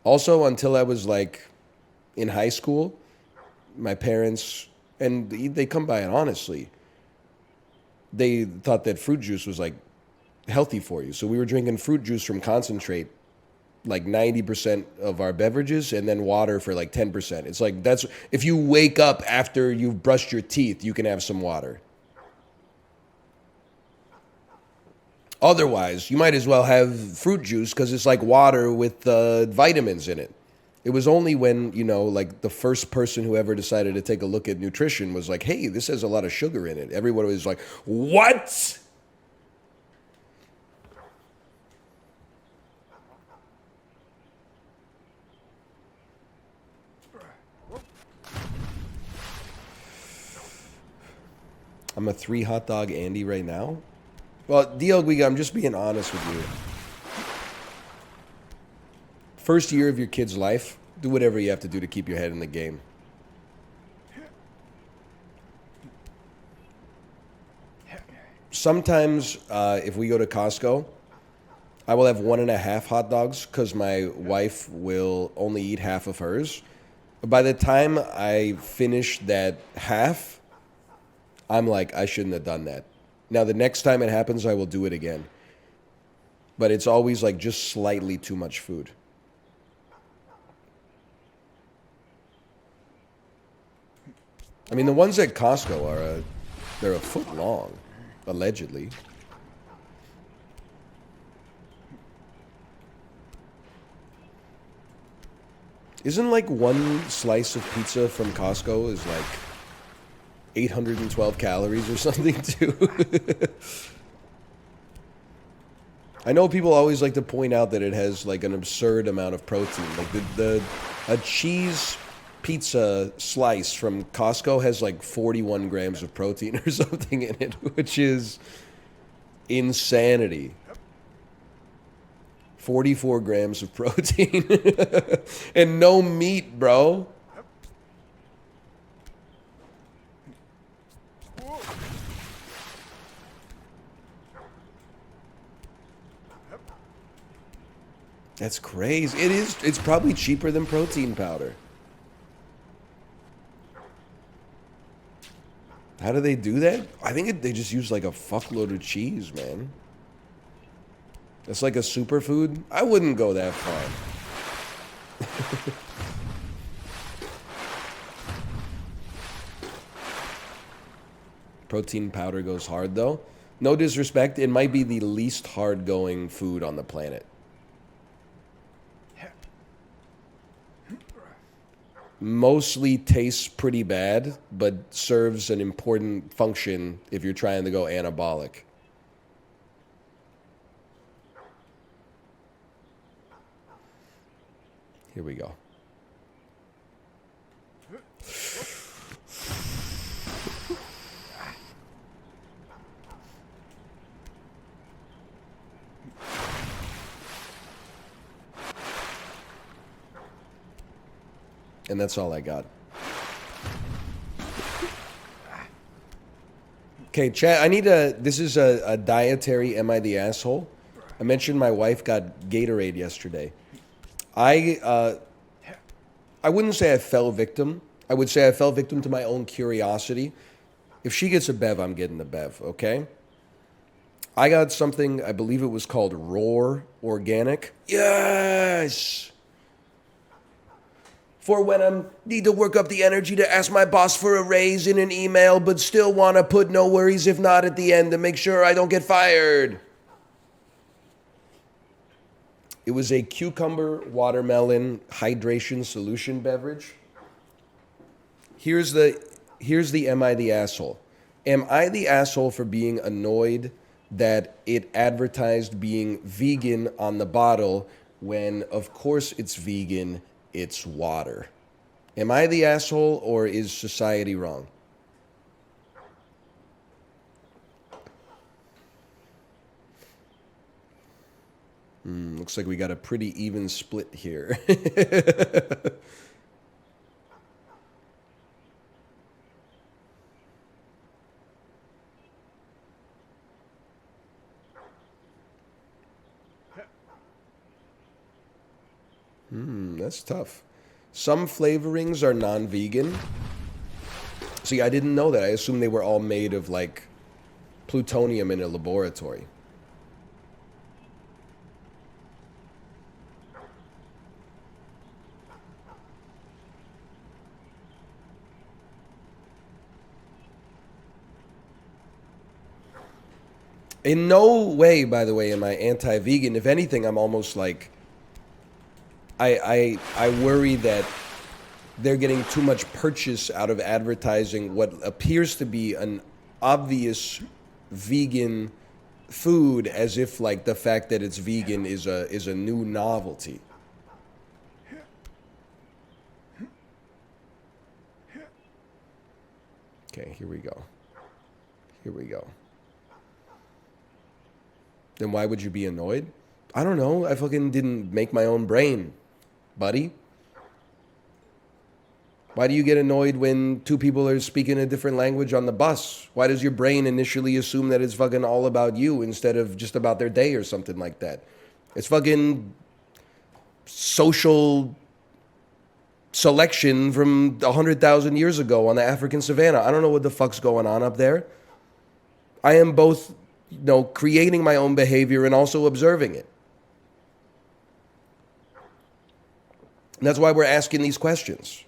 Also, until I was like in high school, my parents, and they come by it honestly, they thought that fruit juice was like healthy for you. So we were drinking fruit juice from concentrate, like 90% of our beverages, and then water for like 10%. It's like, that's, if you wake up after you've brushed your teeth, you can have some water. Otherwise, you might as well have fruit juice because it's like water with vitamins in it. It was only when, you know, like the first person who ever decided to take a look at nutrition was like, hey, this has a lot of sugar in it. Everyone was like, what? I'm a 3 hot dog Andy right now. Well, DL, I'm just being honest with you. First year of your kid's life, do whatever you have to do to keep your head in the game. Sometimes, if we go to Costco, I will have 1.5 hot dogs because my wife will only eat half of hers. But by the time I finish that half, I'm like, I shouldn't have done that. Now, the next time it happens, I will do it again. But it's always like just slightly too much food. I mean, the ones at Costco are they're a foot long, allegedly. Isn't like one slice of pizza from Costco is like 812 calories or something too? I know people always like to point out that it has like an absurd amount of protein. Like a cheese pizza slice from Costco has like 41 grams of protein or something in it, which is insanity. 44 grams of protein and no meat, bro. That's crazy. It is. It's probably cheaper than protein powder. How do they do that? I think they just use like a fuckload of cheese, man. It's like a superfood. I wouldn't go that far. Protein powder goes hard though. No disrespect, it might be the least hard-going food on the planet. Mostly tastes pretty bad, but serves an important function if you're trying to go anabolic. Here we go. And that's all I got. Okay, chat, I need this is a dietary Am I the Asshole? I mentioned my wife got Gatorade yesterday. I wouldn't say I fell victim. I would say I fell victim to my own curiosity. If she gets a bev, I'm getting a bev, okay? I got something, I believe it was called Roar Organic. Yes! For when I need to work up the energy to ask my boss for a raise in an email, but still want to put no worries if not at the end to make sure I don't get fired. It was a cucumber watermelon hydration solution beverage. Here's the Am I the Asshole? Am I the asshole for being annoyed that it advertised being vegan on the bottle when, of course, it's vegan, it's water? Am I the asshole or is society wrong? Looks like we got a pretty even split here. That's tough. Some flavorings are non-vegan. See, I didn't know that. I assumed they were all made of, like, plutonium in a laboratory. In no way, by the way, am I anti-vegan. If anything, I'm almost like... I worry that they're getting too much purchase out of advertising what appears to be an obvious vegan food, as if like the fact that it's vegan is a new novelty. Okay, here we go. Here we go. Then why would you be annoyed? I don't know. I fucking didn't make my own brain, buddy. Why do you get annoyed when two people are speaking a different language on the bus? Why does your brain initially assume that it's fucking all about you instead of just about their day or something like that? It's fucking social selection from 100,000 years ago on the African savannah. I don't know what the fuck's going on up there. I am both, you know, creating my own behavior and also observing it. And that's why we're asking these questions.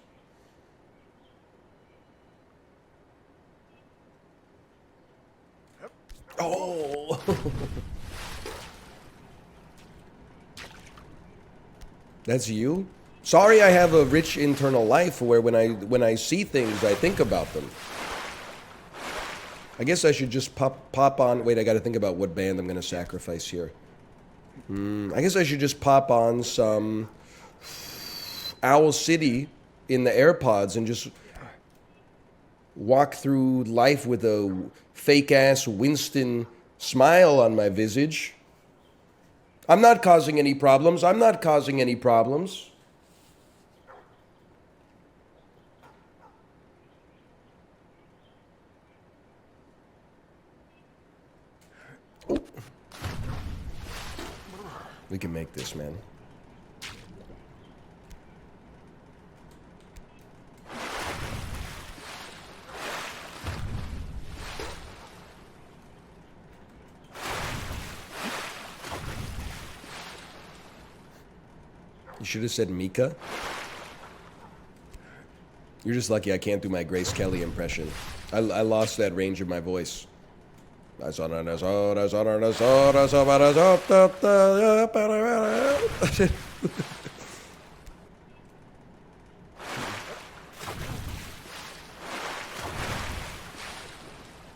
Oh. That's you? Sorry, I have a rich internal life where when I see things, I think about them. I guess I should just pop on. Wait, I got to think about what band I'm going to sacrifice here. I guess I should just pop on some Owl City in the AirPods and just walk through life with a fake-ass Winston smile on my visage. I'm not causing any problems. I'm not causing any problems. We can make this, man. You should have said Mika. You're just lucky I can't do my Grace Kelly impression. I lost that range of my voice.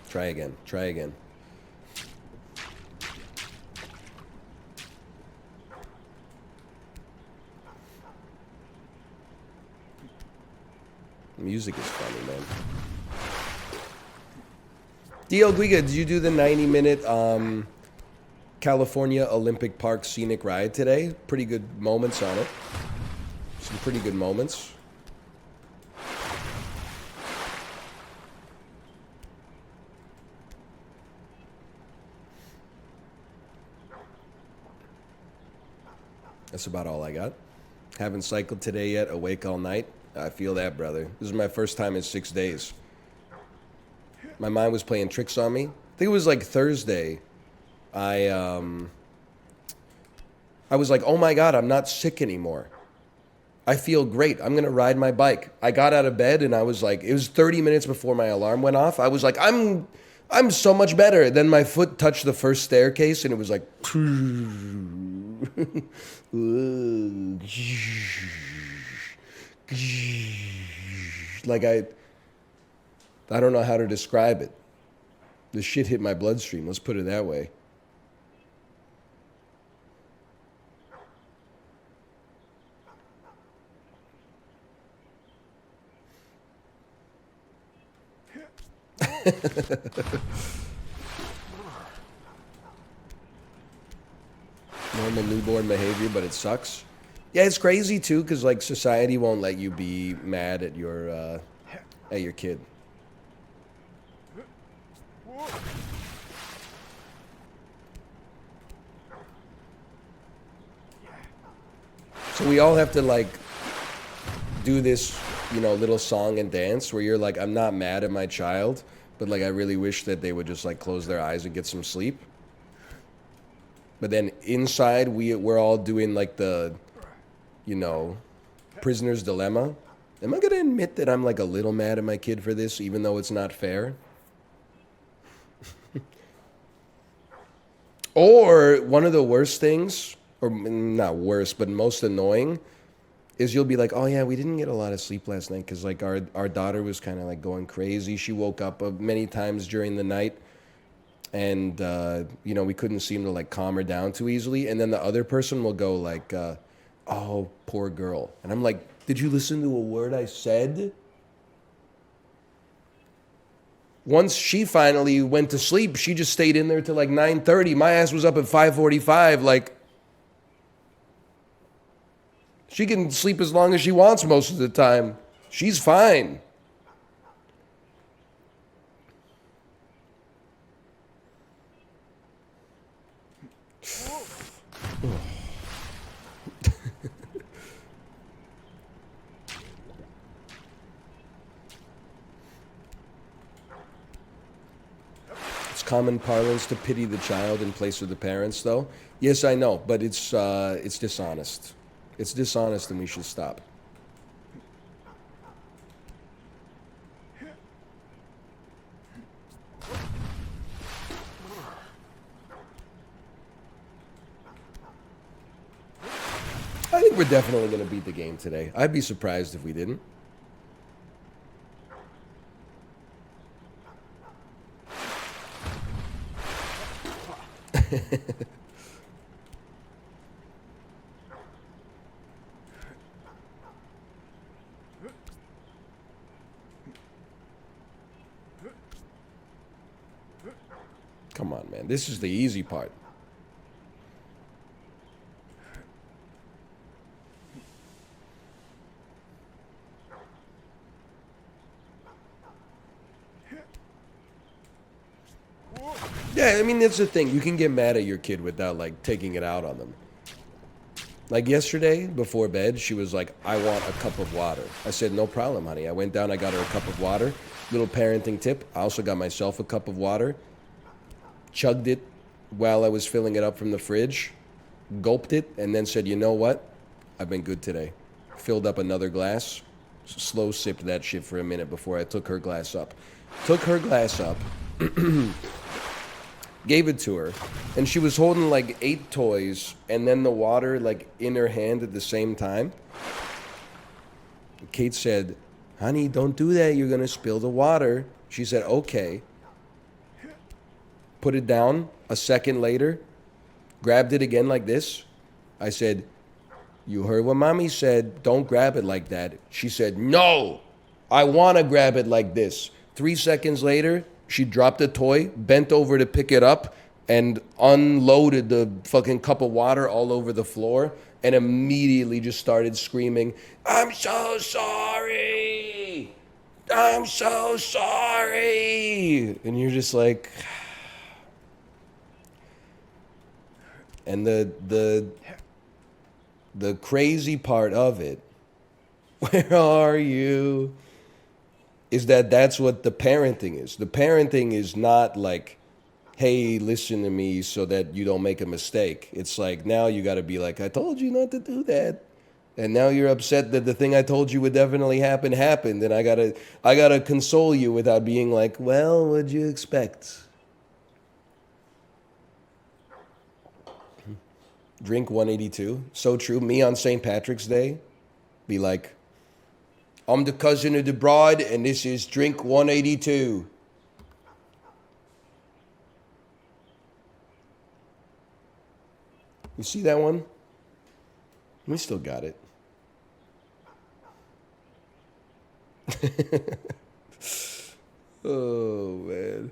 Try again. Try again. Music is funny, man. D.L. Guiga, did you do the 90-minute California Olympic Park scenic ride today? Pretty good moments on it. Some pretty good moments. That's about all I got. Haven't cycled today yet. Awake all night. I feel that, brother. This is my first time in 6 days. My mind was playing tricks on me. I think it was like Thursday. I was like, oh my God, I'm not sick anymore. I feel great. I'm going to ride my bike. I got out of bed and I was like, it was 30 minutes before my alarm went off. I was like, I'm so much better. Then my foot touched the first staircase and it was like, like I don't know how to describe it. The shit hit my bloodstream. Let's put it that way. Normal newborn behavior, but it sucks. Yeah, it's crazy too, because like society won't let you be mad at your kid. So we all have to like do this, you know, little song and dance where you're like, I'm not mad at my child, but like I really wish that they would just like close their eyes and get some sleep. But then inside we're all doing like the, you know, prisoner's dilemma. Am I gonna admit that I'm like a little mad at my kid for this, even though it's not fair? Or one of the worst things, or not worst, but most annoying, is you'll be like, oh yeah, we didn't get a lot of sleep last night because like our daughter was kind of like going crazy. She woke up many times during the night, and you know, we couldn't seem to like calm her down too easily. And then the other person will go like, oh, poor girl. And I'm like, did you listen to a word I said? Once she finally went to sleep, she just stayed in there till like 9:30. My ass was up at 5:45. Like, she can sleep as long as she wants most of the time. She's fine. It's common parlance to pity the child in place of the parents, though. Yes, I know, but it's dishonest. It's dishonest, and we should stop. I think we're definitely going to beat the game today. I'd be surprised if we didn't. Come on, man. This is the easy part. Yeah, I mean, that's the thing. You can get mad at your kid without, like, taking it out on them. Like, yesterday, before bed, she was like, I want a cup of water. I said, no problem, honey. I went down, I got her a cup of water. Little parenting tip. I also got myself a cup of water. Chugged it while I was filling it up from the fridge. Gulped it, and then said, you know what? I've been good today. Filled up another glass. Slow sipped that shit for a minute before I took her glass up. Took her glass up. Gave it to her, and she was holding like 8 toys and then the water like in her hand at the same time. Kate said, honey, don't do that, you're gonna spill the water. She said, okay. Put it down. A second later, grabbed it again like this. I said, you heard what mommy said, don't grab it like that. She said, no, I want to grab it like this. 3 seconds later, she dropped a toy, bent over to pick it up, and unloaded the fucking cup of water all over the floor, and immediately just started screaming, I'm so sorry! I'm so sorry! And you're just like... And the The crazy part of it, where are you? Is that that's what the parenting is. The parenting is not like, hey, listen to me so that you don't make a mistake. It's like now you got to be like, I told you not to do that. And now you're upset that the thing I told you would definitely happen happened, and I gotta console you without being like, well, what'd you expect? Drink 182. So true. Me on St. Patrick's Day, be like, I'm the cousin of the bride, and this is drink 182. You see that one? We still got it. Oh, man.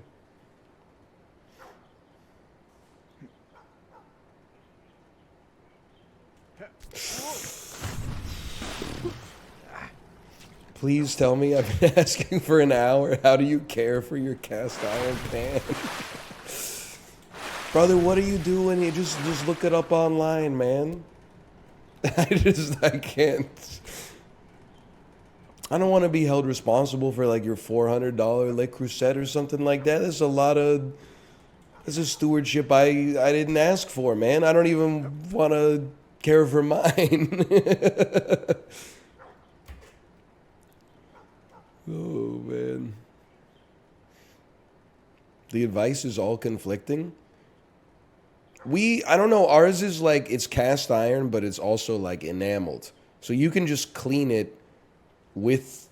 Please tell me, I've been asking for an hour. How do you care for your cast iron pan? Brother, what are you doing here? Just look it up online, man. I can't. I don't want to be held responsible for like your $400 Le Creuset or something like that. That's a stewardship I didn't ask for, man. I don't even want to care for mine. Oh, man. The advice is all conflicting. I don't know, ours is like, it's cast iron, but it's also like enameled. So you can just clean it with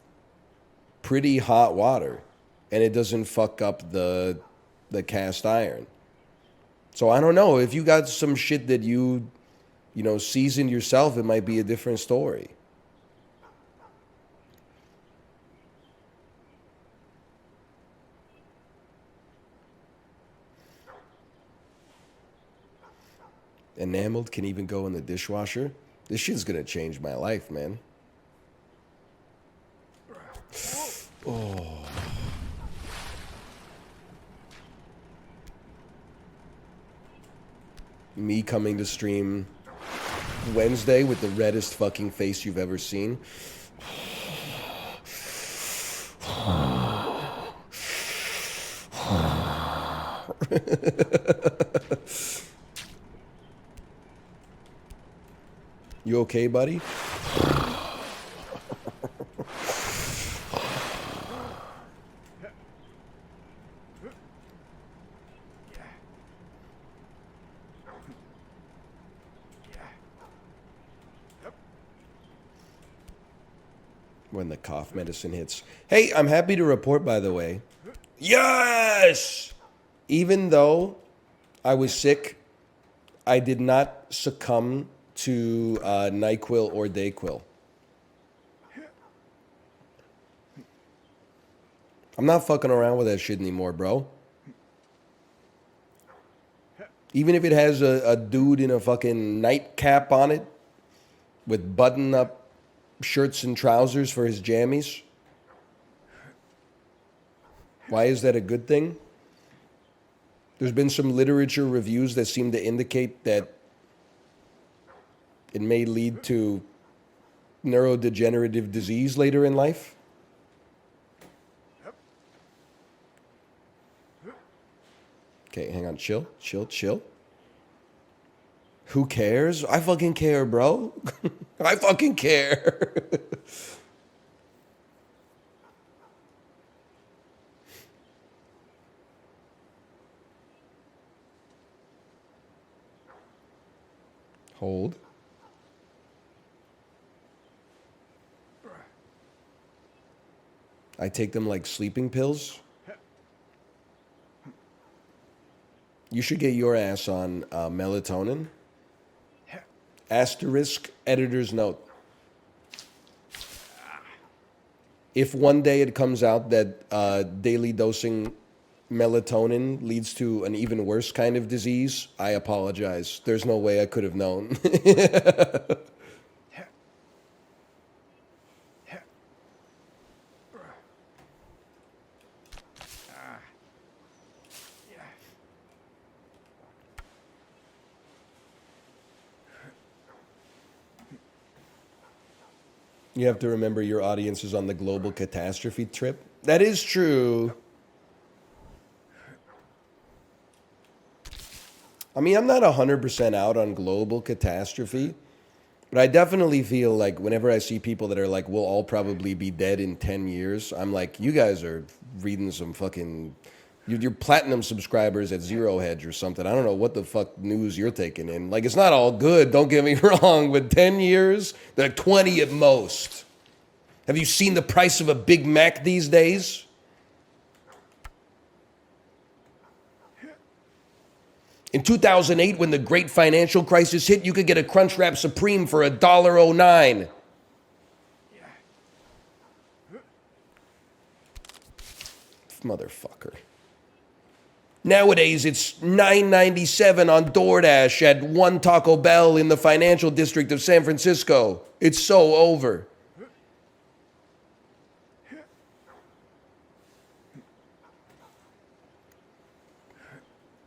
pretty hot water, and it doesn't fuck up the cast iron. So I don't know, if you got some shit that you seasoned yourself, it might be a different story. Enameled can even go in the dishwasher. This shit's gonna change my life, man. Oh. Me coming to stream Wednesday with the reddest fucking face you've ever seen. You okay, buddy? When the cough medicine hits. Hey, I'm happy to report, by the way. Yes! Even though I was sick, I did not succumb to NyQuil or DayQuil. I'm not fucking around with that shit anymore, bro. Even if it has a dude in a fucking nightcap on it with button-up shirts and trousers for his jammies. Why is that a good thing? There's been some literature reviews that seem to indicate that it may lead to neurodegenerative disease later in life. Okay, hang on. Chill. Who cares? I fucking care, bro. I fucking care. Hold. I take them like sleeping pills. You should get your ass on melatonin. Asterisk, editor's note. If one day it comes out that daily dosing melatonin leads to an even worse kind of disease, I apologize. There's no way I could have known. You have to remember your audience is on the global catastrophe trip. That is true. I mean, I'm not 100% out on global catastrophe, but I definitely feel like whenever I see people that are like, we'll all probably be dead in 10 years, I'm like, you guys are reading some fucking... You're platinum subscribers at Zero Hedge or something. I don't know what the fuck news you're taking in. Like, it's not all good, don't get me wrong, but 10 years? They're 20 at most. Have you seen the price of a Big Mac these days? In 2008, when the great financial crisis hit, you could get a Crunchwrap Supreme for $1.09. Motherfucker. Nowadays, it's $9.97 on DoorDash at one Taco Bell in the financial district of San Francisco. It's so over.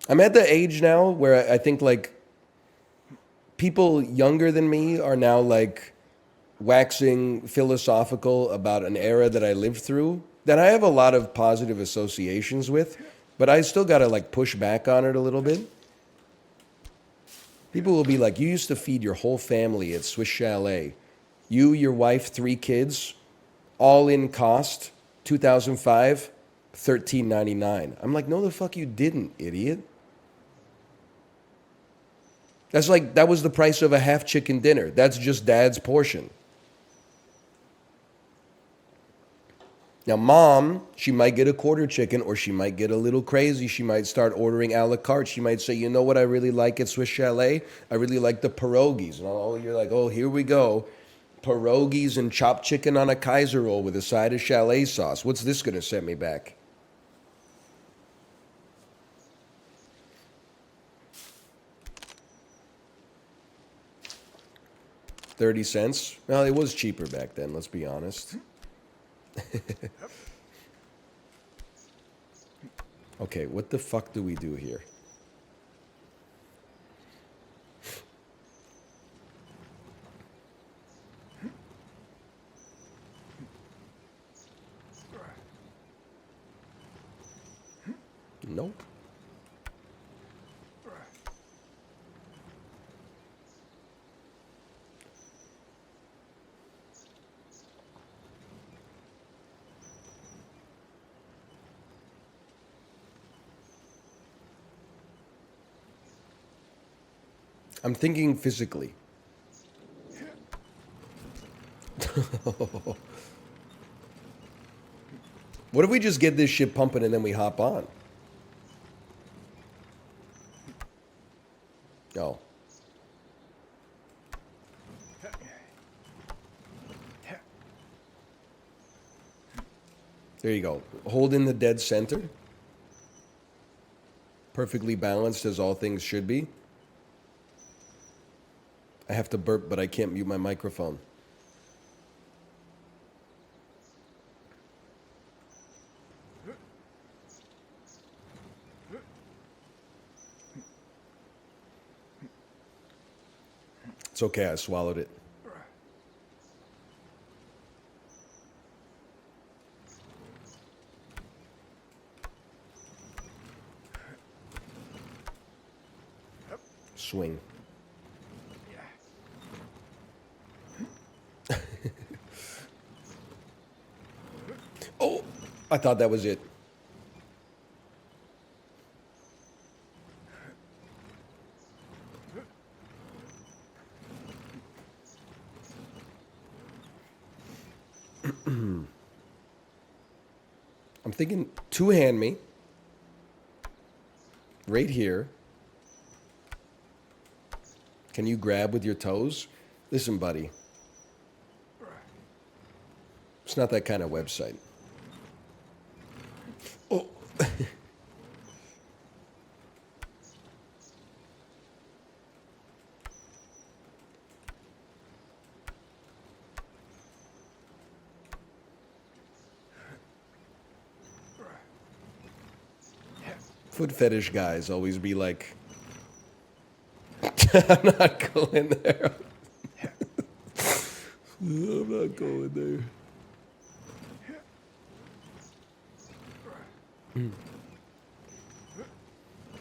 I'm at the age now where I think like people younger than me are now like waxing philosophical about an era that I lived through that I have a lot of positive associations with, but I still got to like push back on it a little bit. People will be like, you used to feed your whole family at Swiss Chalet. You, your wife, 3 kids, all in cost, 2005, $13.99. I'm like, no the fuck you didn't, idiot. That's like, that was the price of a half chicken dinner. That's just dad's portion. Now, mom, she might get a quarter chicken or she might get a little crazy. She might start ordering a la carte. She might say, you know what I really like at Swiss Chalet? I really like the pierogies. And all, you're like, oh, here we go. Pierogies and chopped chicken on a Kaiser roll with a side of chalet sauce. What's this going to set me back? $0.30. Well, it was cheaper back then, let's be honest. Okay, what the fuck do we do here? Nope. I'm thinking physically. What if we just get this shit pumping and then we hop on? Oh. There you go. Hold in the dead center. Perfectly balanced as all things should be. I have to burp, but I can't mute my microphone. It's okay, I swallowed it. Swing. Oh, I thought that was it. I'm thinking two-hand me. Right here. Can you grab with your toes? Listen, buddy. It's not that kind of website. Oh. Foot fetish guys always be like, I'm not going there. I'm not going there.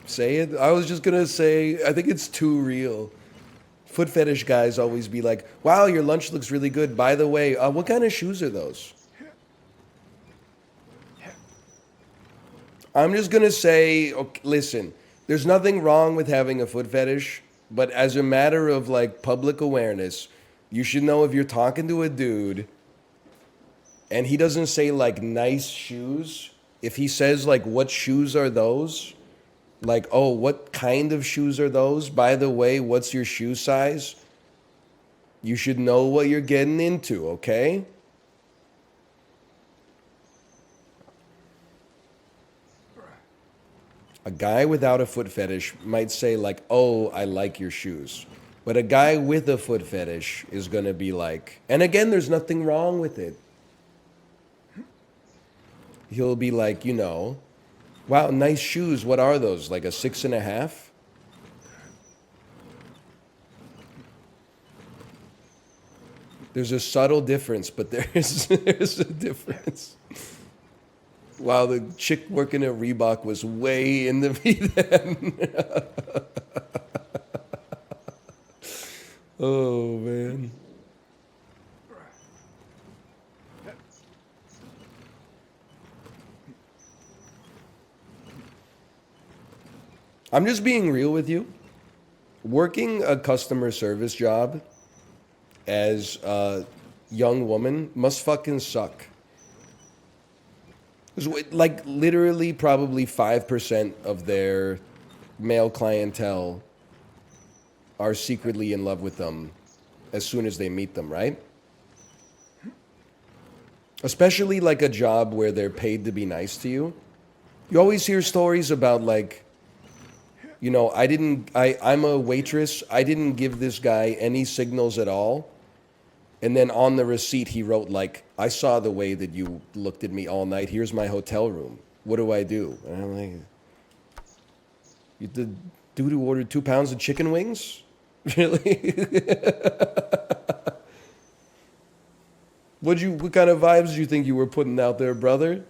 Say it. I was just gonna say, I think it's too real. Foot fetish guys always be like, wow, your lunch looks really good. By the way, what kind of shoes are those? I'm just gonna say, okay, listen, there's nothing wrong with having a foot fetish, but as a matter of like public awareness, you should know if you're talking to a dude and he doesn't say like nice shoes, if he says like what shoes are those? Like, oh, what kind of shoes are those? By the way, what's your shoe size? You should know what you're getting into, okay? A guy without a foot fetish might say like, oh, I like your shoes. But a guy with a foot fetish is going to be like, and again, there's nothing wrong with it. He'll be like, you know, wow, nice shoes. What are those? Like a 6.5? There's a subtle difference, but there's a difference. Wow, the chick working at Reebok was way into me then. Oh, man. I'm just being real with you. Working a customer service job as a young woman must fucking suck. 'Cause, like, literally probably 5% of their male clientele are secretly in love with them as soon as they meet them, right? Especially like a job where they're paid to be nice to you. You always hear stories about like, you know, I'm a waitress. I didn't give this guy any signals at all. And then on the receipt, he wrote like, I saw the way that you looked at me all night. Here's my hotel room. What do I do? And I'm like, you the dude who ordered 2 pounds of chicken wings? Really? What kind of vibes do you think you were putting out there, brother?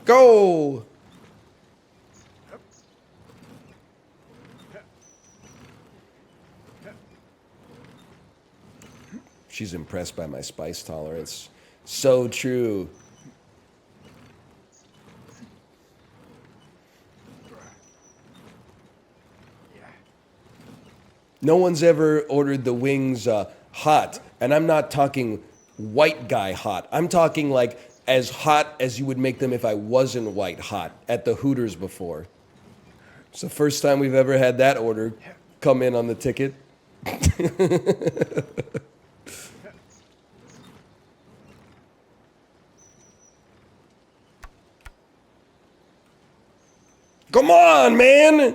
Go! She's impressed by my spice tolerance. So true. No one's ever ordered the wings hot. And I'm not talking white guy hot. I'm talking like as hot as you would make them if I wasn't white hot at the Hooters before. It's the first time we've ever had that order come in on the ticket. Come on, man!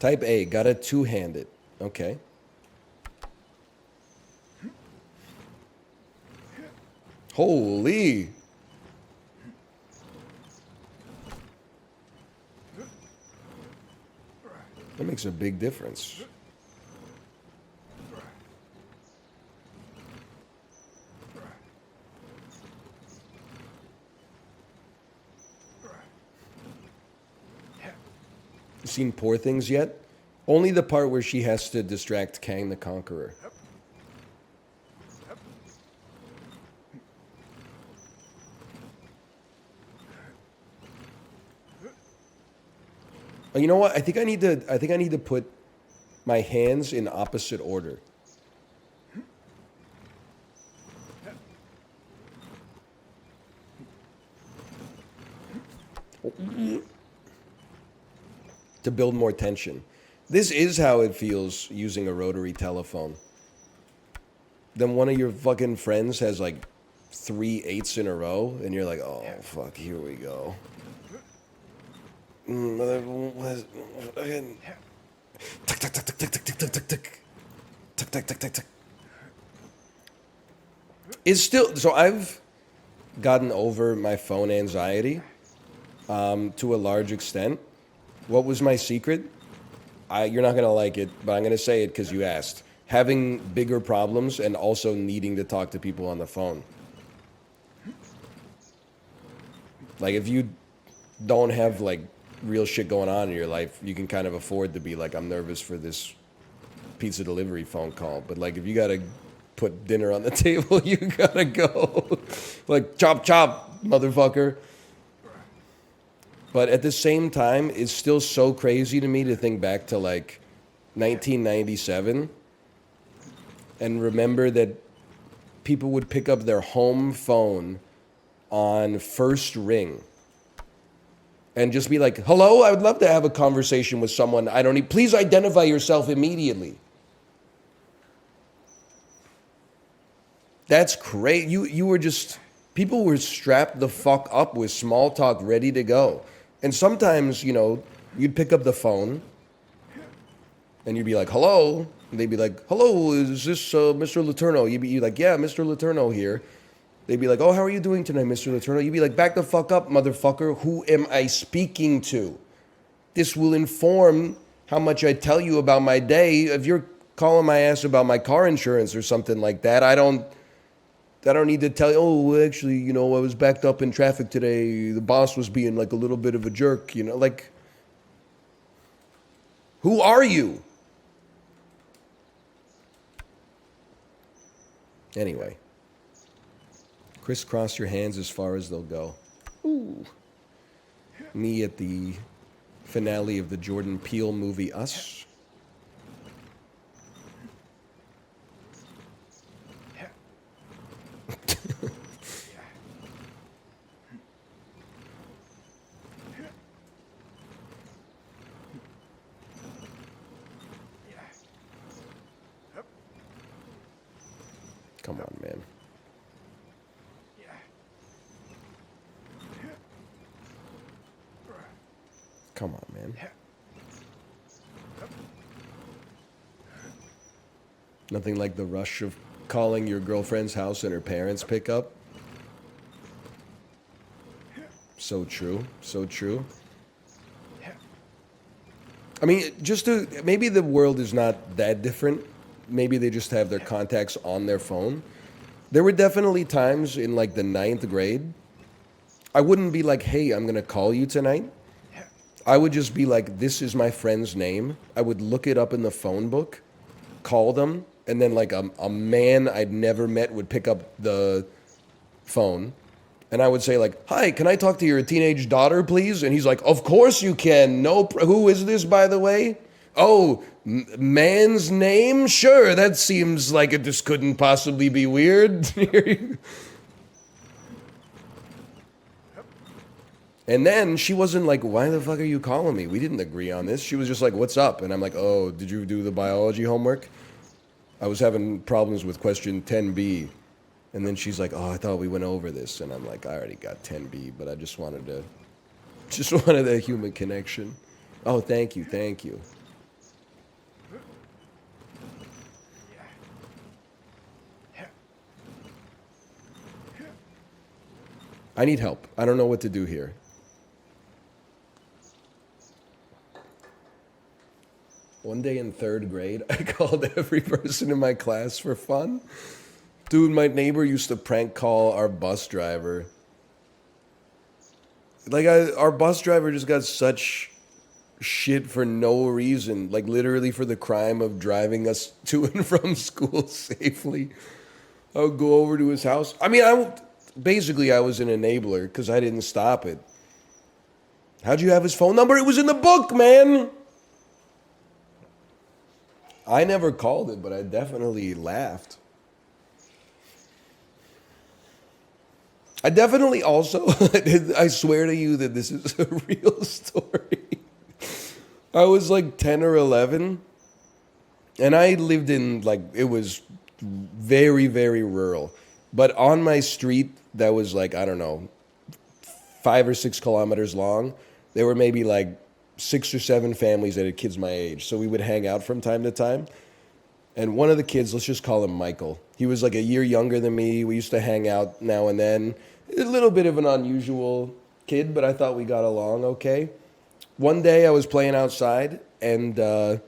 Type A, got a two-handed. Okay. Holy. That makes a big difference. You seen Poor Things yet? Only the part where she has to distract Kang the Conqueror. You know what? I think I need to put my hands in opposite order. To build more tension. This is how it feels using a rotary telephone. Then one of your fucking friends has like 3 8s in a row, and you're like, oh fuck, here we go. It's still so. I've gotten over my phone anxiety to a large extent. What was my secret? You're not gonna like it, but I'm gonna say it because you asked. Having bigger problems and also needing to talk to people on the phone. Like if you don't have like real shit going on in your life, you can kind of afford to be like, I'm nervous for this pizza delivery phone call. But like if you gotta put dinner on the table, you gotta go. Like chop chop, motherfucker. But at the same time, it's still so crazy to me to think back to like 1997 and remember that people would pick up their home phone on first ring and just be like, hello, I would love to have a conversation with someone. I don't need, please identify yourself immediately. That's great. You were just, people were strapped the fuck up with small talk ready to go. And sometimes, you know, you'd pick up the phone and you'd be like, hello. And they'd be like, hello, is this Mr. Letourneau? You'd be like, yeah, Mr. Letourneau here. They'd be like, oh, how are you doing tonight, Mr. Letourneau? You'd be like, back the fuck up, motherfucker. Who am I speaking to? This will inform how much I tell you about my day. If you're calling my ass about my car insurance or something like that, I don't need to tell you, oh, actually, you know, I was backed up in traffic today. The boss was being like a little bit of a jerk, you know, like, who are you? Anyway, crisscross your hands as far as they'll go. Ooh. Me at the finale of the Jordan Peele movie Us. Come on, man. Come on, man. Nothing like the rush of calling your girlfriend's house and her parents pick up. So true. So true. I mean, maybe the world is not that different. Maybe they just have their contacts on their phone. There were definitely times in like the 9th grade, I wouldn't be like, hey, I'm going to call you tonight. I would just be like, this is my friend's name. I would look it up in the phone book, call them, and then like a man I'd never met would pick up the phone. And I would say like, hi, can I talk to your teenage daughter, please? And he's like, of course you can. Who is this, by the way? Oh, man's name? Sure, that seems like it just couldn't possibly be weird. And then she wasn't like, why the fuck are you calling me? We didn't agree on this. She was just like, what's up? And I'm like, oh, did you do the biology homework? I was having problems with question 10B. And then she's like, oh, I thought we went over this. And I'm like, I already got 10B, but I just wanted a human connection. Oh, thank you, thank you. I need help. I don't know what to do here. One day in 3rd grade, I called every person in my class for fun. Dude, my neighbor used to prank call our bus driver. Like, our bus driver just got such shit for no reason. Like, literally for the crime of driving us to and from school safely. I would go over to his house. I mean, basically, I was an enabler because I didn't stop it. How'd you have his phone number? It was in the book, man. I never called it, but I definitely laughed. I definitely also, I swear to you that this is a real story. I was like 10 or 11, and I lived in, like, it was very, very rural. But on my street that was like, I don't know, 5 or 6 kilometers long, there were maybe like 6 or 7 families that had kids my age. So we would hang out from time to time. And one of the kids, let's just call him Michael. He was like a year younger than me. We used to hang out now and then. A little bit of an unusual kid, but I thought we got along okay. One day I was playing outside, and I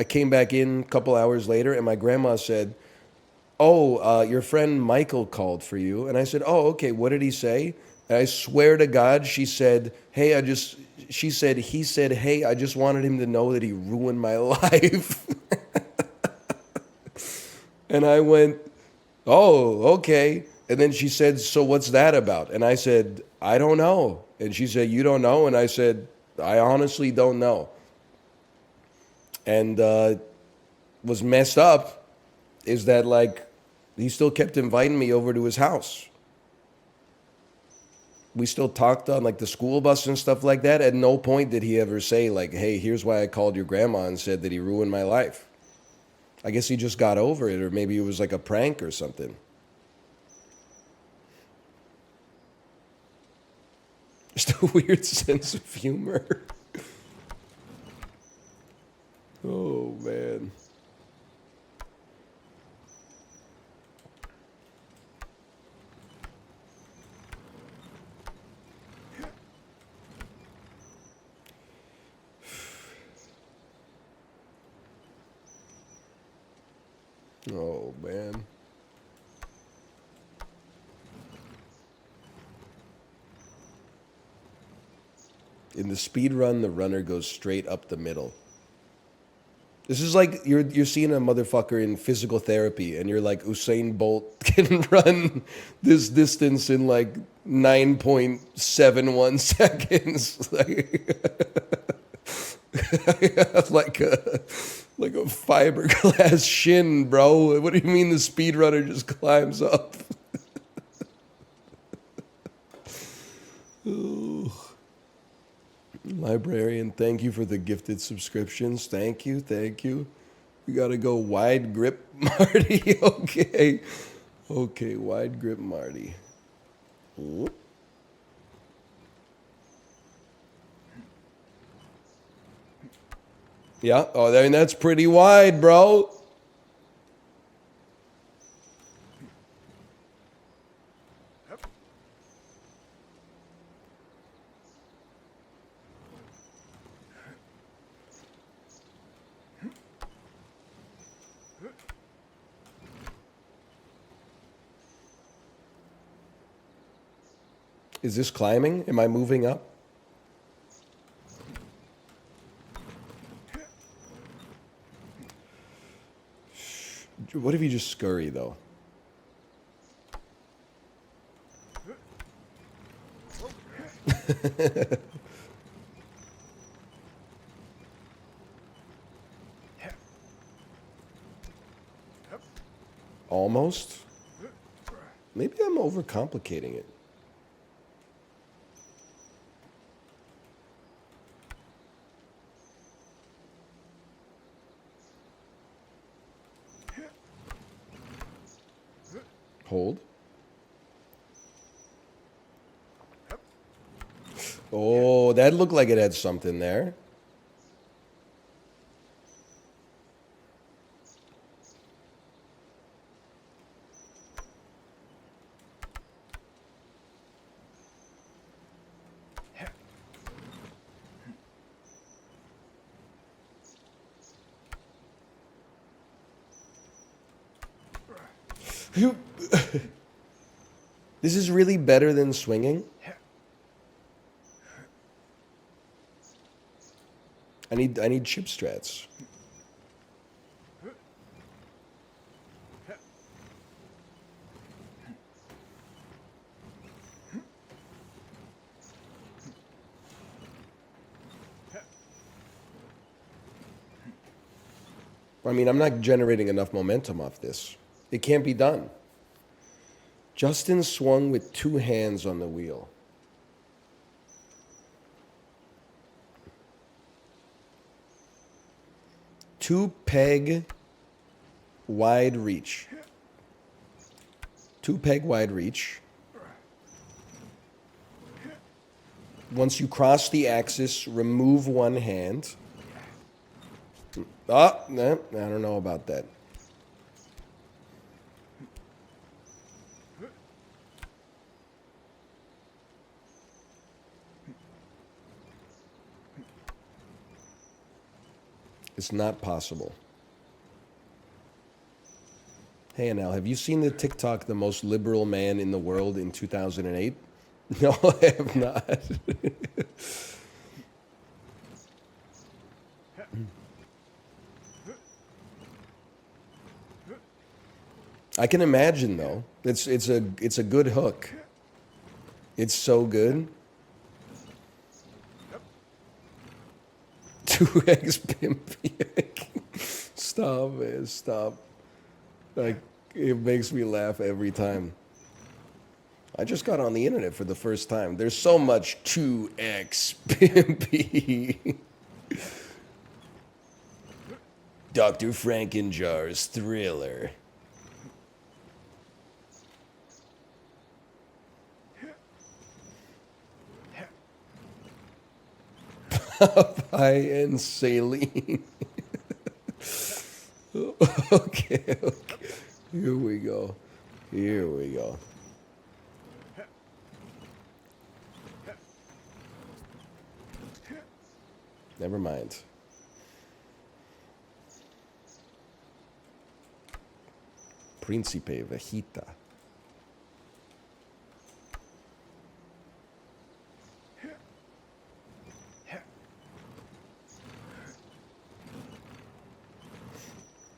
came back in a couple hours later, and my grandma said, "Oh, your friend Michael called for you." And I said, "Oh, okay, what did he say?" And I swear to God, she said, "Hey, he said, hey, I just wanted him to know that he ruined my life." And I went, "Oh, okay." And then she said, "So what's that about?" And I said, "I don't know." And she said, "You don't know?" And I said, "I honestly don't know." And was messed up is that, like, he still kept inviting me over to his house. We still talked on, like, the school bus and stuff like that. At no point did he ever say, like, "Hey, here's why I called your grandma and said that he ruined my life." I guess he just got over it, or maybe it was like a prank or something. Just a weird sense of humor. Oh, man. Oh, man. In the speed run, the runner goes straight up the middle. This is like you're seeing a motherfucker in physical therapy, and you're like, Usain Bolt can run this distance in like 9.71 seconds. Like a fiberglass shin, bro. What do you mean the speedrunner just climbs up? Librarian, thank you for the gifted subscriptions. Thank you, thank you. We gotta go wide grip, Marty. Okay. Okay, wide grip, Marty. Ooh. Yeah, oh, I mean, that's pretty wide, bro. Is this climbing? Am I moving up? What if you just scurry, though? Almost? Maybe I'm overcomplicating it. Hold. Oh, that looked like it had something there. This is really better than swinging. I need chip strats. I mean, I'm not generating enough momentum off this. It can't be done. Justin swung with two hands on the wheel. Two peg wide reach. Two peg wide reach. Once you cross the axis, remove one hand. Oh, no, I don't know about that. It's not possible. Hey, Anal, have you seen the TikTok, the most liberal man in the world in 2008? No, I have not. I can imagine though. It's a good hook. It's so good. 2x pimp. Stop, man. Stop. Like, it makes me laugh every time. I just got on the internet for the first time. There's so much 2x pimpy. Dr. Frankenjar's Thriller. Popeye and saline. Okay. Here we go. Here we go. Never mind. Príncipe Vegeta.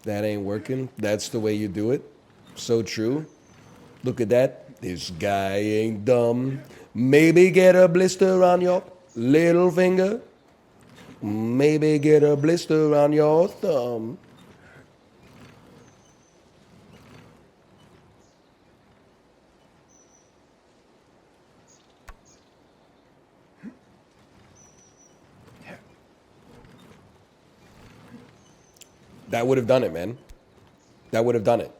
That ain't working. That's the way you do it. So true. Look at that. This guy ain't dumb. Maybe get a blister on your little finger. Maybe get a blister on your thumb. That would have done it, man. That would have done it.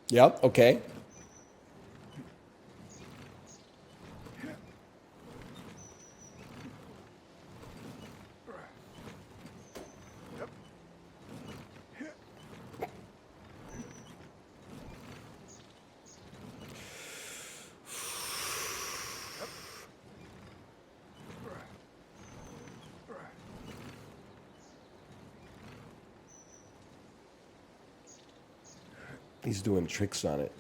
Yep, okay. He's doing tricks on it.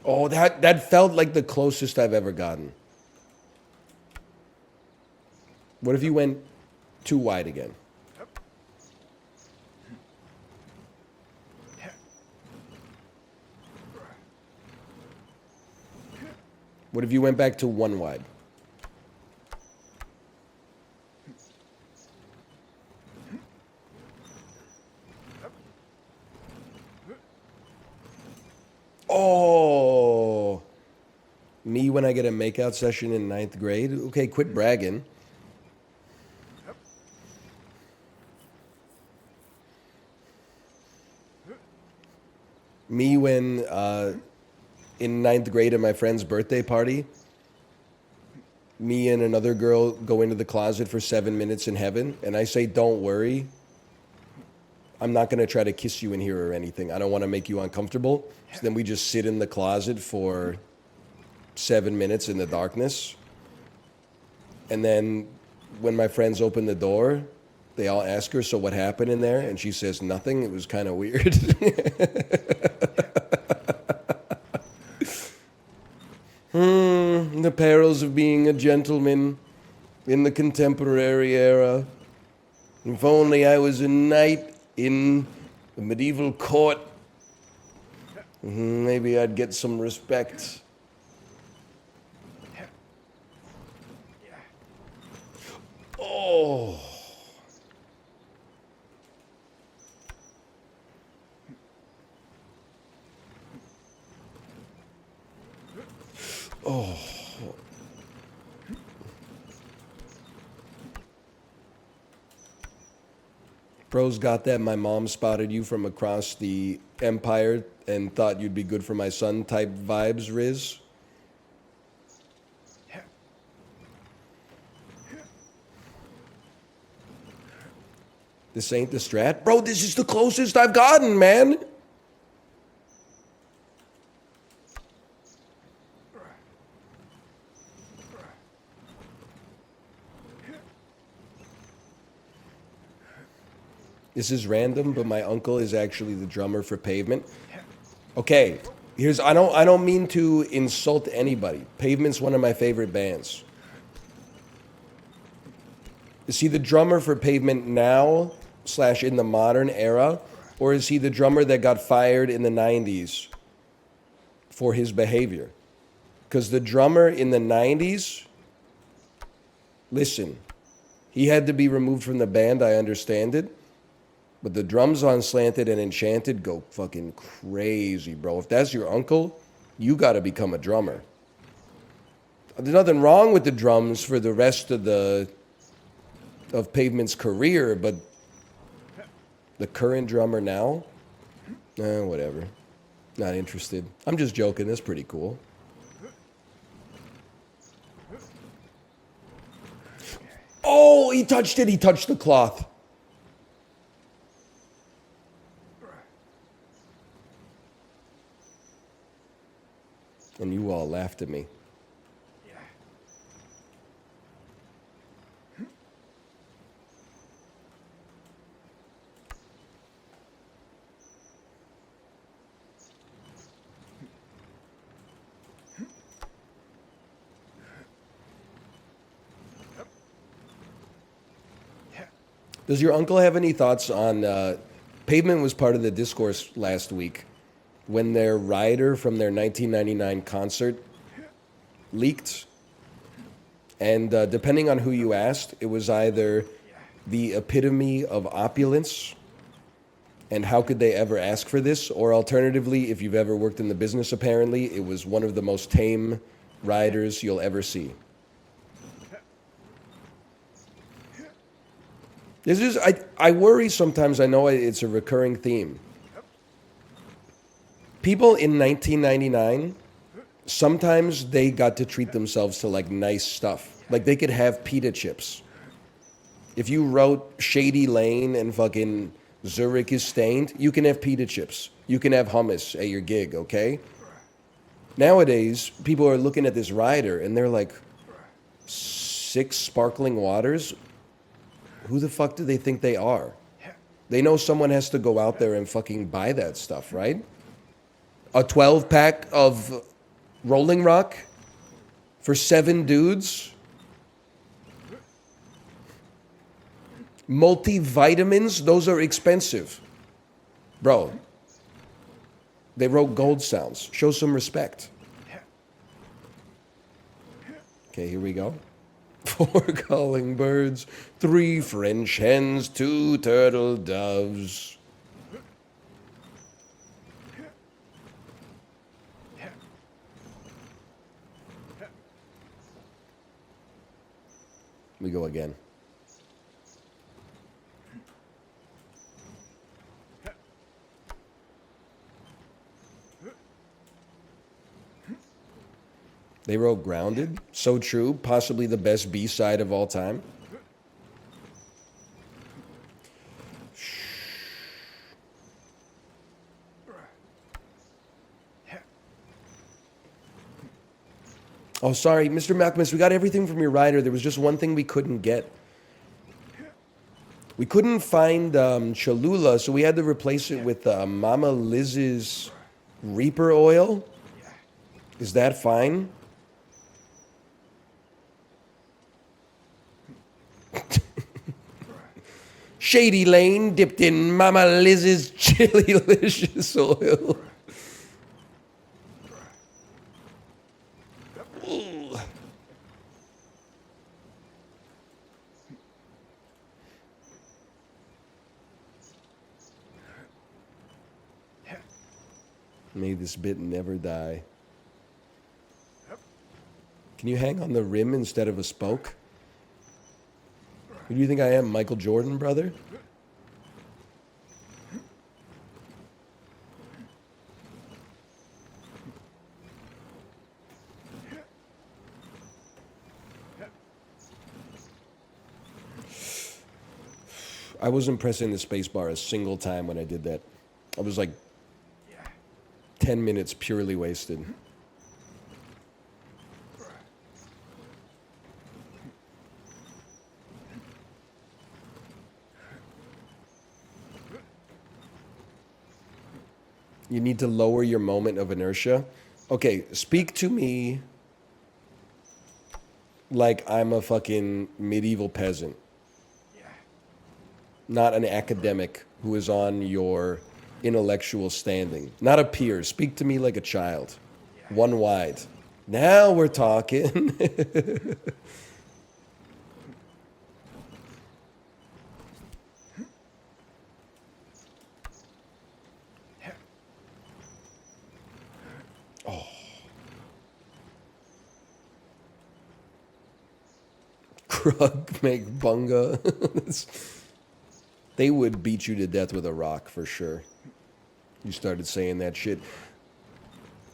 Oh, that felt like the closest I've ever gotten. What if you went too wide again? What if you went back to one wide? Oh, me when I get a makeout session in 9th grade? Okay, quit bragging. Me when in 9th grade at my friend's birthday party, me and another girl go into the closet for 7 minutes in heaven, and I say, don't worry, I'm not going to try to kiss you in here or anything. I don't want to make you uncomfortable. So then we just sit in the closet for 7 minutes in the darkness. And then when my friends open the door, they all ask her, so what happened in there? And she says, nothing. It was kind of weird. The perils of being a gentleman in the contemporary era. If only I was a knight in a medieval court, maybe I'd get some respect. Oh. Oh. Pros got that my mom spotted you from across the empire and thought you'd be good for my son type vibes, Riz. This ain't the strat? Bro, this is the closest I've gotten, man. This is random, but my uncle is actually the drummer for Pavement. Okay, I don't mean to insult anybody. Pavement's one of my favorite bands. Is he the drummer for Pavement now / in the modern era, or is he the drummer that got fired in the 90s for his behavior? Because the drummer in the 90s, listen, he had to be removed from the band, I understand it. But the drums on Slanted and Enchanted go fucking crazy, bro. If that's your uncle, you gotta become a drummer. There's nothing wrong with the drums for the rest of Pavement's career, but the current drummer now? Whatever. Not interested. I'm just joking. That's pretty cool. Oh, he touched it. He touched the cloth. And you all laughed at me. Does your uncle have any thoughts on... Pavement was part of the discourse last week when their rider from their 1999 concert leaked. And depending on who you asked, it was either the epitome of opulence and how could they ever ask for this, or alternatively, if you've ever worked in the business apparently, it was one of the most tame riders you'll ever see. This is, I worry sometimes, I know it's a recurring theme. People in 1999, sometimes they got to treat themselves to like nice stuff. Like they could have pita chips. If you wrote Shady Lane and fucking Zurich is stained, you can have pita chips. You can have hummus at your gig, okay? Nowadays, people are looking at this rider and they're like, 6 sparkling waters? Who the fuck do they think they are? They know someone has to go out there and fucking buy that stuff, right? A 12-pack of Rolling Rock for 7 dudes? Multivitamins? Those are expensive. Bro, they wrote gold sounds. Show some respect. Okay, here we go. 4 calling birds, 3 French hens, 2 turtle doves. We go again. They wrote Grounded. So true. Possibly the best B-side of all time. Oh, sorry, Mr. Malcolmus, we got everything from your rider. There was just one thing we couldn't get. We couldn't find Cholula, so we had to replace it with Mama Liz's Reaper oil. Is that fine? Shady Lane dipped in Mama Liz's Chili-licious oil. May this bit never die. Can you hang on the rim instead of a spoke? Who do you think I am, Michael Jordan, brother? I wasn't pressing the space bar a single time when I did that. I was like 10 minutes purely wasted. You need to lower your moment of inertia. Okay, speak to me like I'm a fucking medieval peasant. Not an academic who is on your intellectual standing. Not a peer. Speak to me like a child. One wide. Now we're talking. Oh. Krug make bunga. They would beat you to death with a rock for sure. You started saying that shit.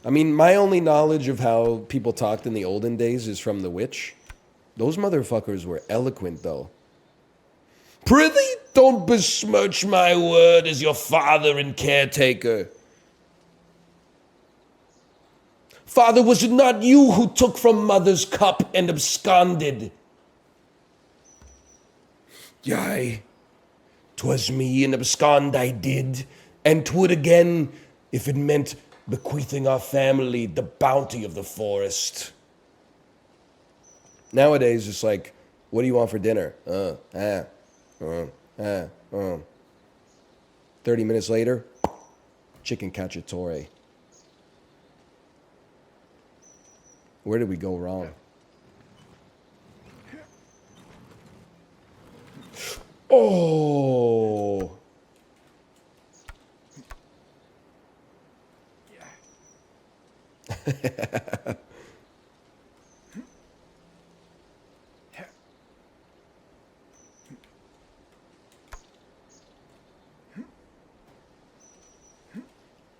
I mean, my only knowledge of how people talked in the olden days is from The Witch. Those motherfuckers were eloquent, though. Prithee, don't besmirch my word as your father and caretaker. Father, was it not you who took from mother's cup and absconded? Yea, 'twas me and abscond I did, and 'twould again if it meant bequeathing our family the bounty of the forest. Nowadays, it's like, what do you want for dinner? 30 minutes later, chicken cacciatore. Where did we go wrong? Oh!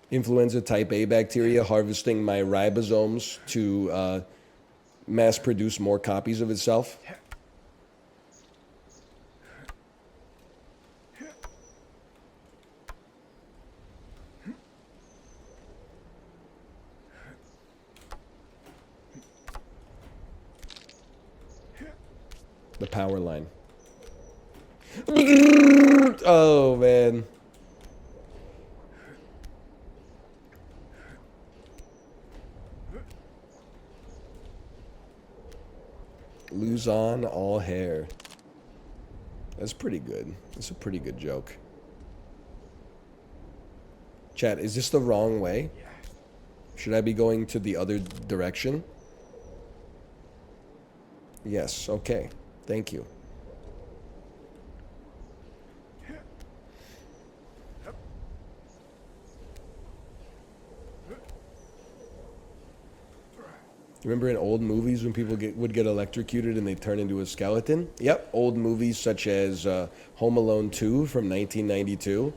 Influenza type A bacteria harvesting my ribosomes to mass produce more copies of itself. The power line. Oh, man. Lose on all hair. That's pretty good. That's a pretty good joke. Chat, is this the wrong way? Should I be going to the other direction? Yes, okay. Thank you. Remember in old movies when people would get electrocuted and they turn into a skeleton? Yep, old movies such as Home Alone 2 from 1992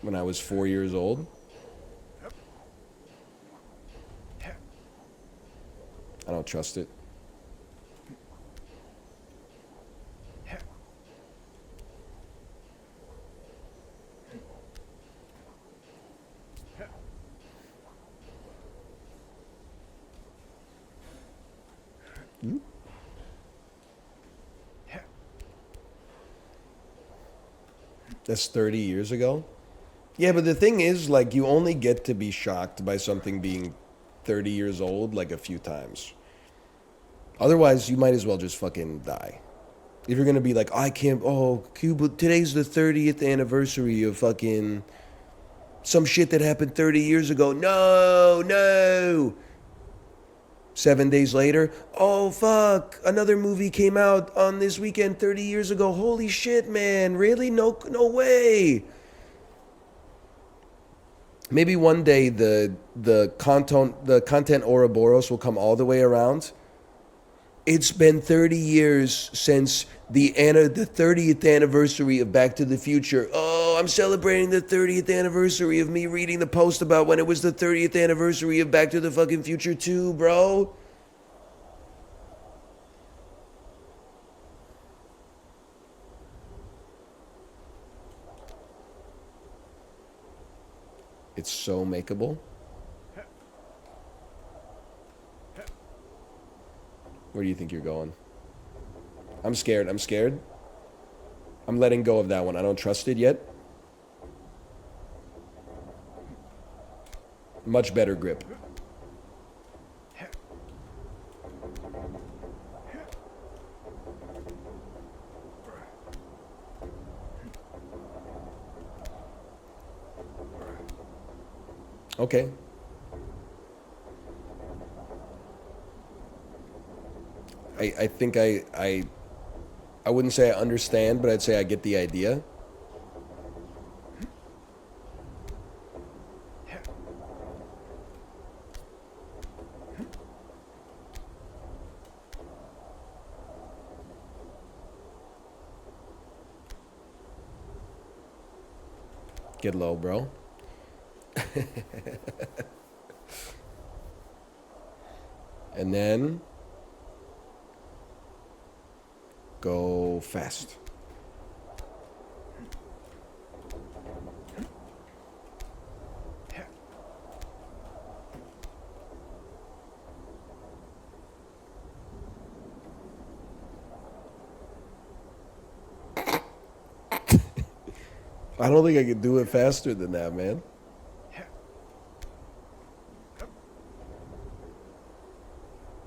when I was 4 years old. I don't trust it. That's 30 years ago? Yeah, but the thing is, like, you only get to be shocked by something being 30 years old, like, a few times. Otherwise, you might as well just fucking die. If you're gonna be like, I can't, oh, Cuba, today's the 30th anniversary of fucking some shit that happened 30 years ago. No! 7 days later, oh fuck, another movie came out on this weekend 30 years ago. Holy shit, man, really? No way. Maybe one day the content Ouroboros will come all the way around. It's been 30 years since the 30th anniversary of Back to the Future. Oh, I'm celebrating the 30th anniversary of me reading the post about when it was the 30th anniversary of Back to the fucking Future 2, bro. It's so makeable. Where do you think you're going? I'm scared. I'm scared. I'm letting go of that one. I don't trust it yet. Much better grip. Okay. I think I wouldn't say I understand, but I'd say I get the idea. Get low, bro. And then go fast. I don't think I could do it faster than that, man.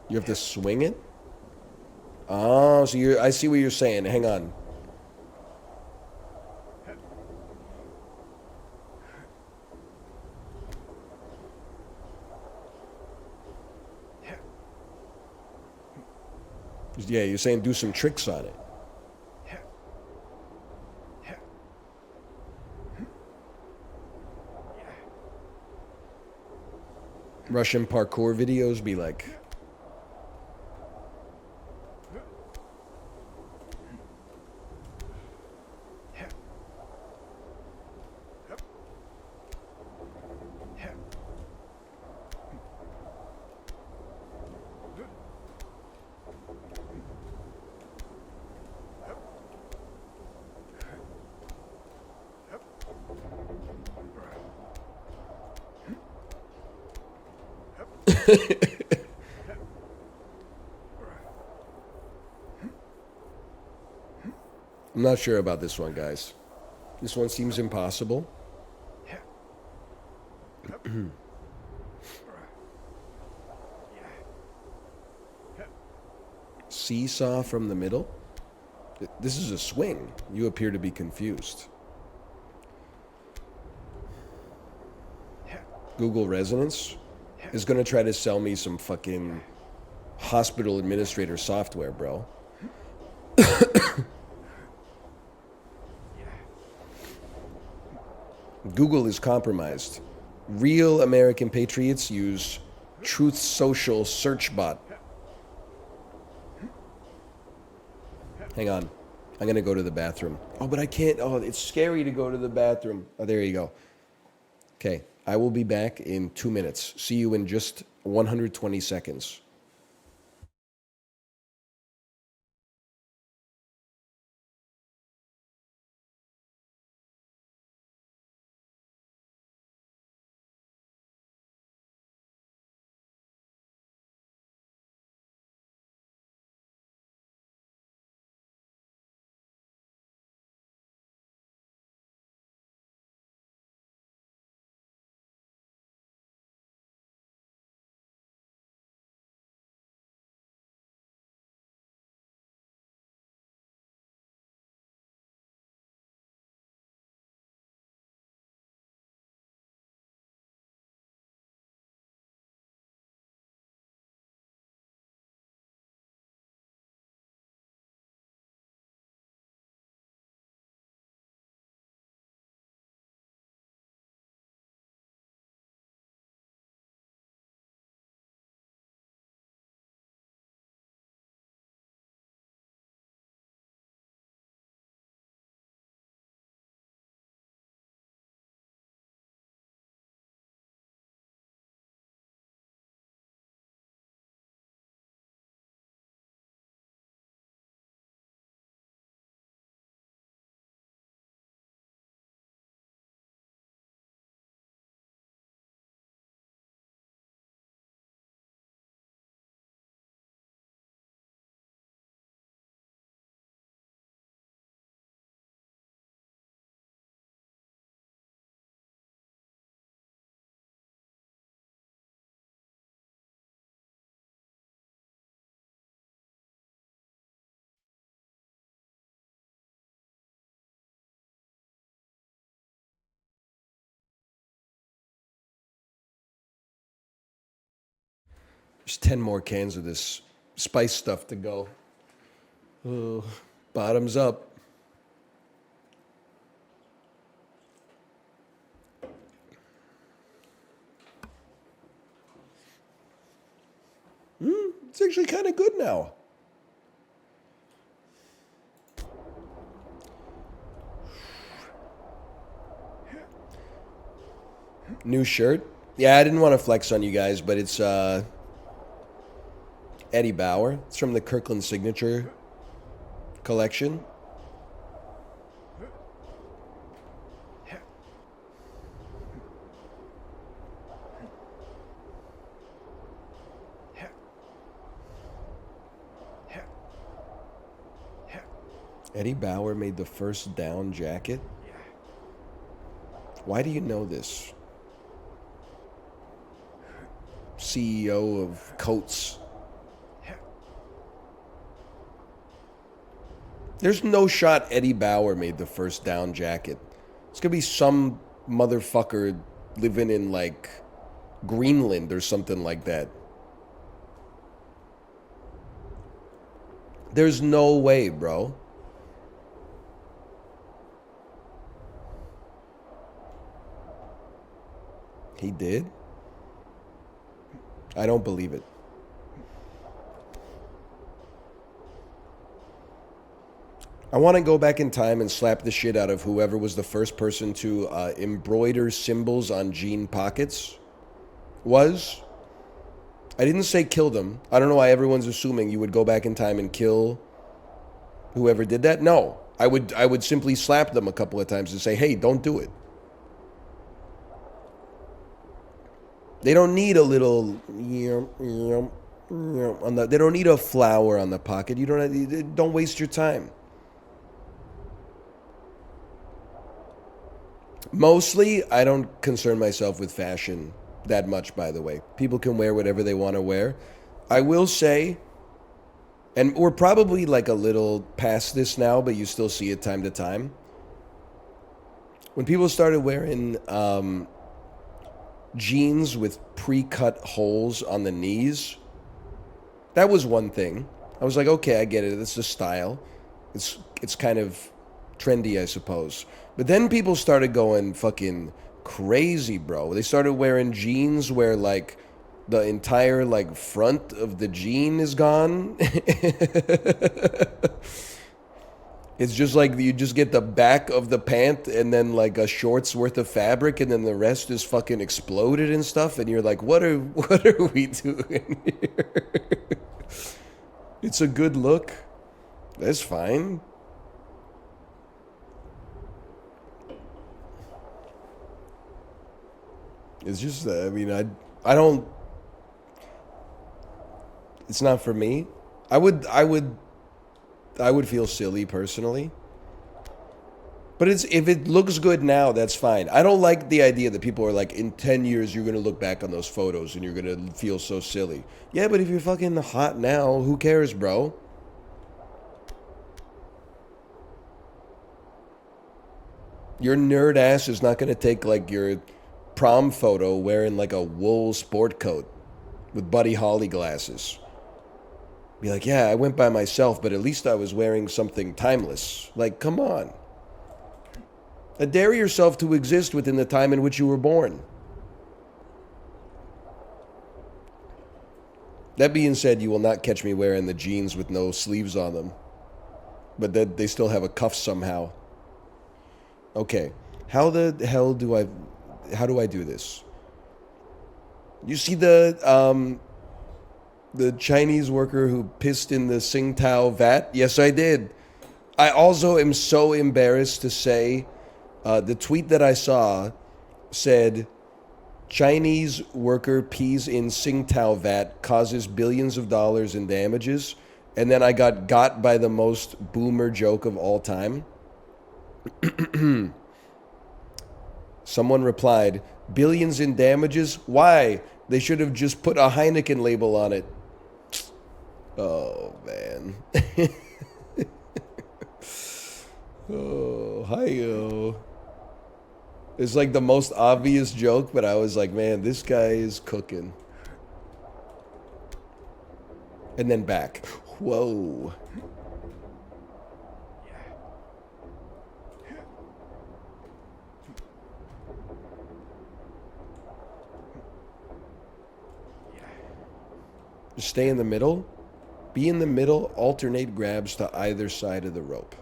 You have to swing it? Oh, so I see what you're saying. Hang on. Yeah, you're saying do some tricks on it. Russian parkour videos be like... I'm not sure about this one, guys. This one seems impossible. Seesaw from the middle? This is a swing. You appear to be confused. Google Resonance is going to try to sell me some fucking hospital administrator software, bro. Google is compromised. Real American patriots use Truth Social search bot. Hang on. I'm going to go to the bathroom. Oh, but I can't. Oh, it's scary to go to the bathroom. Oh, there you go. Okay. I will be back in 2 minutes. See you in just 120 seconds. There's 10 more cans of this spice stuff to go. Oh, bottoms up. It's actually kind of good now. New shirt? Yeah, I didn't want to flex on you guys, but it's Eddie Bauer. It's from the Kirkland Signature collection. Eddie Bauer made the first down jacket? Why do you know this? CEO of Coats. There's no shot Eddie Bauer made the first down jacket. It's gonna be some motherfucker living in like Greenland or something like that. There's no way, bro. He did? I don't believe it. I want to go back in time and slap the shit out of whoever was the first person to embroider symbols on jean pockets. I didn't say kill them. I don't know why everyone's assuming you would go back in time and kill whoever did that. No, I would simply slap them a couple of times and say, hey, don't do it. They don't need a little on the. They don't need a flower on the pocket. You don't waste your time. Mostly, I don't concern myself with fashion that much, by the way. People can wear whatever they want to wear. I will say, and we're probably like a little past this now, but you still see it time to time. When people started wearing jeans with pre-cut holes on the knees, that was one thing. I was like, okay, I get it. It's a style. It's kind of trendy, I suppose. But then people started going fucking crazy, bro. They started wearing jeans where like the entire like front of the jean is gone. It's just like you just get the back of the pant and then like a short's worth of fabric and then the rest is fucking exploded and stuff, and you're like, what are we doing here? It's a good look. That's fine. It's just, I mean, I don't, it's not for me. I would feel silly personally. But if it looks good now, that's fine. I don't like the idea that people are like, in 10 years, you're going to look back on those photos and you're going to feel so silly. Yeah, but if you're fucking hot now, who cares, bro? Your nerd ass is not going to take like your prom photo wearing like a wool sport coat with Buddy Holly glasses. Be like, yeah, I went by myself, but at least I was wearing something timeless. Like, come on. Dare yourself to exist within the time in which you were born. That being said, you will not catch me wearing the jeans with no sleeves on them. But they still have a cuff somehow. Okay. How the hell do I do this? You see the Chinese worker who pissed in the Tsingtao vat? Yes, I did. I also am so embarrassed to say the tweet that I saw said, Chinese worker pees in Tsingtao vat, causes billions of dollars in damages. And then I got by the most boomer joke of all time. Someone replied, billions in damages? Why? They should have just put a Heineken label on it. Oh, man. Oh, hi-yo. It's like the most obvious joke, but I was like, man, this guy is cooking. And then back. Whoa. Just stay in the middle. Be in the middle. Alternate grabs to either side of the rope.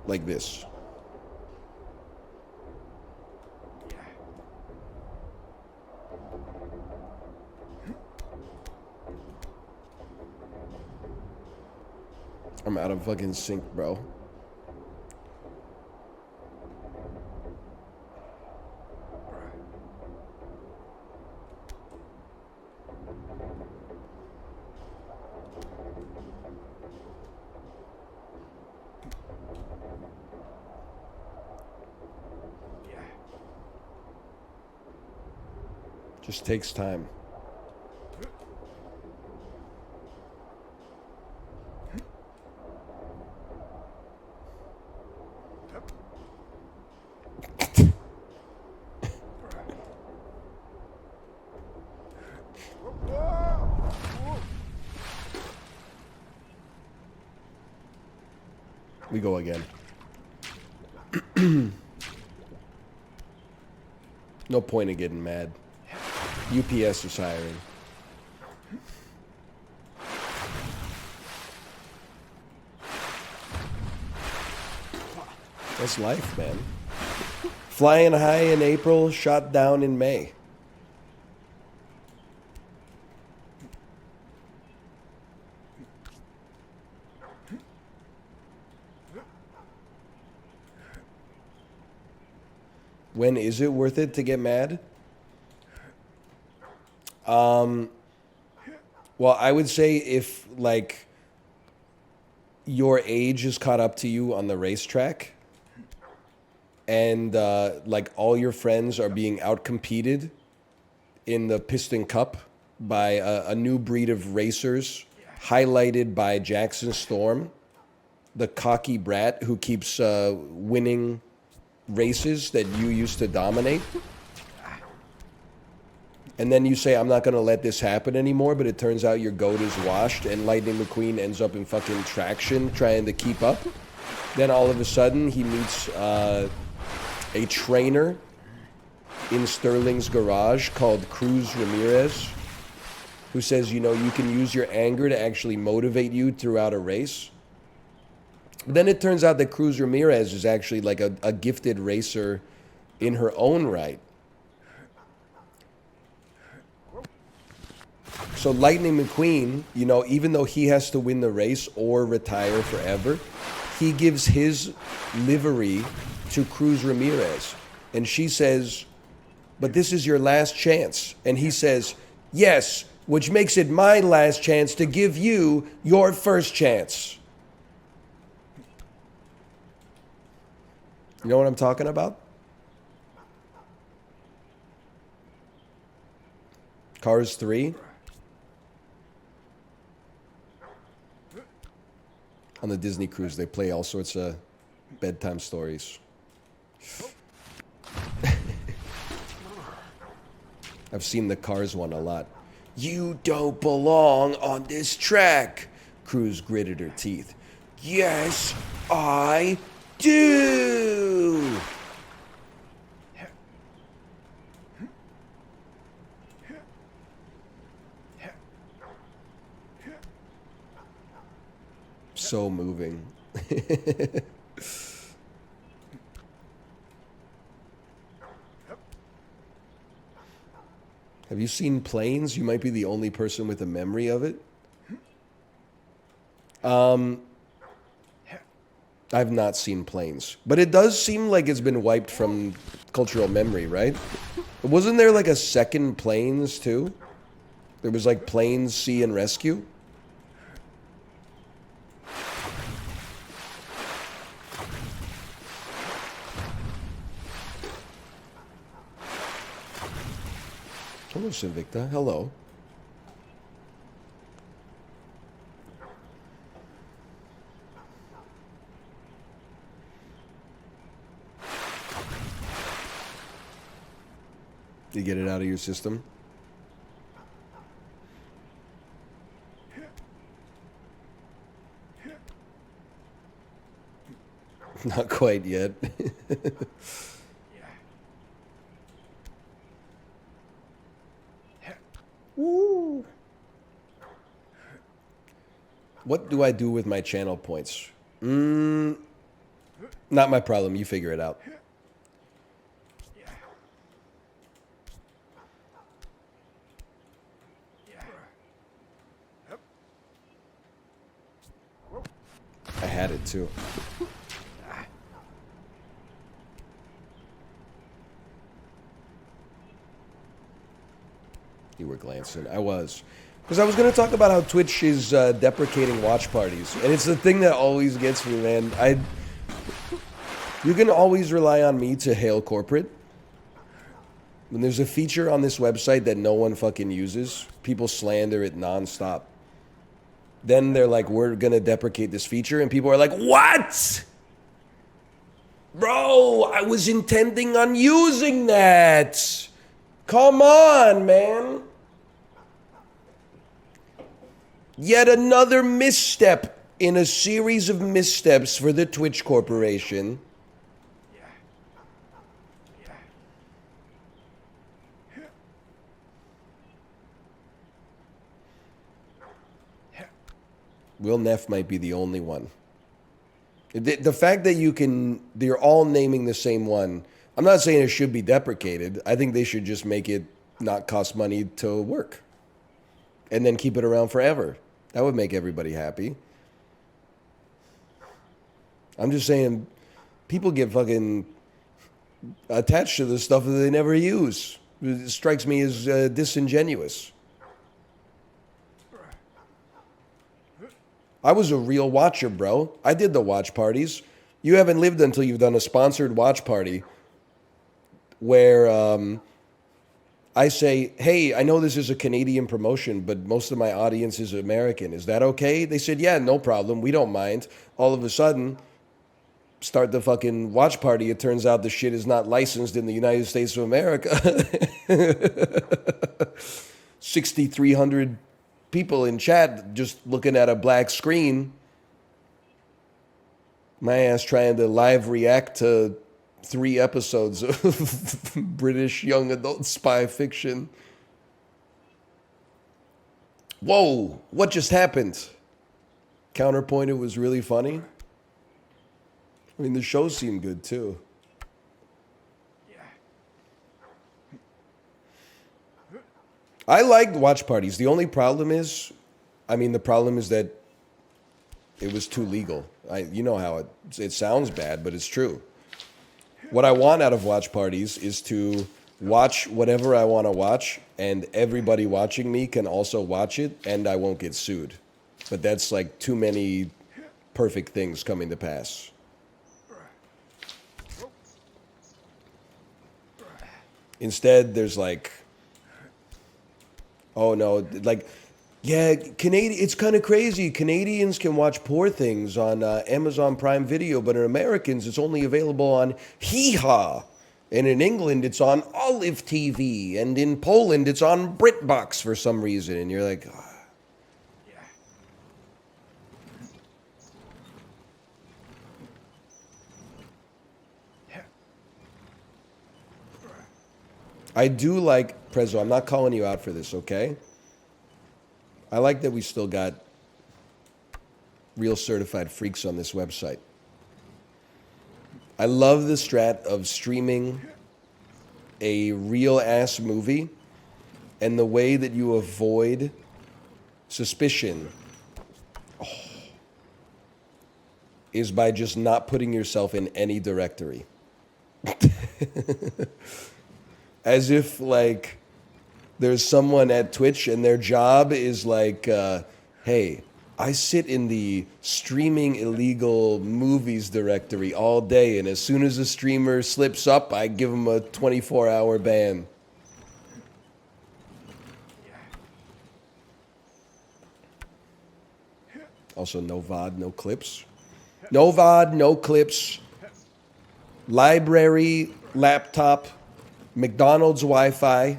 Like this. I'm out of fucking sync, bro. Just takes time. We go again. No point in getting mad. UPS is hiring. That's life, man. Flying high in April, shot down in May. When is it worth it to get mad? Well, I would say if, like, your age is caught up to you on the racetrack and, like, all your friends are being outcompeted in the Piston Cup by a new breed of racers highlighted by Jackson Storm, the cocky brat who keeps winning races that you used to dominate. And then you say, I'm not going to let this happen anymore, but it turns out your goat is washed and Lightning McQueen ends up in fucking traction trying to keep up. Then all of a sudden he meets a trainer in Sterling's garage called Cruz Ramirez, who says, you know, you can use your anger to actually motivate you throughout a race. But then it turns out that Cruz Ramirez is actually like a gifted racer in her own right. So Lightning McQueen, you know, even though he has to win the race or retire forever, he gives his livery to Cruz Ramirez. And she says, but this is your last chance. And he says, yes, which makes it my last chance to give you your first chance. You know what I'm talking about? Cars 3. On the Disney cruise, they play all sorts of bedtime stories. I've seen the Cars one a lot. You don't belong on this track. Cruz gritted her teeth. Yes, I do. So moving. Have you seen Planes? You might be the only person with a memory of it. I've not seen Planes, but it does seem like it's been wiped from cultural memory, right? Wasn't there like a second Planes too? There was like Planes, Sea and Rescue. Hello, Sinvicta. Hello. You get it out of your system? Not quite yet. Woo. What do I do with my channel points? Not my problem. You figure it out. I had it too. You were glancing. I was. Because I was going to talk about how Twitch is deprecating watch parties. And it's the thing that always gets me, man. You can always rely on me to hail corporate. When there's a feature on this website that no one fucking uses, people slander it nonstop. Then they're like, we're going to deprecate this feature. And people are like, what? Bro, I was intending on using that. Come on, man. Yet another misstep in a series of missteps for the Twitch Corporation. Will Neff might be the only one. The fact that they're all naming the same one, I'm not saying it should be deprecated. I think they should just make it not cost money to work. And then keep it around forever. That would make everybody happy. I'm just saying, people get fucking attached to the stuff that they never use. It strikes me as disingenuous. I was a real watcher, bro. I did the watch parties. You haven't lived until you've done a sponsored watch party where I say, hey, I know this is a Canadian promotion, but most of my audience is American. Is that okay? They said, yeah, no problem. We don't mind. All of a sudden, start the fucking watch party. It turns out the shit is not licensed in the United States of America. 6,300 people in chat just looking at a black screen. My ass trying to live react to 3 episodes of British young adult spy fiction. Whoa, what just happened? Counterpoint, it was really funny. I mean, the show seemed good too. I liked watch parties. The only problem is, the problem is that it was too legal. You know how it sounds bad, but it's true. What I want out of watch parties is to watch whatever I want to watch, and everybody watching me can also watch it, and I won't get sued. But that's like too many perfect things coming to pass. Instead, there's like, oh no, like, yeah, it's kind of crazy. Canadians can watch Poor Things on Amazon Prime Video, but in Americans, it's only available on Hee Haw. And in England, it's on Olive TV. And in Poland, it's on BritBox for some reason. And you're like, oh. I do like, Prezzo, I'm not calling you out for this, okay? I like that we still got real certified freaks on this website. I love the strat of streaming a real-ass movie and the way that you avoid suspicion is by just not putting yourself in any directory. As if, like, there's someone at Twitch and their job is like, hey, I sit in the streaming illegal movies directory all day, and as soon as a streamer slips up, I give him a 24-hour ban. Also, no VOD, no clips. No VOD, no clips. Library, laptop, McDonald's Wi-Fi.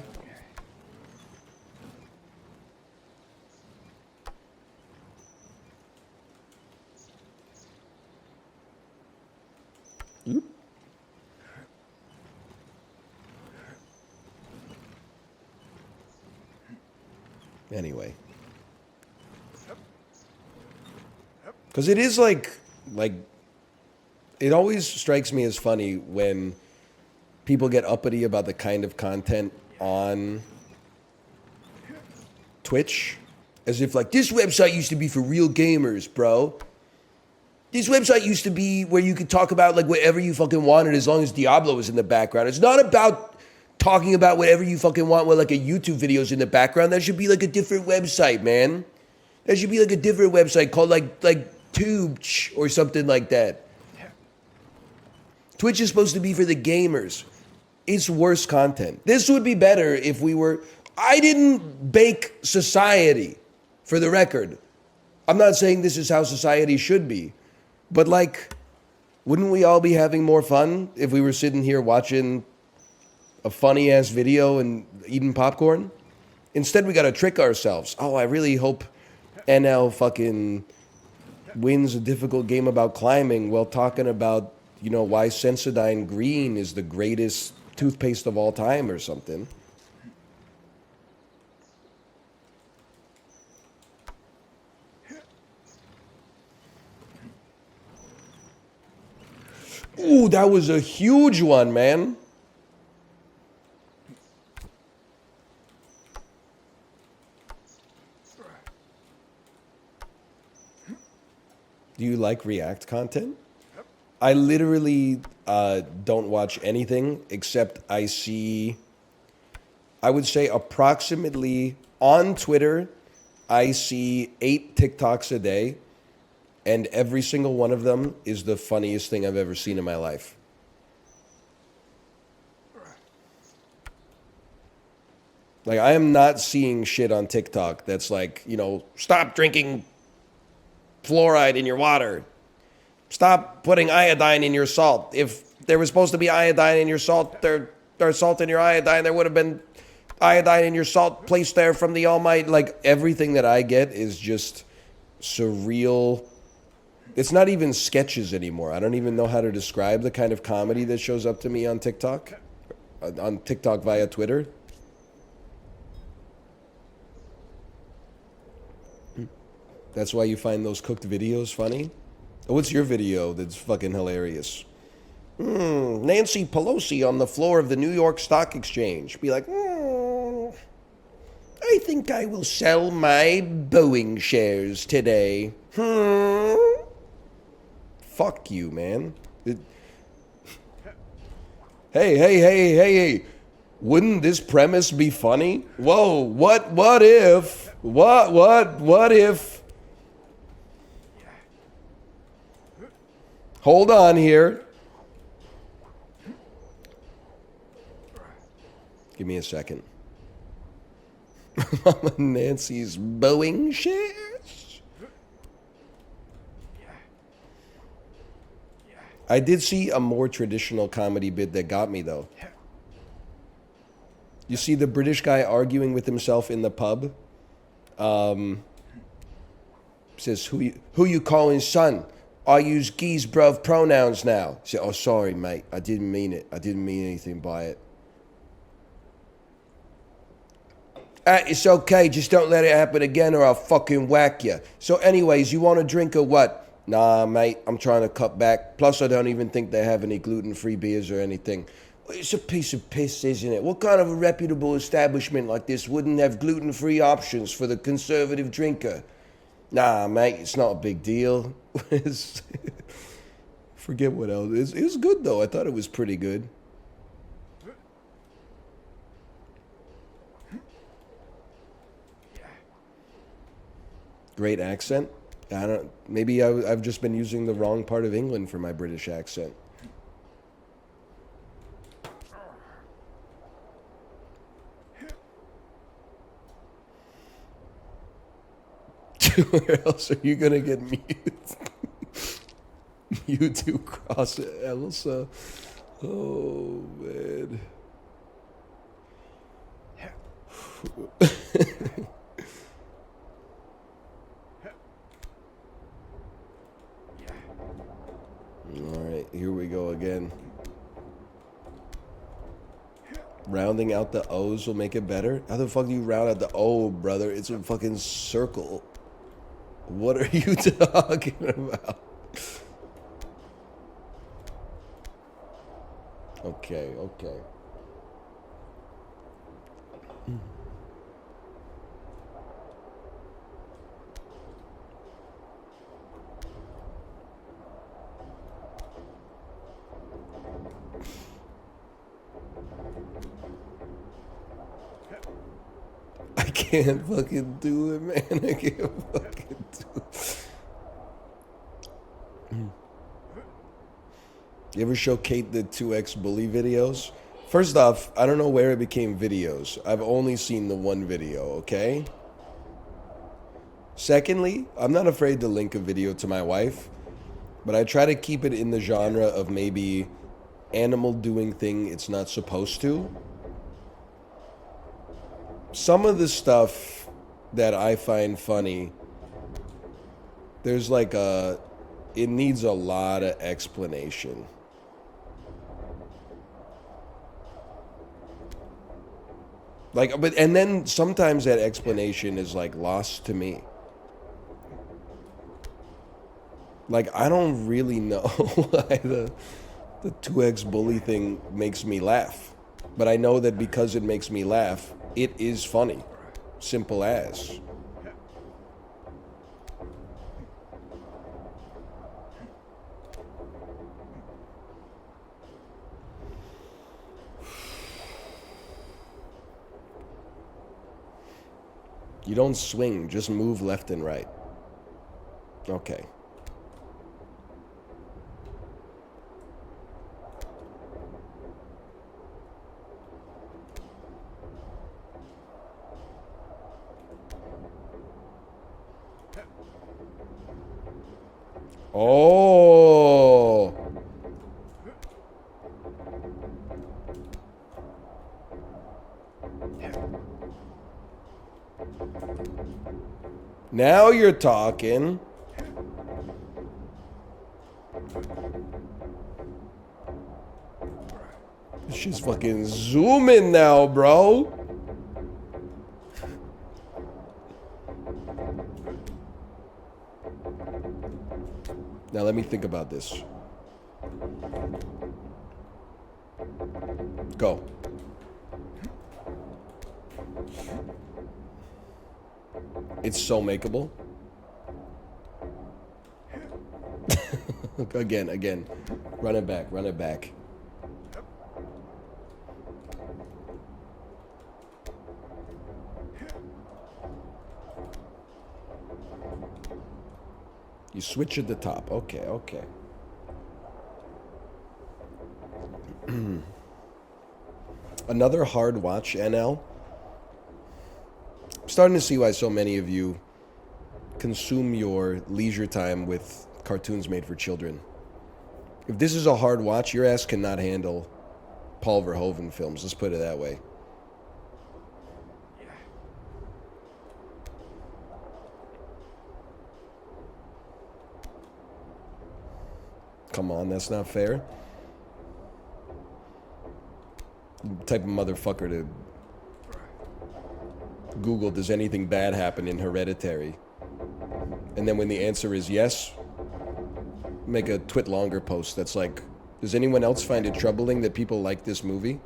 Anyway. Because it is like, it always strikes me as funny when people get uppity about the kind of content on Twitch. As if like, this website used to be for real gamers, bro. This website used to be where you could talk about like whatever you fucking wanted as long as Diablo was in the background. It's not about talking about whatever you fucking want with like a YouTube video's in the background. That should be like a different website, man. That should be like a different website called like Tube or something like that. Twitch is supposed to be for the gamers. It's worse content. This would be better if we were... I didn't bake society, for the record. I'm not saying this is how society should be. But like, wouldn't we all be having more fun if we were sitting here watching a funny-ass video and eating popcorn? Instead, we gotta trick ourselves. Oh, I really hope NL fucking wins a difficult game about climbing while talking about, you know, why Sensodyne Green is the greatest toothpaste of all time or something. Ooh, that was a huge one, man. Do you like React content? I literally don't watch anything except I see, I would say approximately on Twitter, I see 8 TikToks a day, and every single one of them is the funniest thing I've ever seen in my life. Like, I am not seeing shit on TikTok that's like, you know, stop drinking fluoride in your water. Stop putting iodine in your salt. If there was supposed to be iodine in your salt, there's salt in your iodine, there would have been iodine in your salt placed there from the Almighty. Like, everything that I get is just surreal. It's not even sketches anymore. I don't even know how to describe the kind of comedy that shows up to me on TikTok. On TikTok via Twitter. That's why you find those cooked videos funny? What's your video that's fucking hilarious? Nancy Pelosi on the floor of the New York Stock Exchange. Be like, I think I will sell my Boeing shares today. Fuck you, man. Hey. Wouldn't this premise be funny? Whoa, what if? What if? Hold on here. Give me a second. Mama Nancy's Boeing shares? I did see a more traditional comedy bit that got me, though. You see the British guy arguing with himself in the pub? Says, who you calling son? I use geese bruv pronouns now. He said, oh, sorry, mate. I didn't mean it. I didn't mean anything by it. It's okay. Just don't let it happen again or I'll fucking whack you. So anyways, you want a drink or what? Nah, mate. I'm trying to cut back. Plus, I don't even think they have any gluten-free beers or anything. It's a piece of piss, isn't it? What kind of a reputable establishment like this wouldn't have gluten-free options for the conservative drinker? Nah, mate, it's not a big deal. Forget what else. It was good, though. I thought it was pretty good. Great accent. I don't. Maybe I've just been using the wrong part of England for my British accent. Where else are you gonna get mute? YouTube cross Elsa. Oh man. All right, here we go again. Rounding out the O's will make it better? How the fuck do you round out the O, brother? It's a fucking circle. What are you talking about? Okay, okay. I can't fucking do it, man. I can't fucking do it. You ever show Kate the 2X bully videos? First off, I don't know where it became videos. I've only seen the one video, okay? Secondly, I'm not afraid to link a video to my wife, but I try to keep it in the genre of maybe animal doing thing it's not supposed to. Some of the stuff that I find funny, there's like it needs a lot of explanation. Like, and then sometimes that explanation is like lost to me. Like, I don't really know why the 2X bully thing makes me laugh. But I know that because it makes me laugh, it is funny. Simple as. You don't swing, just move left and right. Okay. Oh. Now you're talking. She's fucking zooming now, bro. Now let me think about this. Go. It's so makeable. Again. Run it back. You switch at the top. Okay. Another hard watch, NL. I'm starting to see why so many of you consume your leisure time with cartoons made for children. If this is a hard watch, your ass cannot handle Paul Verhoeven films. Let's put it that way. Come on, that's not fair. Type of motherfucker to Google, does anything bad happen in Hereditary? And then when the answer is yes, make a twit longer post that's like, does anyone else find it troubling that people like this movie?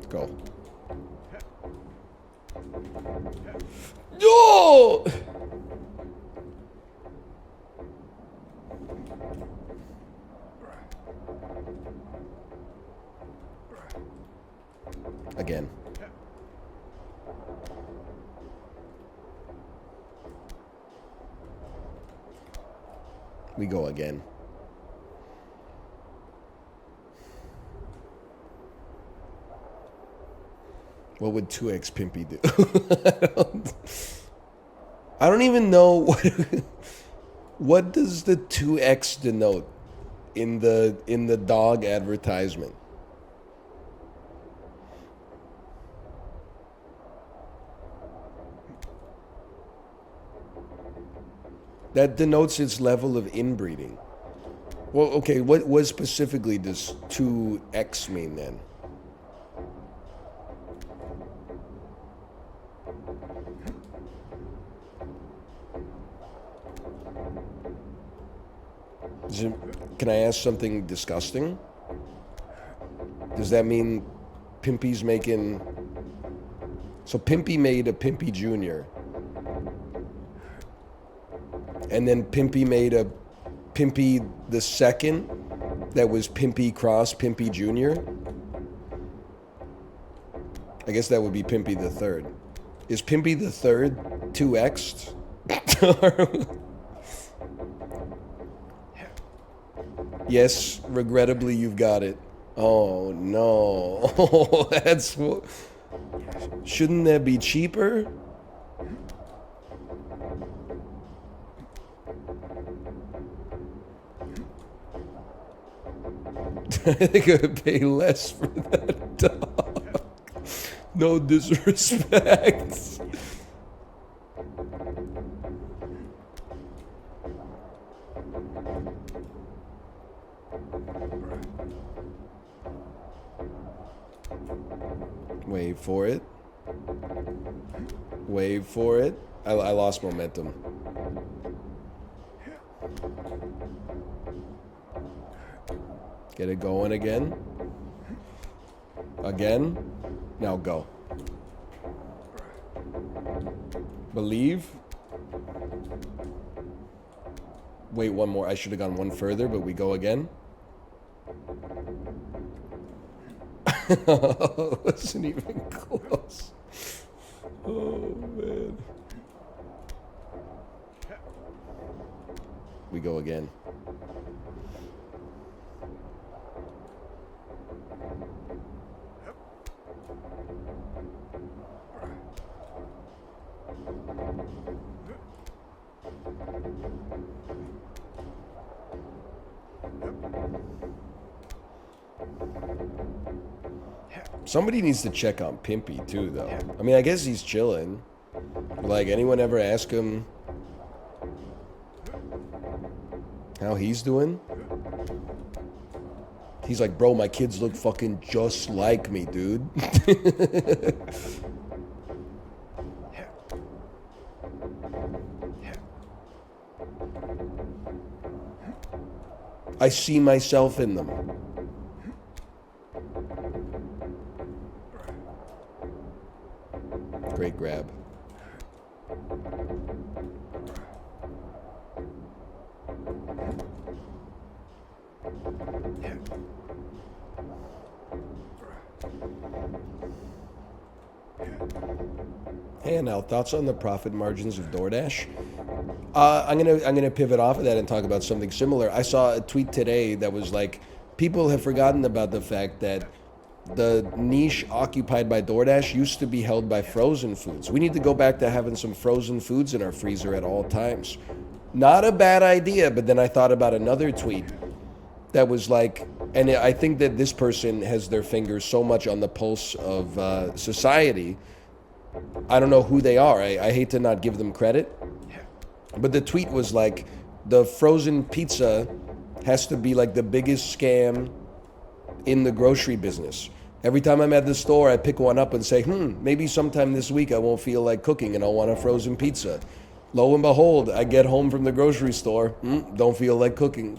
Go. No! Again. We go again. What would 2X Pimpy do? I don't even know what does the 2X denote? in the dog advertisement. That denotes its level of inbreeding. Well, okay, what specifically does 2x mean then? Can I ask something disgusting? Does that mean Pimpy's making... So Pimpy made a Pimpy Jr. And then Pimpy made a Pimpy the second that was Pimpy cross Pimpy Jr. I guess that would be Pimpy the third. Is Pimpy the third 2x'd? Yes, regrettably you've got it. Oh no. That's... Shouldn't that be cheaper? I think I would pay less for that dog. No disrespect. Wait for it. Wait for it. I lost momentum. Get it going again. Again. Now go. Believe. Wait, one more. I should have gone one further, but we go again. Wasn't even close. Oh, man. We go again. Somebody needs to check on Pimpy too, though. I mean, I guess he's chilling. Like, anyone ever ask him how he's doing? He's like, bro, my kids look fucking just like me, dude. I see myself in them. Great grab. Hey, now thoughts on the profit margins of DoorDash? I'm gonna pivot off of that and talk about something similar. I saw a tweet today that was like, people have forgotten about the fact that the niche occupied by DoorDash used to be held by frozen foods. We need to go back to having some frozen foods in our freezer at all times. Not a bad idea, but then I thought about another tweet that was like, and I think that this person has their fingers so much on the pulse of society. I don't know who they are. I hate to not give them credit. But the tweet was like, the frozen pizza has to be like the biggest scam in the grocery business. Every time I'm at the store, I pick one up and say, maybe sometime this week I won't feel like cooking and I'll want a frozen pizza. Lo and behold, I get home from the grocery store, don't feel like cooking.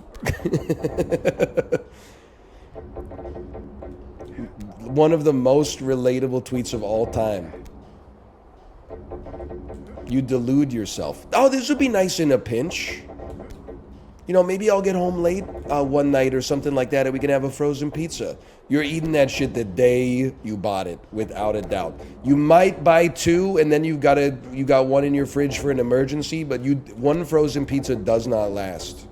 One of the most relatable tweets of all time. You delude yourself. Oh, this would be nice in a pinch. You know, maybe I'll get home late one night or something like that and we can have a frozen pizza. You're eating that shit the day you bought it, without a doubt. You might buy two and then you got one in your fridge for an emergency, but one frozen pizza does not last.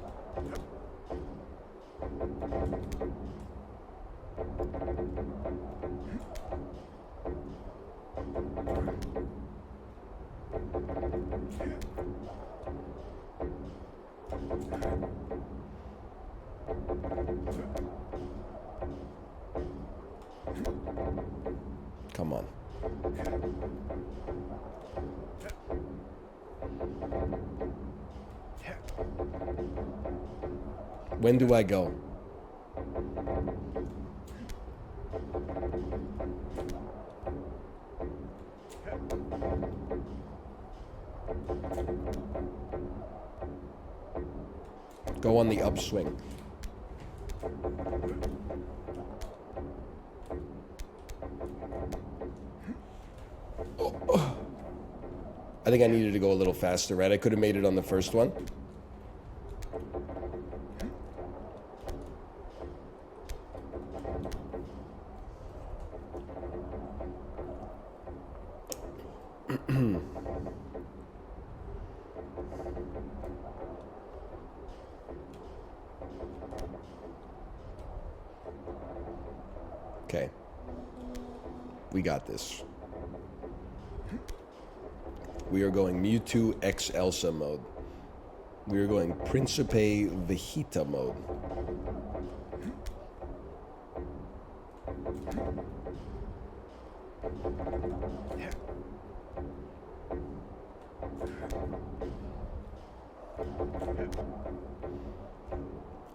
Come on. When do I go? Go on the upswing. Oh. I think I needed to go a little faster, right? I could have made it on the first one. Okay. We got this. We are going Mewtwo X Elsa mode. We are going Principe Vegeta mode.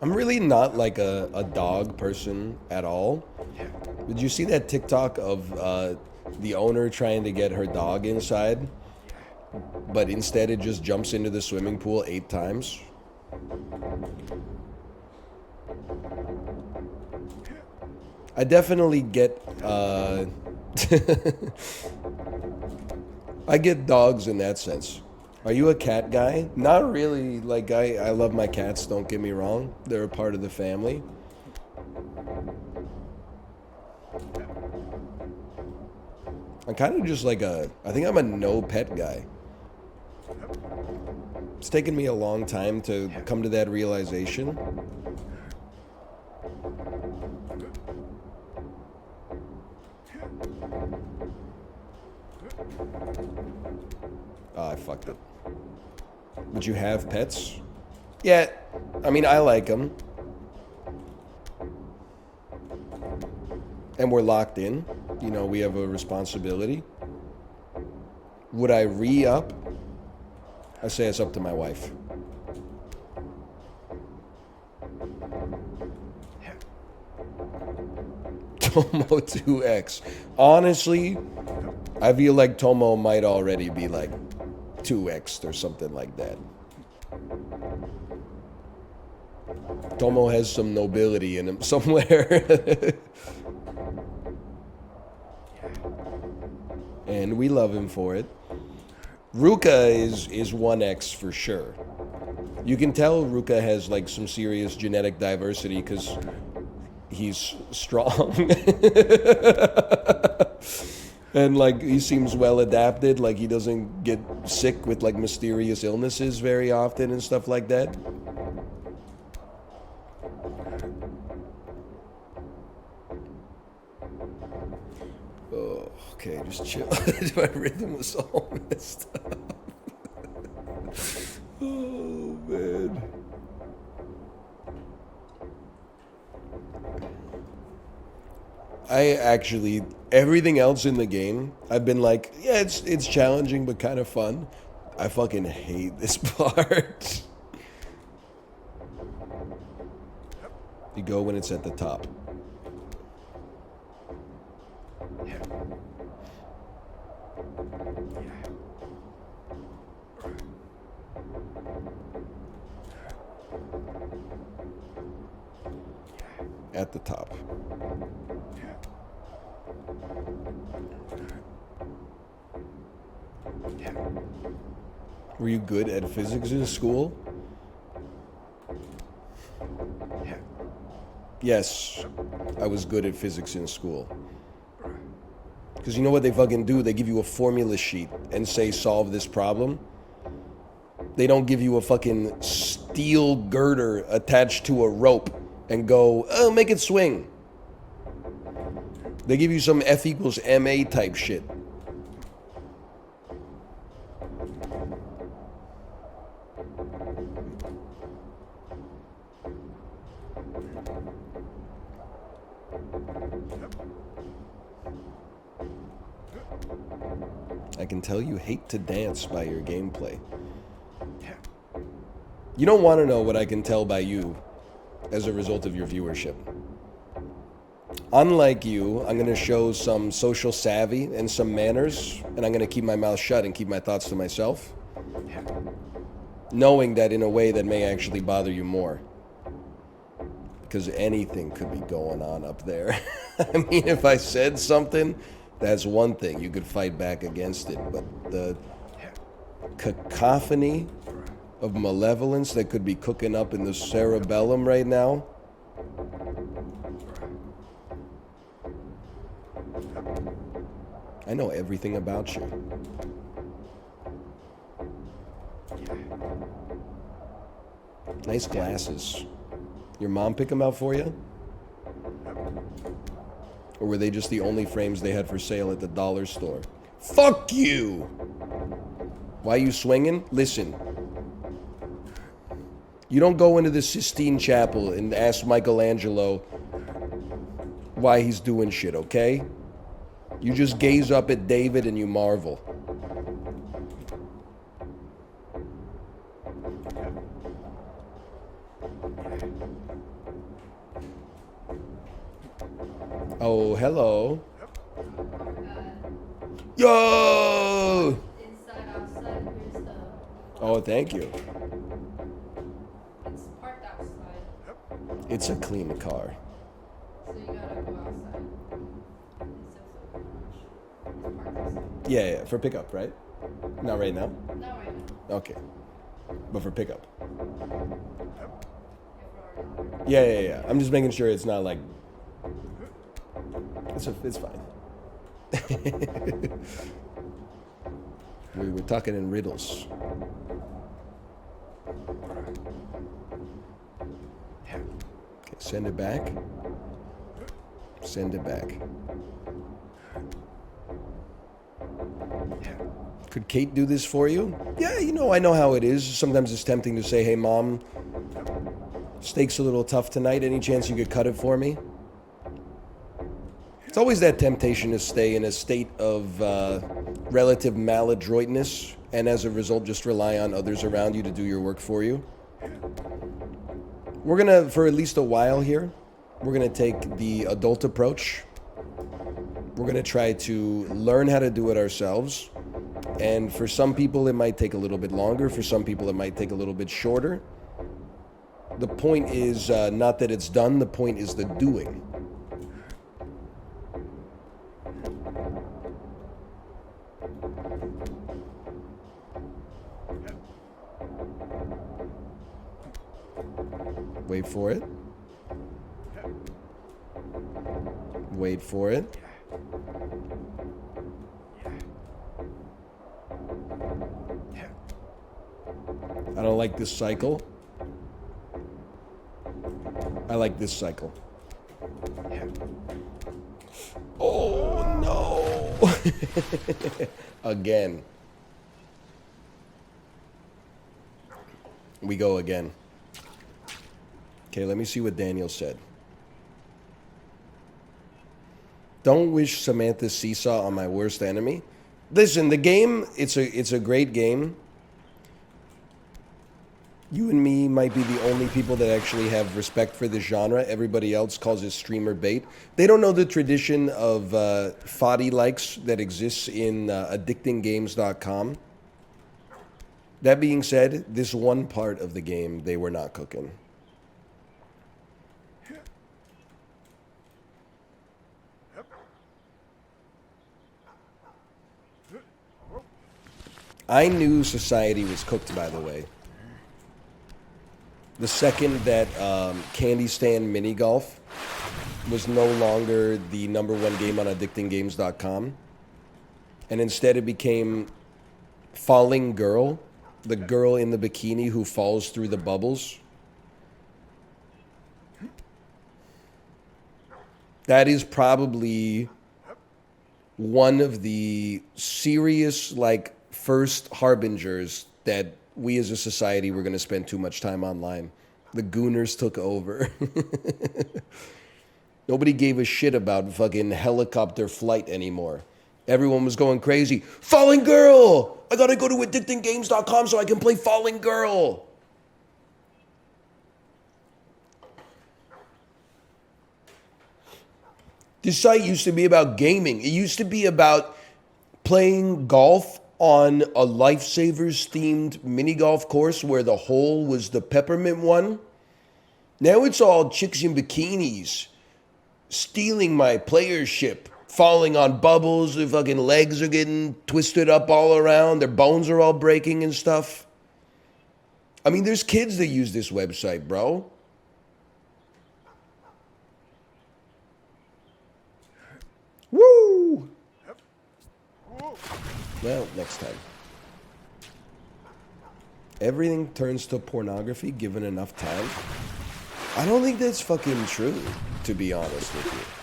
I'm really not like a dog person at all. Did you see that TikTok of the owner trying to get her dog inside, but instead it just jumps into the swimming pool 8 times? I definitely get I get dogs in that sense. Are you a cat guy? Not really. Like, I love my cats, don't get me wrong. They're a part of the family. I'm kind of just like I think I'm a no pet guy. It's taken me a long time to come to that realization. Oh, I fucked it. Would you have pets? Yeah, I mean, I like them. And we're locked in. You know, we have a responsibility. Would I re-up? I say it's up to my wife. Tomo 2X. Honestly, I feel like Tomo might already be like 2X or something like that. Tomo has some nobility in him somewhere. And we love him for it. Ruka is 1X for sure. You can tell Ruka has like some serious genetic diversity because he's strong. And like he seems well adapted, like he doesn't get sick with like mysterious illnesses very often and stuff like that. Oh, okay, just chill. My rhythm was all messed up. Oh man. I actually, everything else in the game, I've been like, yeah, it's challenging but kind of fun. I fucking hate this part. You go when it's at the top. At the top. Were you good at physics in school? Yes, I was good at physics in school. Because you know what they fucking do? They give you a formula sheet and say, solve this problem. They don't give you a fucking steel girder attached to a rope and go, oh, make it swing. They give you some F equals MA type shit. I can tell you hate to dance by your gameplay. You don't want to know what I can tell by you as a result of your viewership. Unlike you, I'm going to show some social savvy and some manners, and I'm going to keep my mouth shut and keep my thoughts to myself, knowing that in a way that may actually bother you more. Because anything could be going on up there. I mean, if I said something, that's one thing. You could fight back against it. But the cacophony of malevolence that could be cooking up in the cerebellum right now. I know everything about you. Nice glasses. Your mom pick them out for you? Or were they just the only frames they had for sale at the dollar store? Fuck you! Why you swinging? Listen. You don't go into the Sistine Chapel and ask Michelangelo why he's doing shit, okay? You just gaze up at David and you marvel. Oh, hello. Yo! Inside, outside, here's the... Oh, thank you. It's parked outside, It's a clean car. so you gotta go outside. It's parked outside. Yeah, for pickup, right? Not right now? Not right now. Okay. But for pickup. If we're already on. Yeah. I'm just making sure it's not like... It's fine. We're talking in riddles. Okay, send it back. Send it back. Could Kate do this for you? Yeah, I know how it is. Sometimes it's tempting to say, hey, Mom, steak's a little tough tonight. Any chance you could cut it for me? It's always that temptation to stay in a state of relative maladroitness and as a result just rely on others around you to do your work for you. We're gonna, for at least a while here, we're gonna take the adult approach. We're gonna try to learn how to do it ourselves. And for some people it might take a little bit longer. For some people it might take a little bit shorter. The point is not that it's done, the point is the doing. Wait for it. Wait for it. I don't like this cycle. I like this cycle. Oh no! Again. We go again. Okay, let me see what Daniel said. Don't wish Samantha Seesaw on my worst enemy. Listen, the game, it's a great game. You and me might be the only people that actually have respect for this genre. Everybody else calls it streamer bait. They don't know the tradition of VOD likes that exists in addictinggames.com. That being said, this one part of the game, they were not cooking. I knew society was cooked, by the way. The second that Candy Stand Mini Golf was no longer the #1 game on addictinggames.com, and instead it became Falling Girl, the girl in the bikini who falls through the bubbles. That is probably one of the serious, first harbingers that we as a society were going to spend too much time online. The Gooners took over. Nobody gave a shit about fucking helicopter flight anymore. Everyone was going crazy. Falling Girl! I gotta go to addictinggames.com so I can play Falling Girl. This site used to be about gaming. It used to be about playing golf on a Lifesavers themed mini golf course where the hole was the peppermint one. Now it's all chicks in bikinis stealing my playership, falling on bubbles, their fucking legs are getting twisted up all around, their bones are all breaking and stuff. I mean, there's kids that use this website, bro. Woo! Well, next time. Everything turns to pornography given enough time. I don't think that's fucking true, to be honest with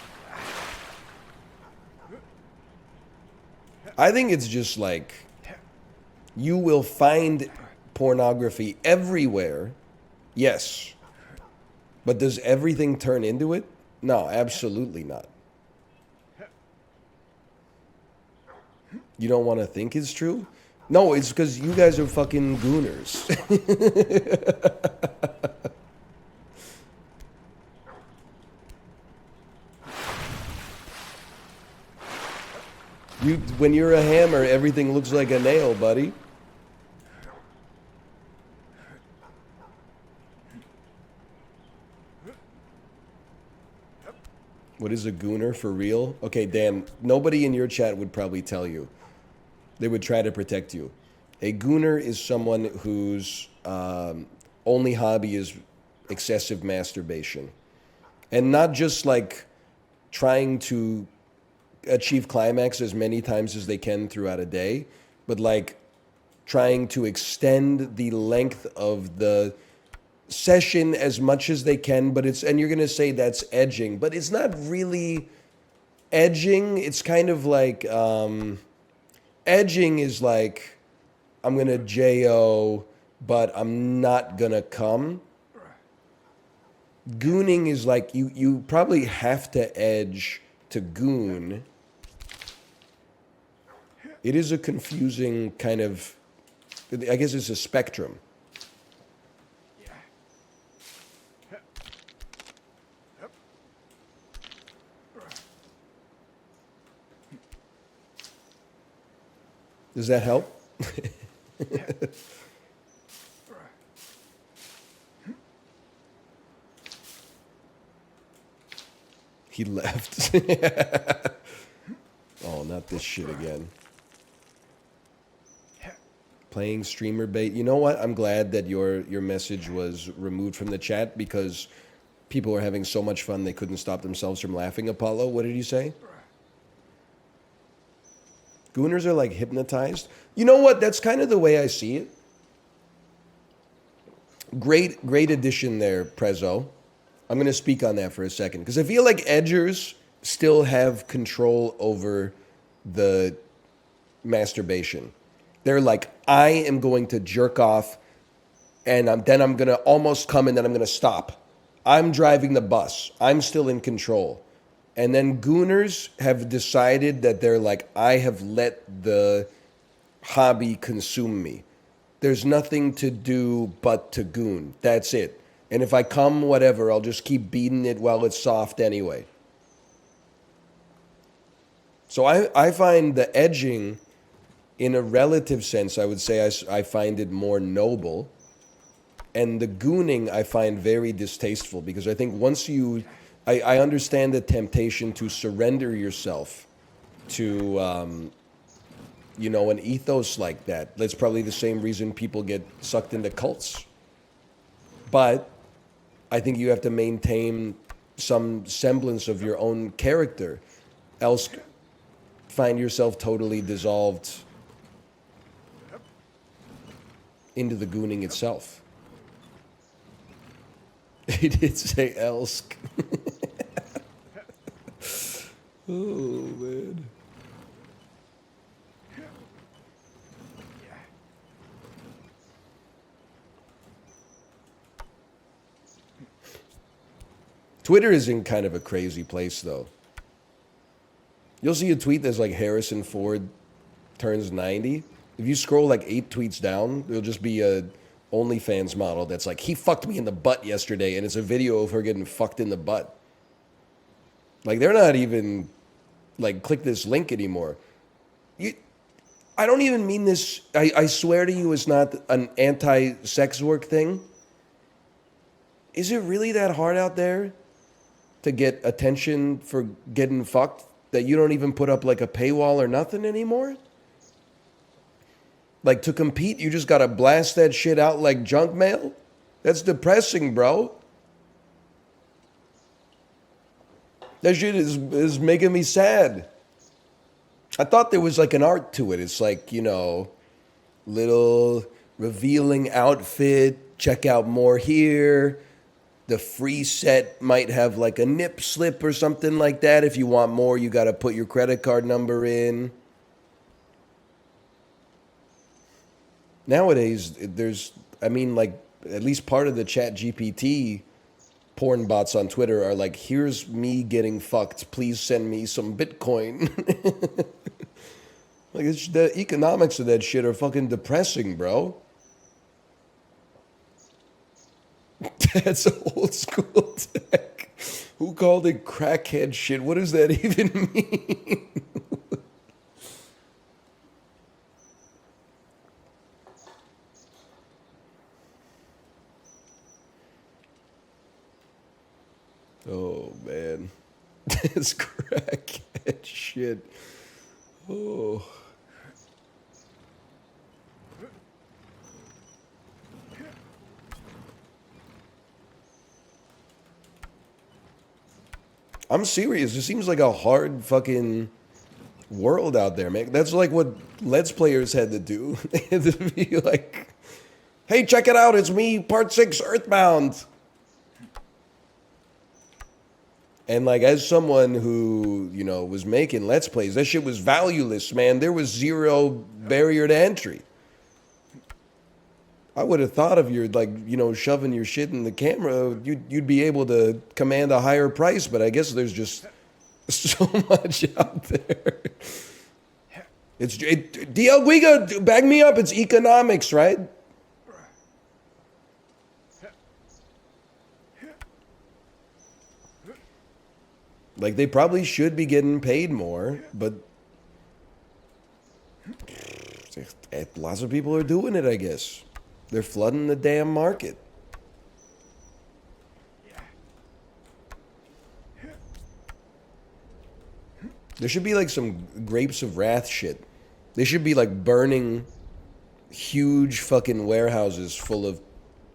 you. I think it's just like, you will find pornography everywhere, yes. But does everything turn into it? No, absolutely not. You don't want to think it's true? No, it's because you guys are fucking gooners. When you're a hammer, everything looks like a nail, buddy. What is a gooner for real? Okay, Dan, nobody in your chat would probably tell you. They would try to protect you. A gooner is someone whose only hobby is excessive masturbation. And not just like trying to achieve climax as many times as they can throughout a day, but like trying to extend the length of the session as much as they can, but it's, and you're gonna say that's edging, but it's not really edging. It's kind of like, edging is like, I'm gonna JO, but I'm not gonna come. Gooning is like, you probably have to edge to goon. It is a confusing kind of, I guess it's a spectrum. Does that help? He left. Oh, not this shit again. Playing streamer bait. You know what? I'm glad that your message was removed from the chat because people were having so much fun they couldn't stop themselves from laughing. Apollo, what did you say? Gooners are like hypnotized. You know what? That's kind of the way I see it. Great addition there, Prezzo. I'm going to speak on that for a second because I feel like edgers still have control over the masturbation. They're like, I am going to jerk off and then I'm going to almost come and then I'm going to stop. I'm driving the bus. I'm still in control. And then gooners have decided that they're like, I have let the hobby consume me. There's nothing to do but to goon. That's it. And if I come, whatever, I'll just keep beating it while it's soft anyway. So I find the edging, in a relative sense, I would say I find it more noble. And the gooning I find very distasteful because I think once you... I understand the temptation to surrender yourself to, an ethos like that. That's probably the same reason people get sucked into cults. But I think you have to maintain some semblance of your own character. Else, find yourself totally dissolved into the gooning itself. He did say Elsk. Oh, man. Twitter is in kind of a crazy place, though. You'll see a tweet that's like Harrison Ford turns 90. If you scroll like 8 tweets down, there'll just be a OnlyFans model that's like, he fucked me in the butt yesterday, and it's a video of her getting fucked in the butt. Like, they're not even, like, click this link anymore. I don't even mean this, I swear to you, it's not an anti-sex work thing. Is it really that hard out there to get attention for getting fucked that you don't even put up, like, a paywall or nothing anymore? Like, to compete, you just gotta blast that shit out like junk mail? That's depressing, bro. That shit is making me sad. I thought there was like an art to it. It's like, you know, little revealing outfit, check out more here. The free set might have like a nip slip or something like that. If you want more, you gotta put your credit card number in. Nowadays, there's, I mean, like, at least part of the chat GPT porn bots on Twitter are like, here's me getting fucked. Please send me some Bitcoin. Like, the economics of that shit are fucking depressing, bro. That's old school tech. Who called it crackhead shit? What does that even mean? Oh, man. That's crackhead shit. Oh. I'm serious. It seems like a hard fucking world out there, man. That's like what Let's Players had to do. They had to be like, hey, check it out. It's me, part 6, Earthbound. And like, as someone who, you know, was making Let's Plays, that shit was valueless, man. There was zero barrier to entry. I would have thought of your, like, you know, shoving your shit in the camera, you'd be able to command a higher price, but I guess there's just so much out there. DL Guiga, back me up. It's economics, right? Like, they probably should be getting paid more, but lots of people are doing it, I guess. They're flooding the damn market. There should be like some Grapes of Wrath shit. They should be like burning huge fucking warehouses full of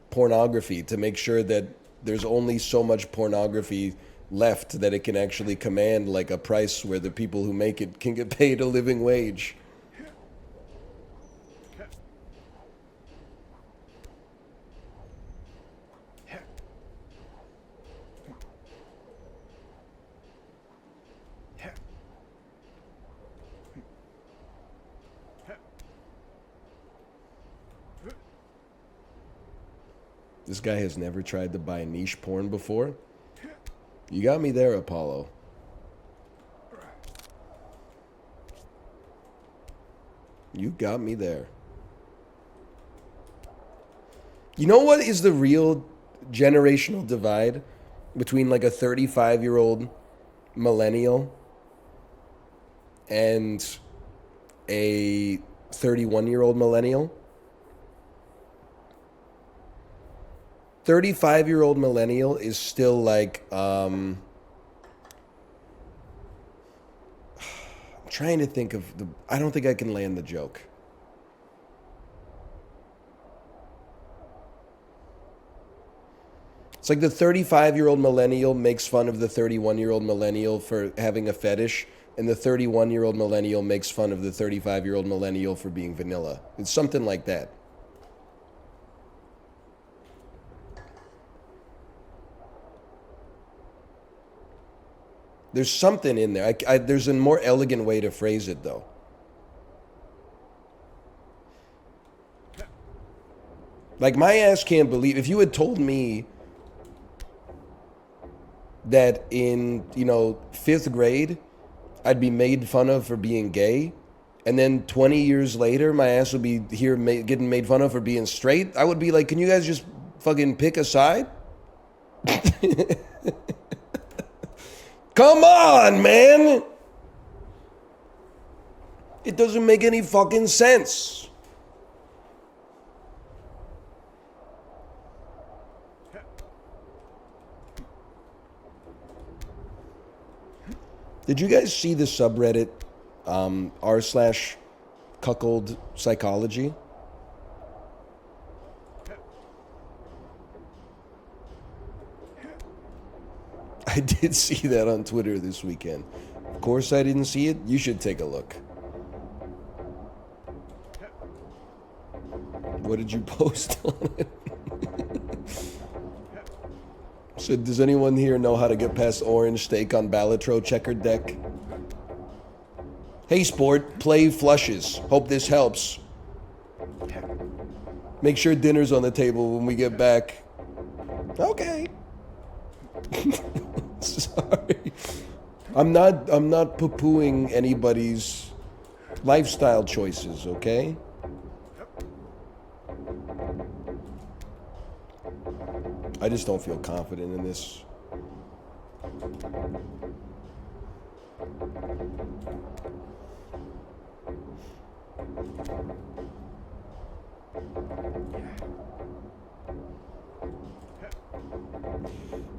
pornography to make sure that there's only so much pornography left that it can actually command like a price where the people who make it can get paid a living wage. This guy has never tried to buy niche porn before. You got me there, Apollo. You got me there. You know what is the real generational divide between like a 35-year-old millennial and a 31-year-old millennial? 35-year-old millennial is still like, I'm trying to think of the, I don't think I can land the joke. It's like the 35-year-old millennial makes fun of the 31-year-old millennial for having a fetish, and the 31-year-old millennial makes fun of the 35-year-old millennial for being vanilla. It's something like that. There's something in there. There's a more elegant way to phrase it, though. Like, my ass can't believe... If you had told me that in, you know, 5th grade, I'd be made fun of for being gay, and then 20 years later, my ass would be here getting made fun of for being straight, I would be like, can you guys just fucking pick a side? Come on, man! It doesn't make any fucking sense. Did you guys see the subreddit r/cuckold psychology? I did see that on Twitter this weekend. Of course I didn't see it. You should take a look. What did you post on it? So does anyone here know how to get past orange steak on Balatro checkered deck? Hey sport, play flushes. Hope this helps. Make sure dinner's on the table when we get back. Okay. Sorry. I'm not poo-pooing anybody's lifestyle choices, okay? I just don't feel confident in this.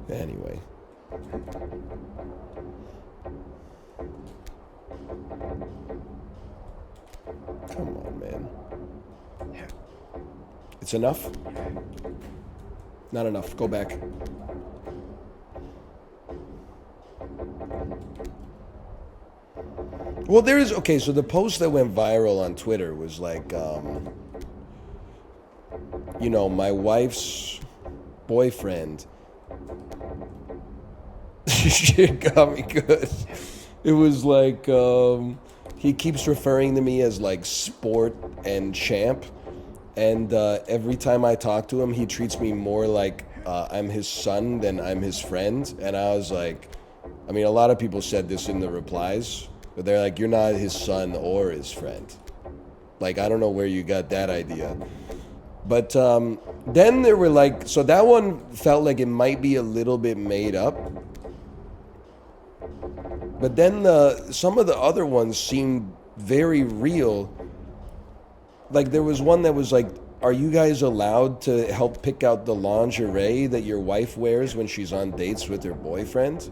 Anyway. Come on, man. It's enough? Not enough. Go back. Well, there's... Okay, so the post that went viral on Twitter was like, you know, my wife's boyfriend... Shit got me good. It was like, he keeps referring to me as like sport and champ. And every time I talk to him, he treats me more like I'm his son than I'm his friend. And I was like, I mean, a lot of people said this in the replies, but they're like, you're not his son or his friend. Like, I don't know where you got that idea. But then there were like, so that one felt like it might be a little bit made up. But then some of the other ones seemed very real. Like, there was one that was like, are you guys allowed to help pick out the lingerie that your wife wears when she's on dates with her boyfriend?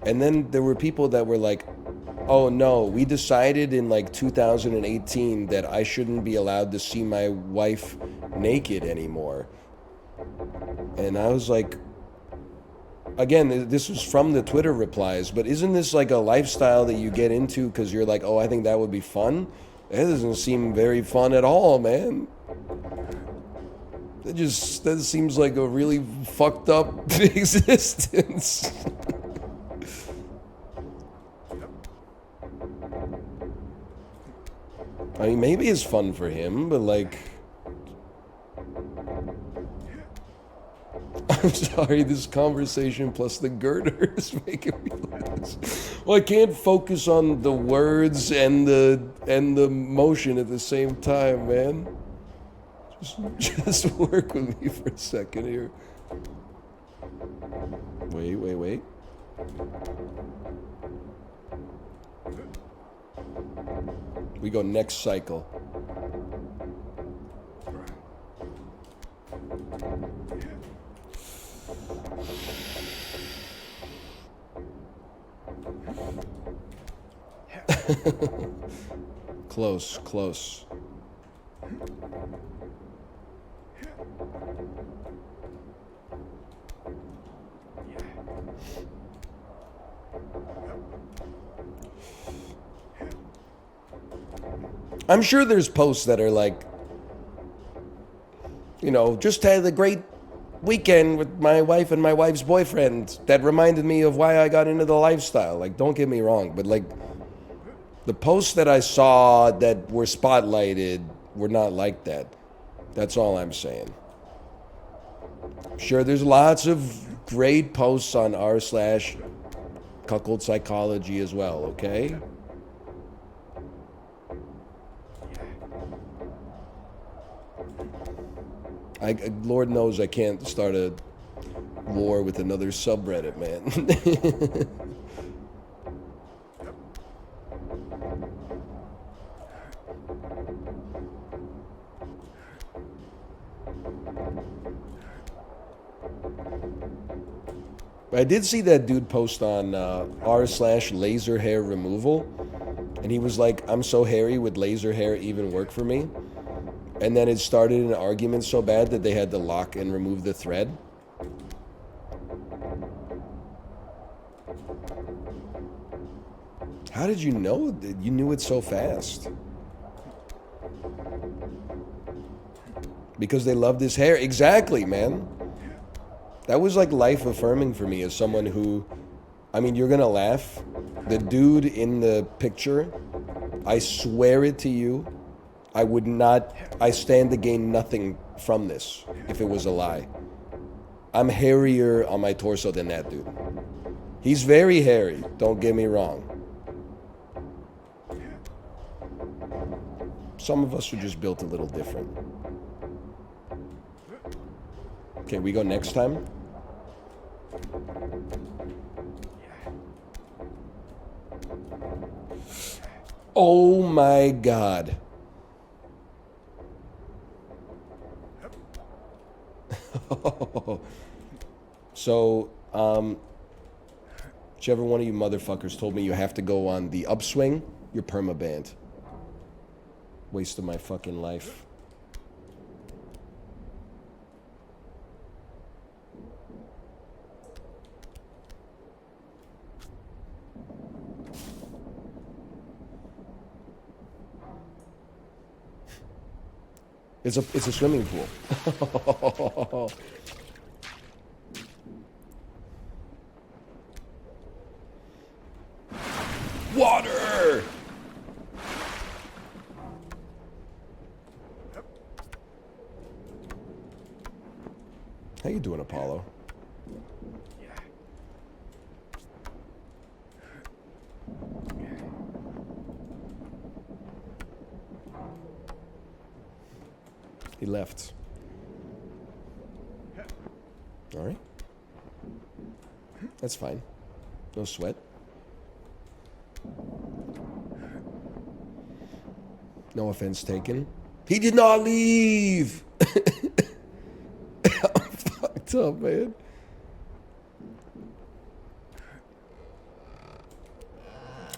And then there were people that were like, oh no, we decided in like 2018 that I shouldn't be allowed to see my wife naked anymore. And I was like, again, this was from the Twitter replies, but isn't this like a lifestyle that you get into because you're like, oh, I think that would be fun? It doesn't seem very fun at all, man. That seems like a really fucked up existence. I mean, maybe it's fun for him, but like... I'm sorry, this conversation plus the girder is making me laugh. Well, I can't focus on the words and the motion at the same time, man. Just work with me for a second here. Wait. We go next cycle. Close. I'm sure there's posts that are like, you know, just had a great weekend with my wife and my wife's boyfriend that reminded me of why I got into the lifestyle. Like, don't get me wrong, but like, the posts that I saw that were spotlighted were not like that. That's all I'm saying. Sure, there's lots of great posts on r/ cuckold psychology as well, okay? Lord knows I can't start a war with another subreddit, man. I did see that dude post on r/ laser hair removal, and he was like, I'm so hairy, would laser hair even work for me? And then it started an argument so bad that they had to lock and remove the thread. How did you know that you knew it so fast? Because they loved his hair. Exactly, man. That was like life affirming for me as someone who, I mean, you're gonna laugh. The dude in the picture, I swear it to you, I stand to gain nothing from this if it was a lie. I'm hairier on my torso than that dude. He's very hairy, don't get me wrong. Some of us are just built a little different. Okay, we go next time. Oh my God. So, whichever one of you motherfuckers told me you have to go on the upswing, you're permabanned. Waste of my fucking life. It's a swimming pool. Water! How you doing, Apollo? He left. All right. That's fine. No sweat. No offense taken. He did not leave. I'm fucked up, man.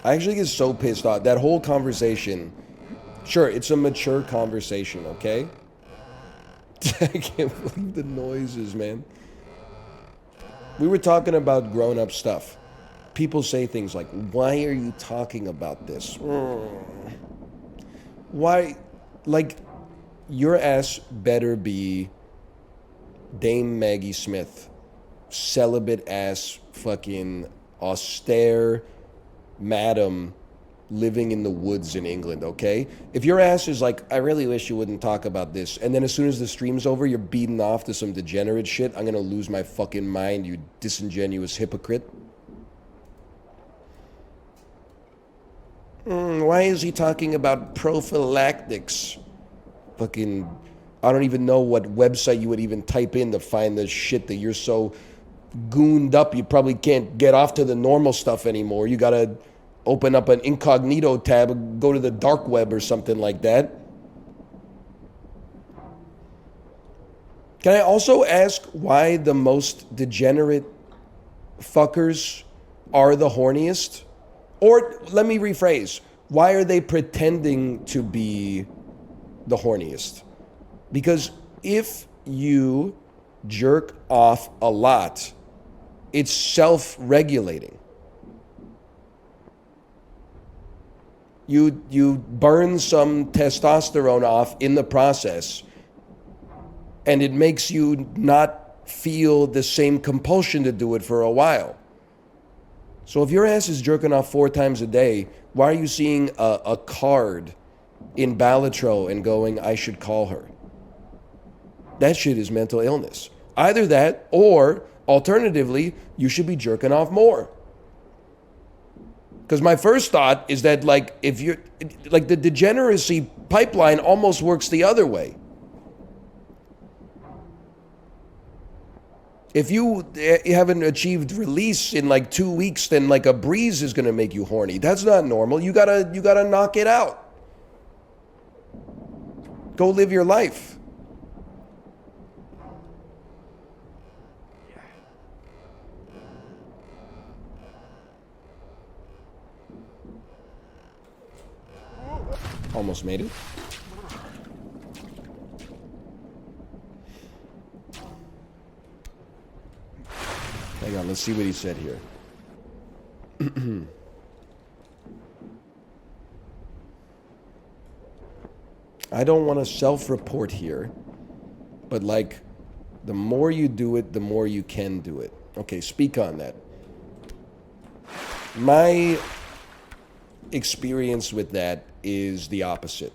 I actually get so pissed off. That whole conversation. Sure, it's a mature conversation, okay? I can't believe the noises, man. We were talking about grown-up stuff. People say things like, why are you talking about this? Why? Like, your ass better be Dame Maggie Smith, celibate ass, fucking austere madam living in the woods in England, okay? If your ass is like, I really wish you wouldn't talk about this, and then as soon as the stream's over, you're beating off to some degenerate shit, I'm gonna lose my fucking mind, you disingenuous hypocrite. Why is he talking about prophylactics? Fucking, I don't even know what website you would even type in to find the shit that you're so gooned up, you probably can't get off to the normal stuff anymore. You gotta open up an incognito tab and go to the dark web or something like that. Can I also ask why the most degenerate fuckers are the horniest? Or let me rephrase, why are they pretending to be the horniest? Because if you jerk off a lot, it's self-regulating. You burn some testosterone off in the process, and it makes you not feel the same compulsion to do it for a while. So if your ass is jerking off 4 times a day, why are you seeing a card in Balatro and going, I should call her? That shit is mental illness. Either that, or Alternatively, you should be jerking off more. Because my first thought is that, like, if you're, like, the degeneracy pipeline almost works the other way. If you haven't achieved release in like 2 weeks, then like a breeze is gonna make you horny. That's not normal. You gotta knock it out. Go live your life. Almost made it. Hang on, let's see what he said here. I don't want to self-report here, but like, the more you do it, the more you can do it. Okay, speak on that. My experience with that is the opposite.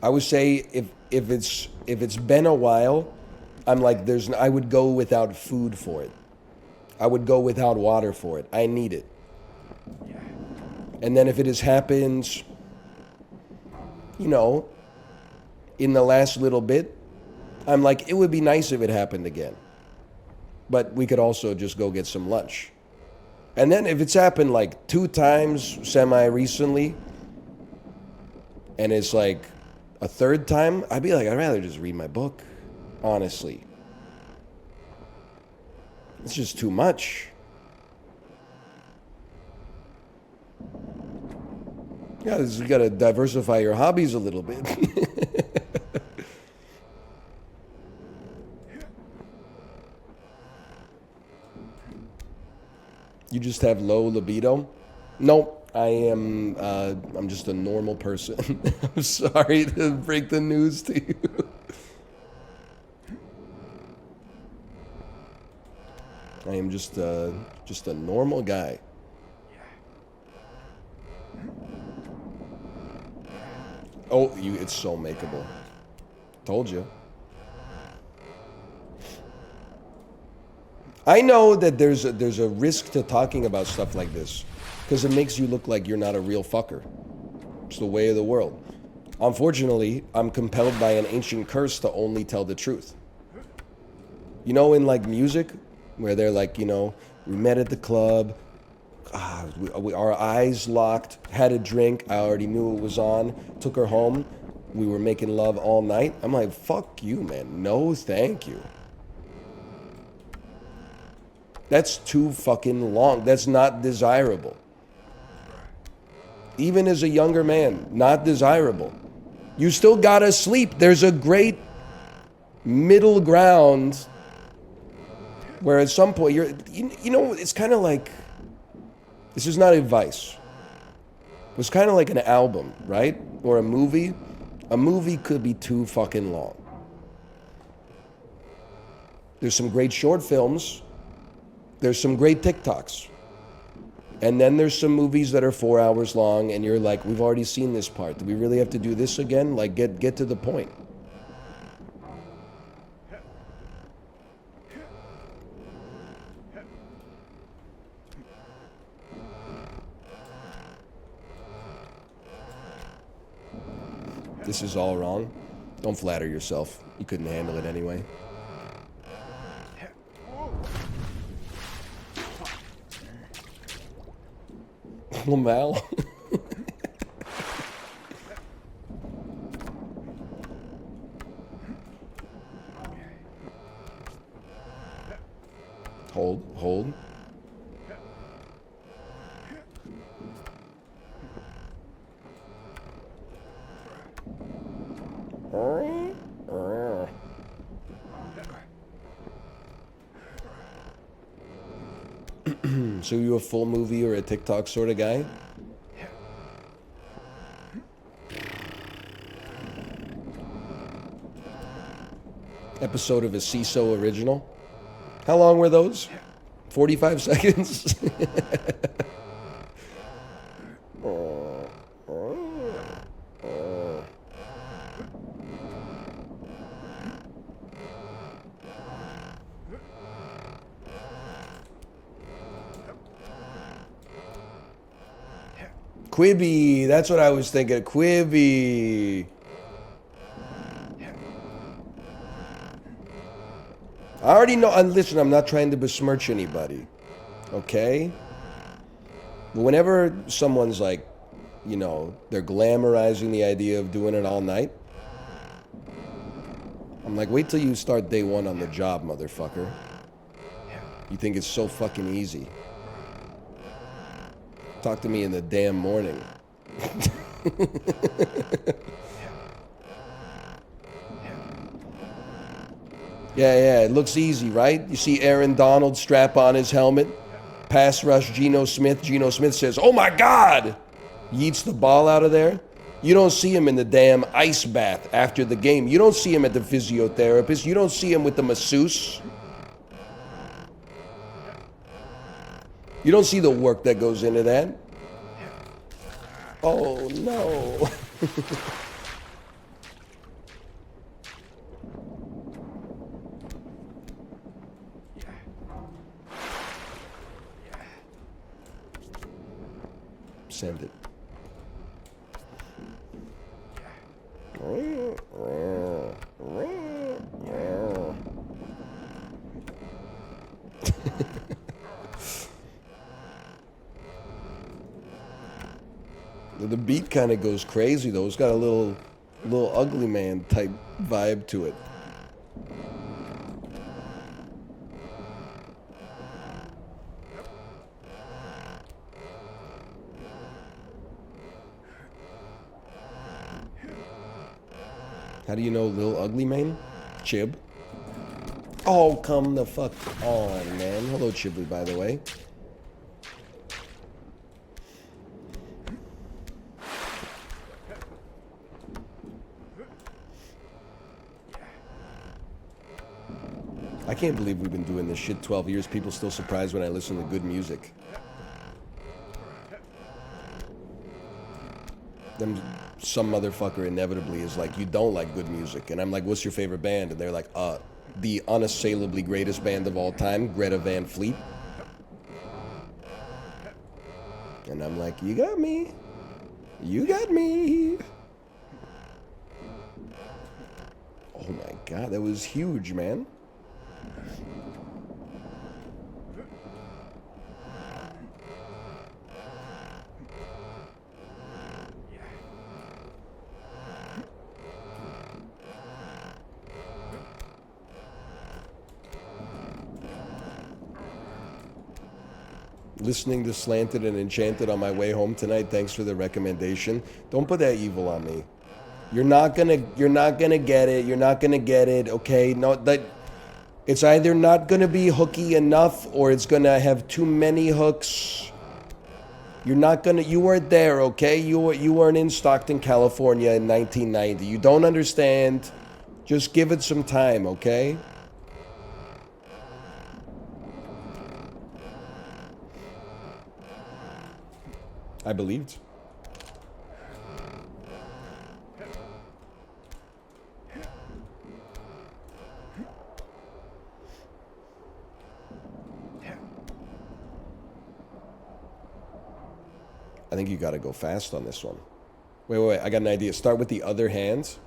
I would say if it's been a while, I'm like I would go without food for it. I would go without water for it. I need it. And then if it has happened, you know, in the last little bit, I'm like, it would be nice if it happened again. But we could also just go get some lunch. And then if it's happened like 2 times semi-recently, and it's like a 3rd time, I'd be like, I'd rather just read my book, honestly. It's just too much. Yeah, you gotta diversify your hobbies a little bit. You just have low libido? Nope, I'm just a normal person. I'm sorry to break the news to you. I am just a normal guy. Oh, it's so makeable. Told you. I know that there's a risk to talking about stuff like this because it makes you look like you're not a real fucker. It's the way of the world. Unfortunately, I'm compelled by an ancient curse to only tell the truth. You know, in like music, where they're like, you know, we met at the club, our eyes locked, had a drink, I already knew it was on, took her home, we were making love all night. I'm like, fuck you, man. No, thank you. That's too fucking long. That's not desirable. Even as a younger man, not desirable. You still gotta sleep. There's a great middle ground where at some point you know, it's kind of like, this is not advice. It was kind of like an album, right? Or a movie. A movie could be too fucking long. There's some great short films. There's some great TikToks. And then there's some movies that are 4 hours long and you're like, we've already seen this part. Do we really have to do this again? Like, get to the point. This is all wrong. Don't flatter yourself. You couldn't handle it anyway. Lamal. Hold. So you a full movie or a TikTok sort of guy? Episode of a CISO original. How long were those? 45 seconds? Quibi. That's what I was thinking. Quibi. I already know. And listen, I'm not trying to besmirch anybody. Okay? But whenever someone's like, you know, they're glamorizing the idea of doing it all night, I'm like, wait till you start day one on the job, motherfucker. You think it's so fucking easy. Talk to me in the damn morning. Yeah, it looks easy, right? You see Aaron Donald strap on his helmet, pass rush Geno Smith. Geno Smith says, "Oh my God!" Yeets the ball out of there. You don't see him in the damn ice bath after the game. You don't see him at the physiotherapist. You don't see him with the masseuse. You don't see the work that goes into that. Oh no. Send it. The beat kind of goes crazy though. It's got a little ugly man type vibe to it. How do you know Lil Ugly Man? Chib. Oh, come the fuck on, man. Hello, Chibly, by the way. I can't believe we've been doing this shit 12 years. People still surprised when I listen to good music. Them, some motherfucker inevitably is like, you don't like good music. And I'm like, what's your favorite band? And they're like, the unassailably greatest band of all time, Greta Van Fleet. And I'm like, you got me. You got me. Oh my God, that was huge, man. Listening to Slanted and Enchanted on my way home tonight. Thanks for the recommendation. Don't put that evil on me. You're not gonna get it. You're not gonna get it. Okay? No, that it's either not gonna be hooky enough or it's gonna have too many hooks. You're not gonna. You weren't there. Okay? You weren't in Stockton, California in 1990. You don't understand. Just give it some time. Okay? I believed. I think you got to go fast on this one. Wait. I got an idea. Start with the other hand.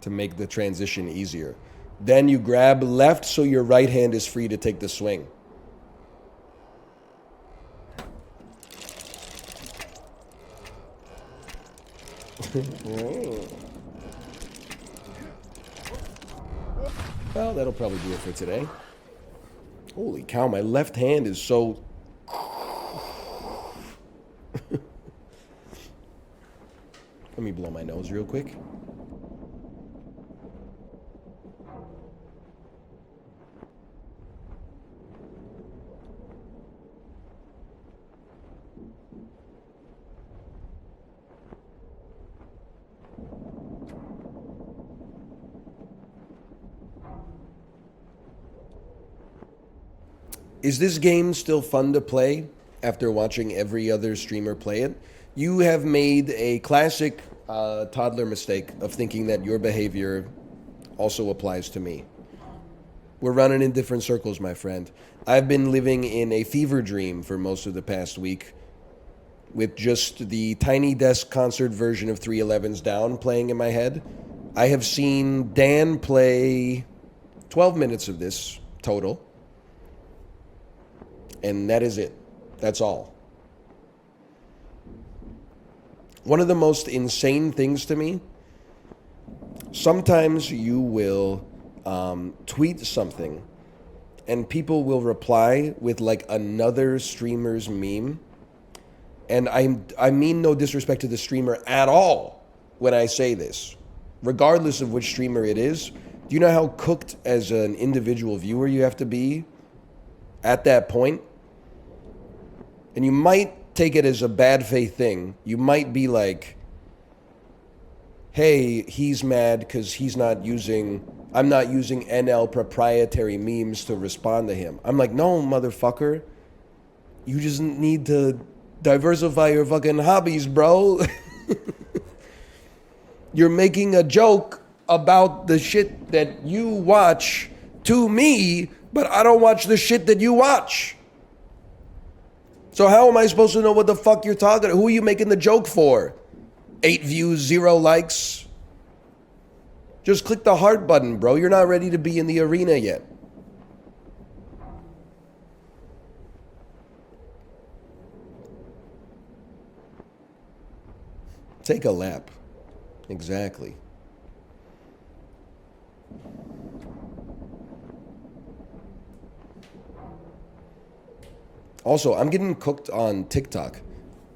To make the transition easier. Then you grab left so your right hand is free to take the swing. Well, that'll probably do it for today. Holy cow, my left hand is so... Let me blow my nose real quick. Is this game still fun to play after watching every other streamer play it? You have made a classic toddler mistake of thinking that your behavior also applies to me. We're running in different circles, my friend. I've been living in a fever dream for most of the past week with just the Tiny Desk concert version of 311's Down playing in my head. I have seen Dan play 12 minutes of this total. And that is it. That's all. One of the most insane things to me, sometimes you will tweet something and people will reply with like another streamer's meme. And I mean no disrespect to the streamer at all when I say this, regardless of which streamer it is. Do you know how cooked as an individual viewer you have to be at that point? And you might take it as a bad faith thing. You might be like, hey, he's mad because I'm not using NL proprietary memes to respond to him. I'm like, no, motherfucker. You just need to diversify your fucking hobbies, bro. You're making a joke about the shit that you watch to me, but I don't watch the shit that you watch. So how am I supposed to know what the fuck you're talking about? Who are you making the joke for? 8 views, 0 likes. Just click the heart button, bro. You're not ready to be in the arena yet. Take a lap. Exactly. Also, I'm getting cooked on TikTok.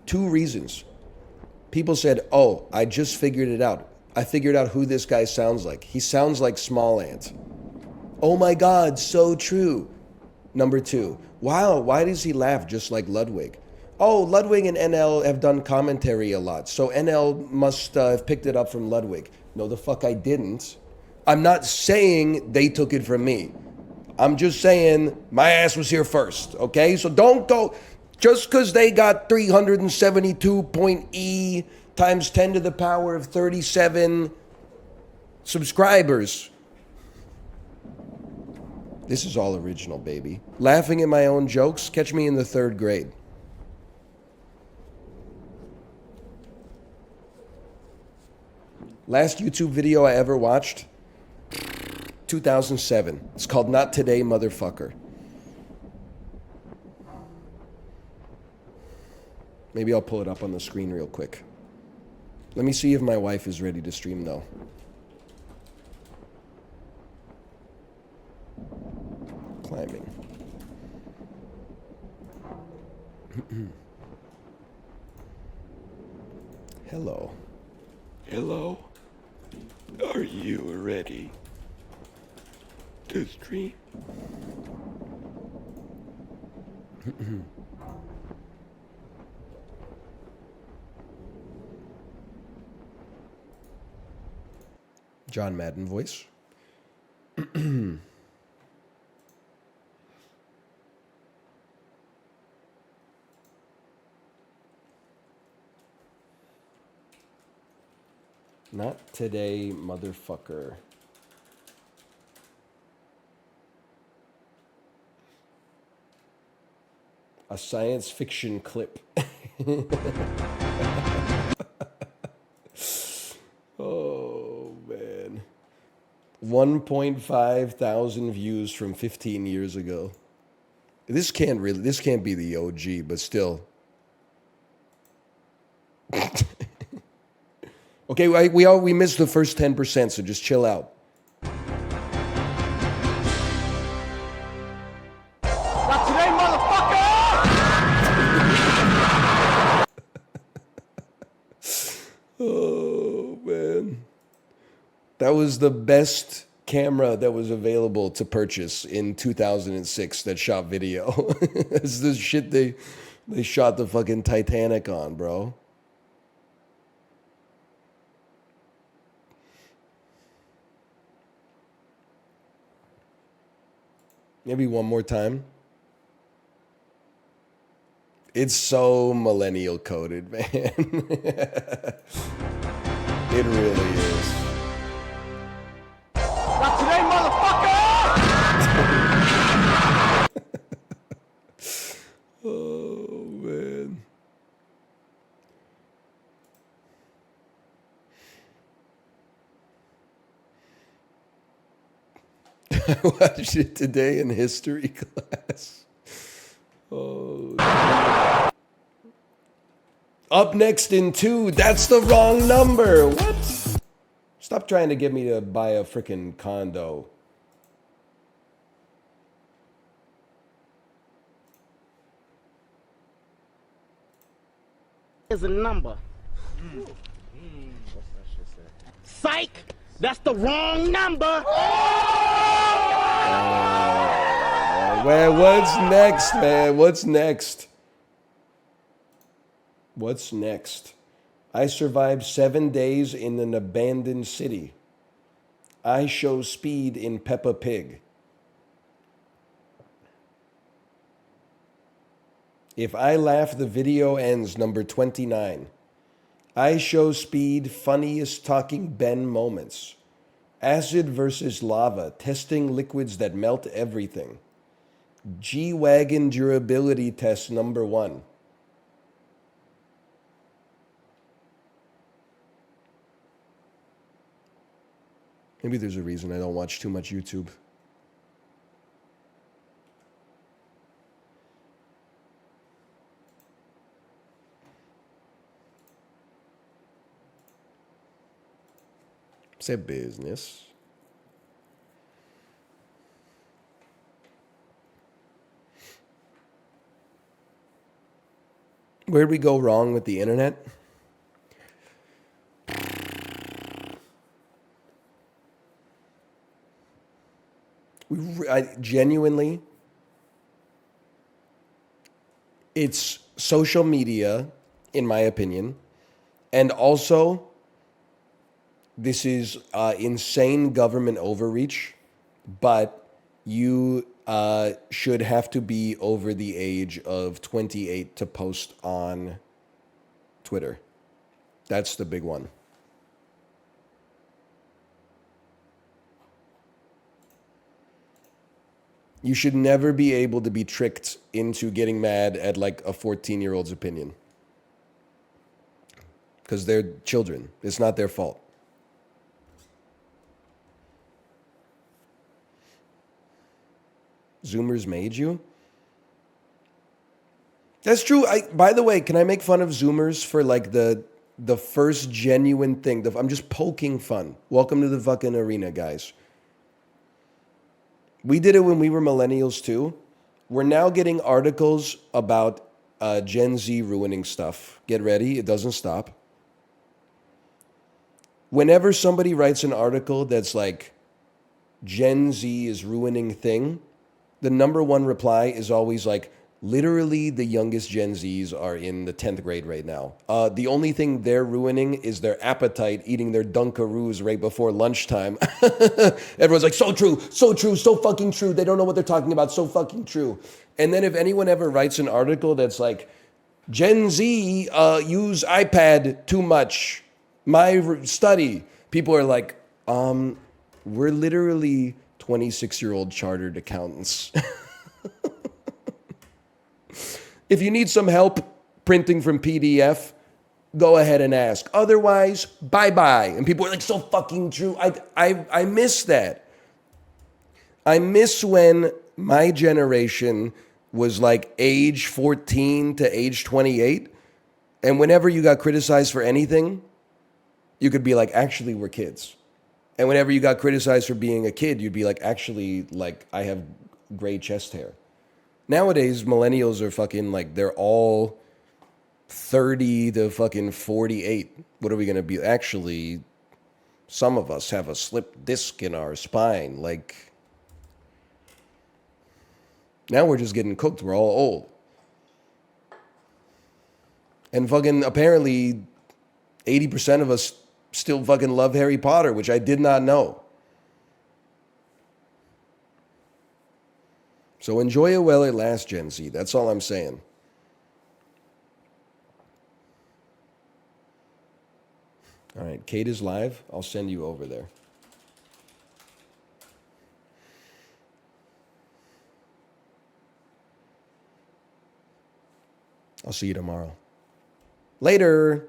2 reasons. People said, oh, I just figured it out. I figured out who this guy sounds like. He sounds like Small Ant. Oh my God, so true. Number 2, wow, why does he laugh just like Ludwig? Oh, Ludwig and NL have done commentary a lot, so NL must have picked it up from Ludwig. No, the fuck I didn't. I'm not saying they took it from me. I'm just saying my ass was here first, okay? So don't go, just because they got 372.E times 10 to the power of 37 subscribers. This is all original, baby. Laughing at my own jokes, catch me in the 3rd grade. Last YouTube video I ever watched, 2007. It's called Not Today, Motherfucker. Maybe I'll pull it up on the screen real quick. Let me see if my wife is ready to stream, though. Climbing. Hello. Hello? Are you ready to stream? John Madden voice. Not today, motherfucker. A science fiction clip. Oh, man. 1.5 thousand views from 15 years ago. This can't be the OG, but still. Okay, we missed the first 10%, so just chill out. Not today, motherfucker! Oh, man. That was the best camera that was available to purchase in 2006 that shot video. It's the shit they shot the fucking Titanic on, bro. Maybe one more time. It's so millennial coded, man. It really is. Not today, motherfucker! I watched it today in history class. Oh. Up next in 2. That's the wrong number. What? Stop trying to get me to buy a freaking condo. Is a number. Psych! That's the wrong number! Man, what's next, man? What's next? What's next? I survived 7 days in an abandoned city. I show speed in Peppa Pig. If I laugh, the video ends. Number 29. I show speed, funniest talking Ben moments. Acid versus lava, testing liquids that melt everything. G-Wagon durability test number 1. Maybe there's a reason I don't watch too much YouTube. Say business. Where'd we go wrong with the internet? I genuinely, it's social media, in my opinion, and also this is insane government overreach, but you should have to be over the age of 28 to post on Twitter. That's the big one. You should never be able to be tricked into getting mad at like a 14-year-old's opinion. Because they're children. It's not their fault. Zoomers made you? That's true. By the way, can I make fun of Zoomers for like the first genuine thing? I'm just poking fun. Welcome to the fucking arena, guys. We did it when we were millennials too. We're now getting articles about Gen Z ruining stuff. Get ready, it doesn't stop. Whenever somebody writes an article that's like, Gen Z is ruining thing, the number one reply is always like, literally the youngest Gen Zs are in the 10th grade right now. The only thing they're ruining is their appetite, eating their Dunkaroos right before lunchtime. Everyone's like, so true, so fucking true. They don't know what they're talking about, so fucking true. And then if anyone ever writes an article that's like, Gen Z use iPad too much, my study, people are like, we're literally 26-year-old chartered accountants. If you need some help printing from PDF, go ahead and ask. Otherwise, bye-bye. And people are like, so fucking true. I miss that. I miss when my generation was like age 14 to age 28. And whenever you got criticized for anything, you could be like, actually, we're kids. And whenever you got criticized for being a kid, you'd be like, actually, like, I have gray chest hair. Nowadays, millennials are fucking like, they're all 30 to fucking 48. What are we going to be? Actually, some of us have a slip disc in our spine. Like, now we're just getting cooked. We're all old. And fucking apparently 80% of us still fucking love Harry Potter, which I did not know. So enjoy it while it lasts, Gen Z. That's all I'm saying. All right, Kate is live. I'll send you over there. I'll see you tomorrow. Later.